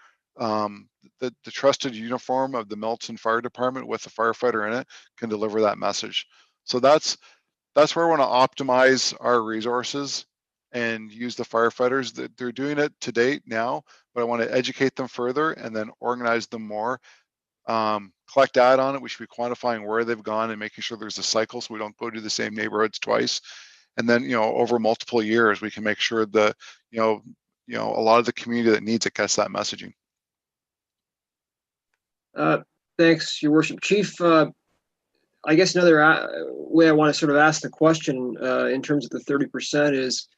the trusted uniform of the Milton Fire Department with a firefighter in it can deliver that message. So that's where I want to optimize our resources and use the firefighters. That they're doing it to date now, but I want to educate them further and then organize them more. Collect data on it. We should be quantifying where they've gone and making sure there's a cycle so we don't go to the same neighborhoods twice. And then, over multiple years, we can make sure that, a lot of the community that needs it gets that messaging. Thanks, Your Worship. Chief, I guess another way I want to sort of ask the question in terms of the 30% is,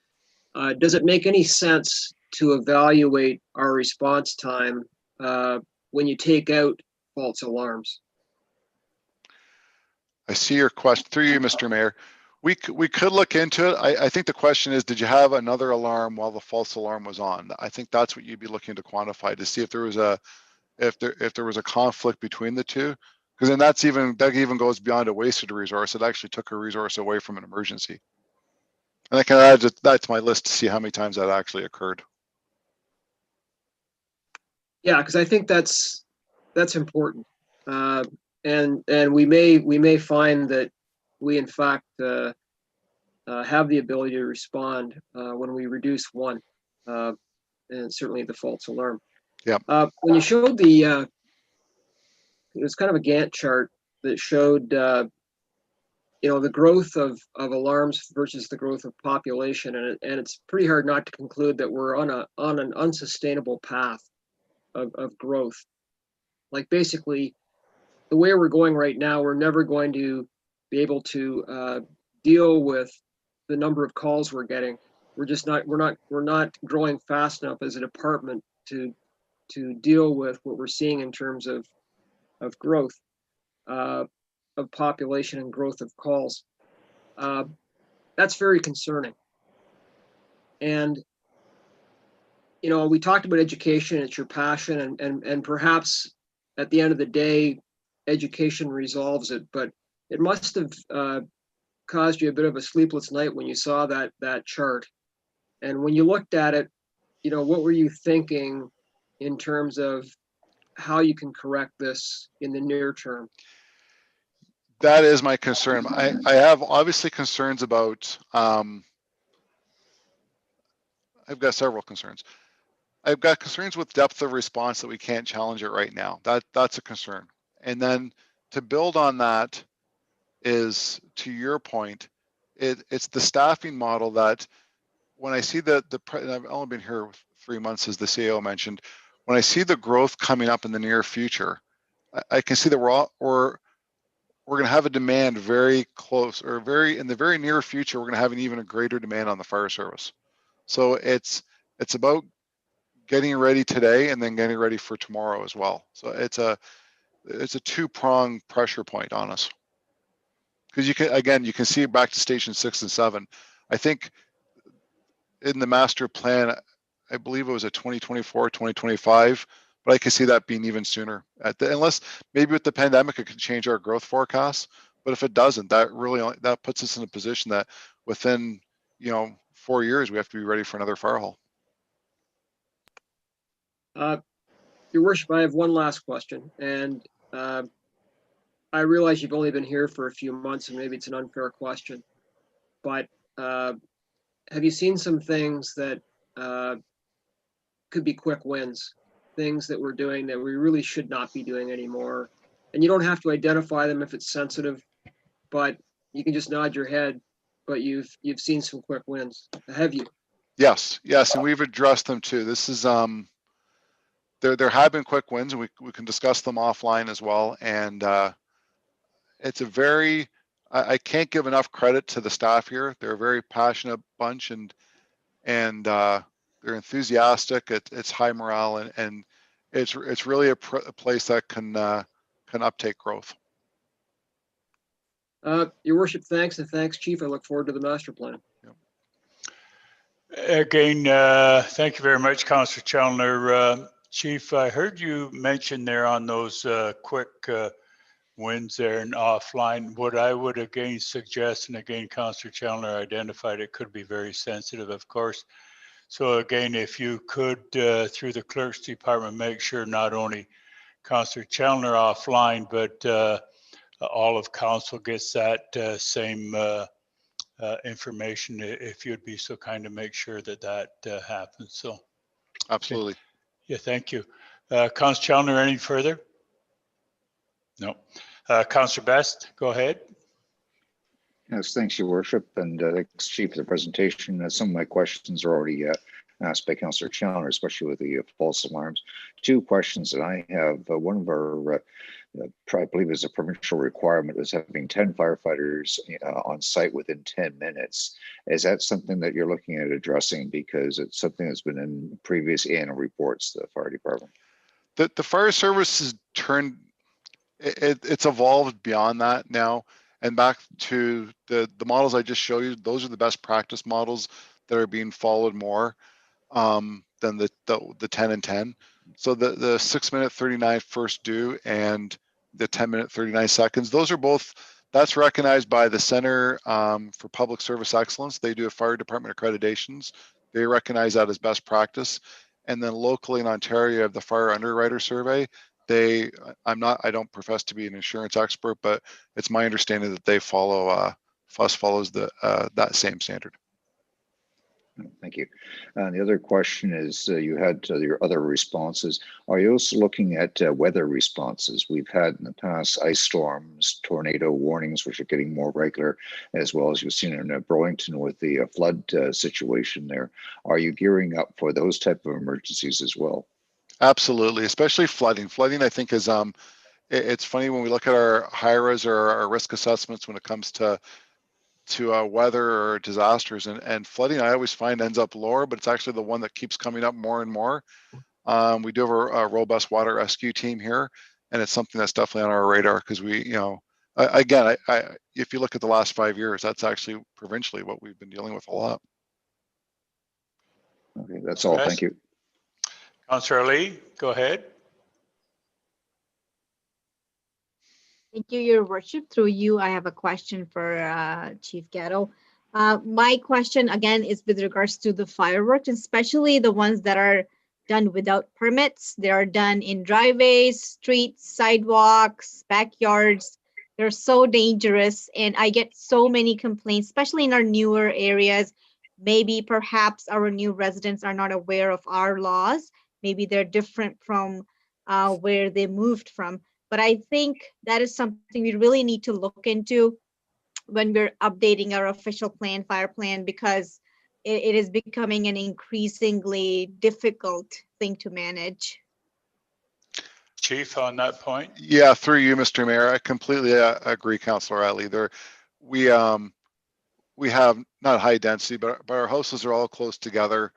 does it make any sense to evaluate our response time when you take out false alarms? I see your question through you, Mr. Mayor. We could look into it. I think the question is, did you have another alarm while the false alarm was on? I think that's what you'd be looking to quantify to see if there was a if there was a conflict between the two, because then that even goes beyond a wasted resource. It actually took a resource away from an emergency. And I can add that to my list to see how many times that actually occurred. Yeah, because I think that's important, and we may find that we in fact have the ability to respond when we reduce one, and certainly the false alarm. Yeah. When you showed the, it was kind of a Gantt chart that showed, the growth of alarms versus the growth of population, and it's pretty hard not to conclude that we're on an unsustainable path of growth. Like basically, the way we're going right now, we're never going to be able to deal with the number of calls we're getting. We're not growing fast enough as a department to deal with what we're seeing in terms of growth of population and growth of calls. That's very concerning. And we talked about education. It's your passion, and perhaps at the end of the day, education resolves it. But it must have caused you a bit of a sleepless night when you saw that chart. And when you looked at it, what were you thinking in terms of how you can correct this in the near term? That is my concern. I have obviously concerns about, I've got several concerns. I've got concerns with depth of response that we can't challenge it right now. That's a concern. And then to build on that is, to your point, it's the staffing model that when I see I've only been here 3 months, as the CEO mentioned, when I see the growth coming up in the near future, I can see that we're going to have a demand very close, or in the very near future, we're going to have an even greater demand on the fire service. So it's about getting ready today and then getting ready for tomorrow as well. So it's a two-pronged pressure point on us. Because you can see it back to station 6 and 7. I think in the master plan, I believe it was a 2024, 2025, but I can see that being even sooner. Unless maybe with the pandemic, it could change our growth forecasts. But if it doesn't, that puts us in a position that within 4 years, we have to be ready for another fire hall. Your Worship, I have one last question, and I realize you've only been here for a few months, and maybe it's an unfair question, but have you seen some things that could be quick wins, things that we're doing that we really should not be doing anymore? And you don't have to identify them if it's sensitive, but you can just nod your head. But you've seen some quick wins, have you? Yes, and we've addressed them too. This is there have been quick wins, and we can discuss them offline as well. And it's a very, I can't give enough credit to the staff here. They're a very passionate bunch, and they're enthusiastic. It's high morale, and it's really a place that can uptake growth. Your Worship, thanks, and thanks, Chief. I look forward to the master plan. Again, thank you very much, Councillor Challoner. Chief, I heard you mention there on those quick wins there and offline. What I would again suggest, and again, Councillor Challoner identified it could be very sensitive, of course. So again, if you could, through the clerk's department, make sure not only Councillor Challoner offline, but all of council gets that same information, if you'd be so kind to make sure that happens. So absolutely. Okay. Yeah, thank you. Councillor Challoner, any further? No. Councillor Best, go ahead. Yes, thanks, Your Worship, and thanks, Chief, for the presentation. Some of my questions are already asked by Councillor Challoner, especially with the false alarms. Two questions that I have. One of our, I believe is a provincial requirement, is having 10 firefighters on site within 10 minutes. Is that something that you're looking at addressing? Because it's something that's been in previous annual reports to the fire department. The fire service has turned, it's evolved beyond that now. And back to the models I just showed you, those are the best practice models that are being followed more than the 10 and 10. So the 6-minute 39 first due and the 10-minute 39 seconds, those are both, that's recognized by the Center for Public Service Excellence. They do a fire department accreditations. They recognize that as best practice. And then locally in Ontario, have the Fire Underwriter Survey. I don't profess to be an insurance expert, but it's my understanding that they follow, FUS follows that same standard. Thank you. And the other question is, you had your other responses. Are you also looking at weather responses? We've had in the past ice storms, tornado warnings, which are getting more regular, as well as you've seen in Burlington with the flood situation there. Are you gearing up for those type of emergencies as well? Absolutely, especially flooding. Flooding, I think, is it's funny when we look at our HIRAs or our risk assessments when it comes to weather or disasters, and flooding I always find ends up lower, but it's actually the one that keeps coming up more and more. We do have a robust water rescue team here, and it's something that's definitely on our radar because we, again, if you look at the last 5 years, that's actually provincially what we've been dealing with a lot. Okay, that's all. Thank you. Councillor Lee, go ahead. Thank you, Your Worship. Through you, I have a question for Chief Gatto. My question again is with regards to the fireworks, especially the ones that are done without permits. They are done in driveways, streets, sidewalks, backyards. They're so dangerous, and I get so many complaints, especially in our newer areas. Maybe perhaps our new residents are not aware of our laws. Maybe they're different from where they moved from. But I think that is something we really need to look into when we're updating our official plan, fire plan, because it is becoming an increasingly difficult thing to manage. Chief, on that point. Yeah, through you, Mr. Mayor, I completely agree, Councillor Riley. We have not high density, but our houses are all close together.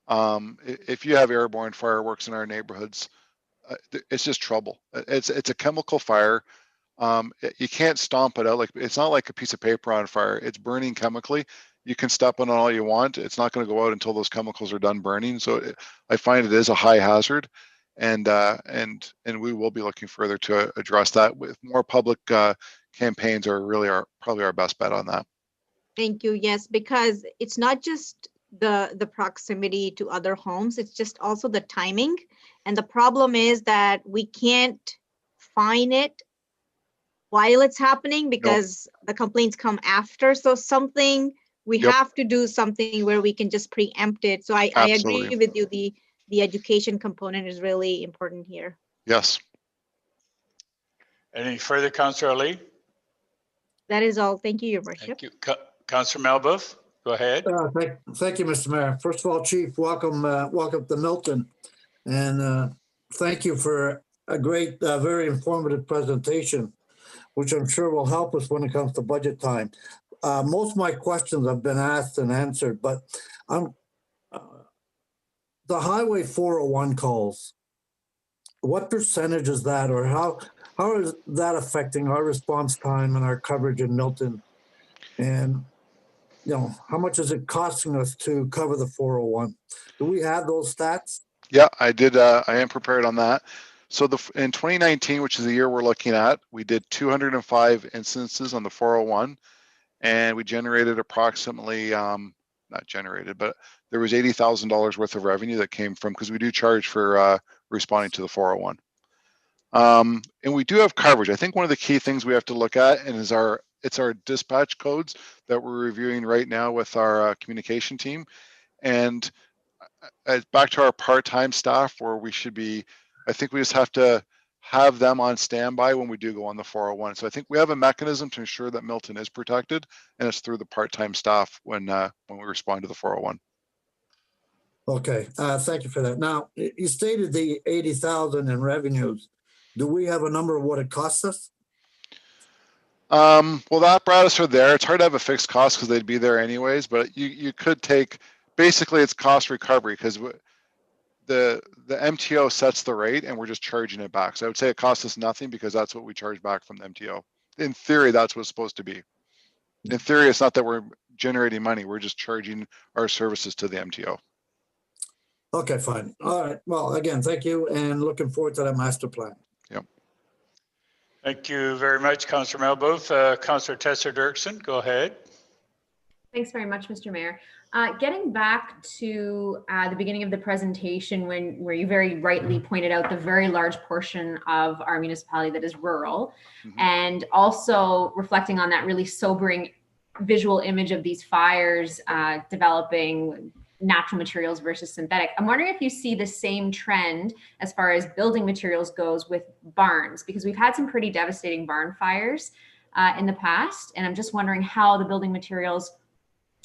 If you have airborne fireworks in our neighborhoods, it's just trouble. It's a chemical fire. You can't stomp it out. It's not like a piece of paper on fire. It's burning chemically. You can step on it all you want. It's not going to go out until those chemicals are done burning. So I find it is a high hazard, and we will be looking further to address that with more public campaigns. Are probably our best bet on that. Thank you. Yes, because it's not just the proximity to other homes, it's just also the timing. And the problem is that we can't find it while it's happening because the complaints come after. So we have to do something where we can just preempt it. So I agree with you. The education component is really important here. Yes. Any further, Councillor Lee? That is all. Thank you, Your Worship. Thank you. Councillor Melbuff, go ahead. Thank you, Mr. Mayor. First of all, Chief, welcome to Milton. And thank you for a great, very informative presentation, which I'm sure will help us when it comes to budget time. Most of my questions have been asked and answered, but the Highway 401 calls, what percentage is that, or how is that affecting our response time and our coverage in Milton? And how much is it costing us to cover the 401? Do we have those stats? Yeah, I did. I am prepared on that. So in 2019, which is the year we're looking at, we did 205 instances on the 401, and we generated approximately, not generated, but there was $80,000 worth of revenue that came from, because we do charge for responding to the 401. And we do have coverage. I think one of the key things we have to look at and it's our dispatch codes that we're reviewing right now with our communication team. And back to our part-time staff, where we should be, I think we just have to have them on standby when we do go on the 401. So I think we have a mechanism to ensure that Milton is protected, and it's through the part-time staff when we respond to the 401. Okay, thank you for that. Now, you stated the 80,000 in revenues. Do we have a number of what it costs us? Well, the apparatus are there. It's hard to have a fixed cost because they'd be there anyways, but you could take, basically it's cost recovery, because the MTO sets the rate and we're just charging it back. So I would say it costs us nothing because that's what we charge back from the MTO. in theory, that's what it's supposed to be. In theory, it's not that we're generating money. We're just charging our services to the MTO. Okay, fine. All right. Well, again, thank you and looking forward to that master plan. Yep. Thank you very much, Councillor Melbooth. Councillor Tesser-Dirksen, go ahead. Thanks very much, Mr. Mayor. Getting back to the beginning of the presentation where you very rightly pointed out the very large portion of our municipality that is rural, and also reflecting on that really sobering visual image of these fires developing natural materials versus synthetic. I'm wondering if you see the same trend as far as building materials goes with barns, because we've had some pretty devastating barn fires in the past. And I'm just wondering how the building materials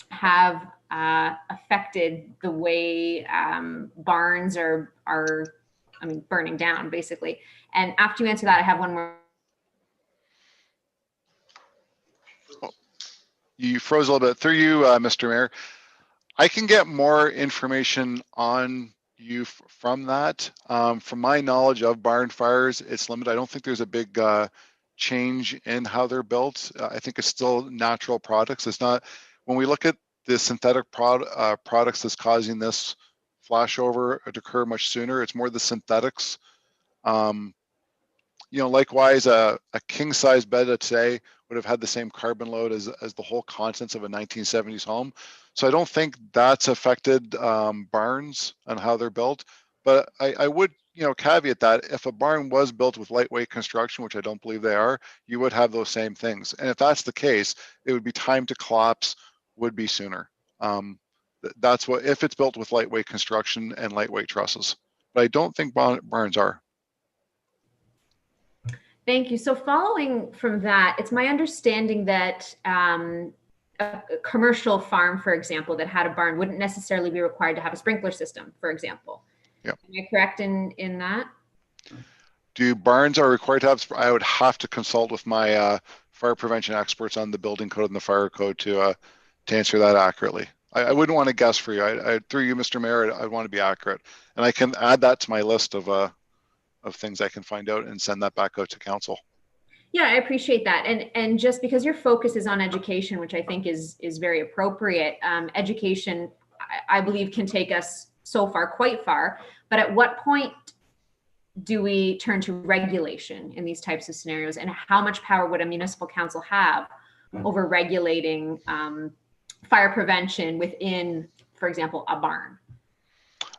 have affected the way barns are burning down, basically. And after you answer that, I have one more. You froze a little bit. Through you, Mr. Mayor. I can get more information on you from that. From my knowledge of barn fires, it's limited. I don't think there's a big change in how they're built. I think it's still natural products. It's not, when we look at the synthetic products that's causing this flashover to occur much sooner, it's more the synthetics. Likewise, a king size bed today would have had the same carbon load as the whole contents of a 1970s home. So I don't think that's affected barns and how they're built. But I would, caveat that if a barn was built with lightweight construction, which I don't believe they are, you would have those same things. And if that's the case, it would be time to collapse would be sooner. That's what, if it's built with lightweight construction and lightweight trusses. But I don't think barns are. Thank you. So following from that, it's my understanding that a commercial farm, for example, that had a barn wouldn't necessarily be required to have a sprinkler system, for example. Yep. Am I correct in that? Do barns are required to have? I would have to consult with my fire prevention experts on the building code and the fire code to answer that accurately. I wouldn't want to guess for you. Through you, Mr. Mayor, I want to be accurate, and I can add that to my list of things I can find out and send that back out to council. Yeah, I appreciate that. And just because your focus is on education, which I think is very appropriate, education, I believe, can take us so far, quite far. But at what point do we turn to regulation in these types of scenarios? And how much power would a municipal council have over regulating fire prevention within, for example, a barn?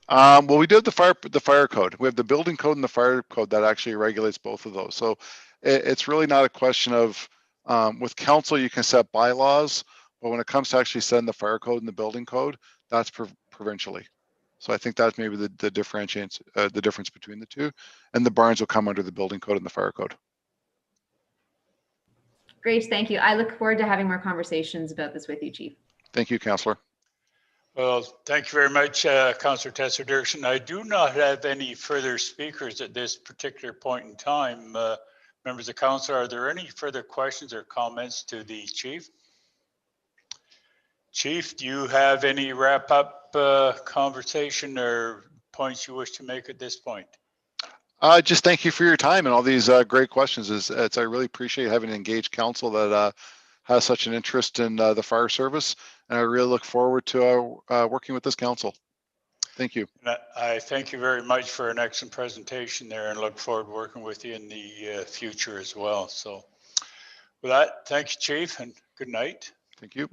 Well, we do have the fire code. We have the building code and the fire code that actually regulates both of those. So it's really not a question of, with council, you can set bylaws, but when it comes to actually setting the fire code and the building code, that's provincially. So I think that's maybe the difference between the two, and the barns will come under the building code and the fire code. Great, thank you. I look forward to having more conversations about this with you, Chief. Thank you, Councillor. Well, thank you very much, Councillor Tesser-Dirksen. I do not have any further speakers at this particular point in time. Members of council, are there any further questions or comments to the chief? Chief, do you have any wrap-up conversation or points you wish to make at this point? Just thank you for your time and all these great questions. I really appreciate having an engaged council that has such an interest in the fire service, and I really look forward to working with this council. Thank you. I thank you very much for an excellent presentation there, and look forward to working with you in the future as well. So with that, thank you, Chief, and good night. Thank you.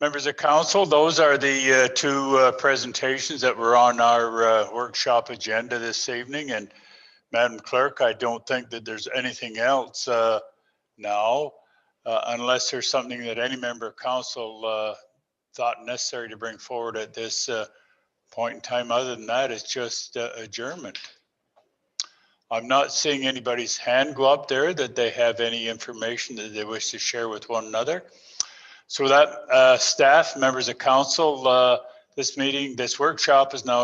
Members of council, those are the two presentations that were on our workshop agenda this evening. And Madam Clerk, I don't think that there's anything else now, unless there's something that any member of council thought necessary to bring forward at this point in time. Other than that, it's just adjournment. I'm not seeing anybody's hand go up there that they have any information that they wish to share with one another. So with that, staff, members of council, this workshop is now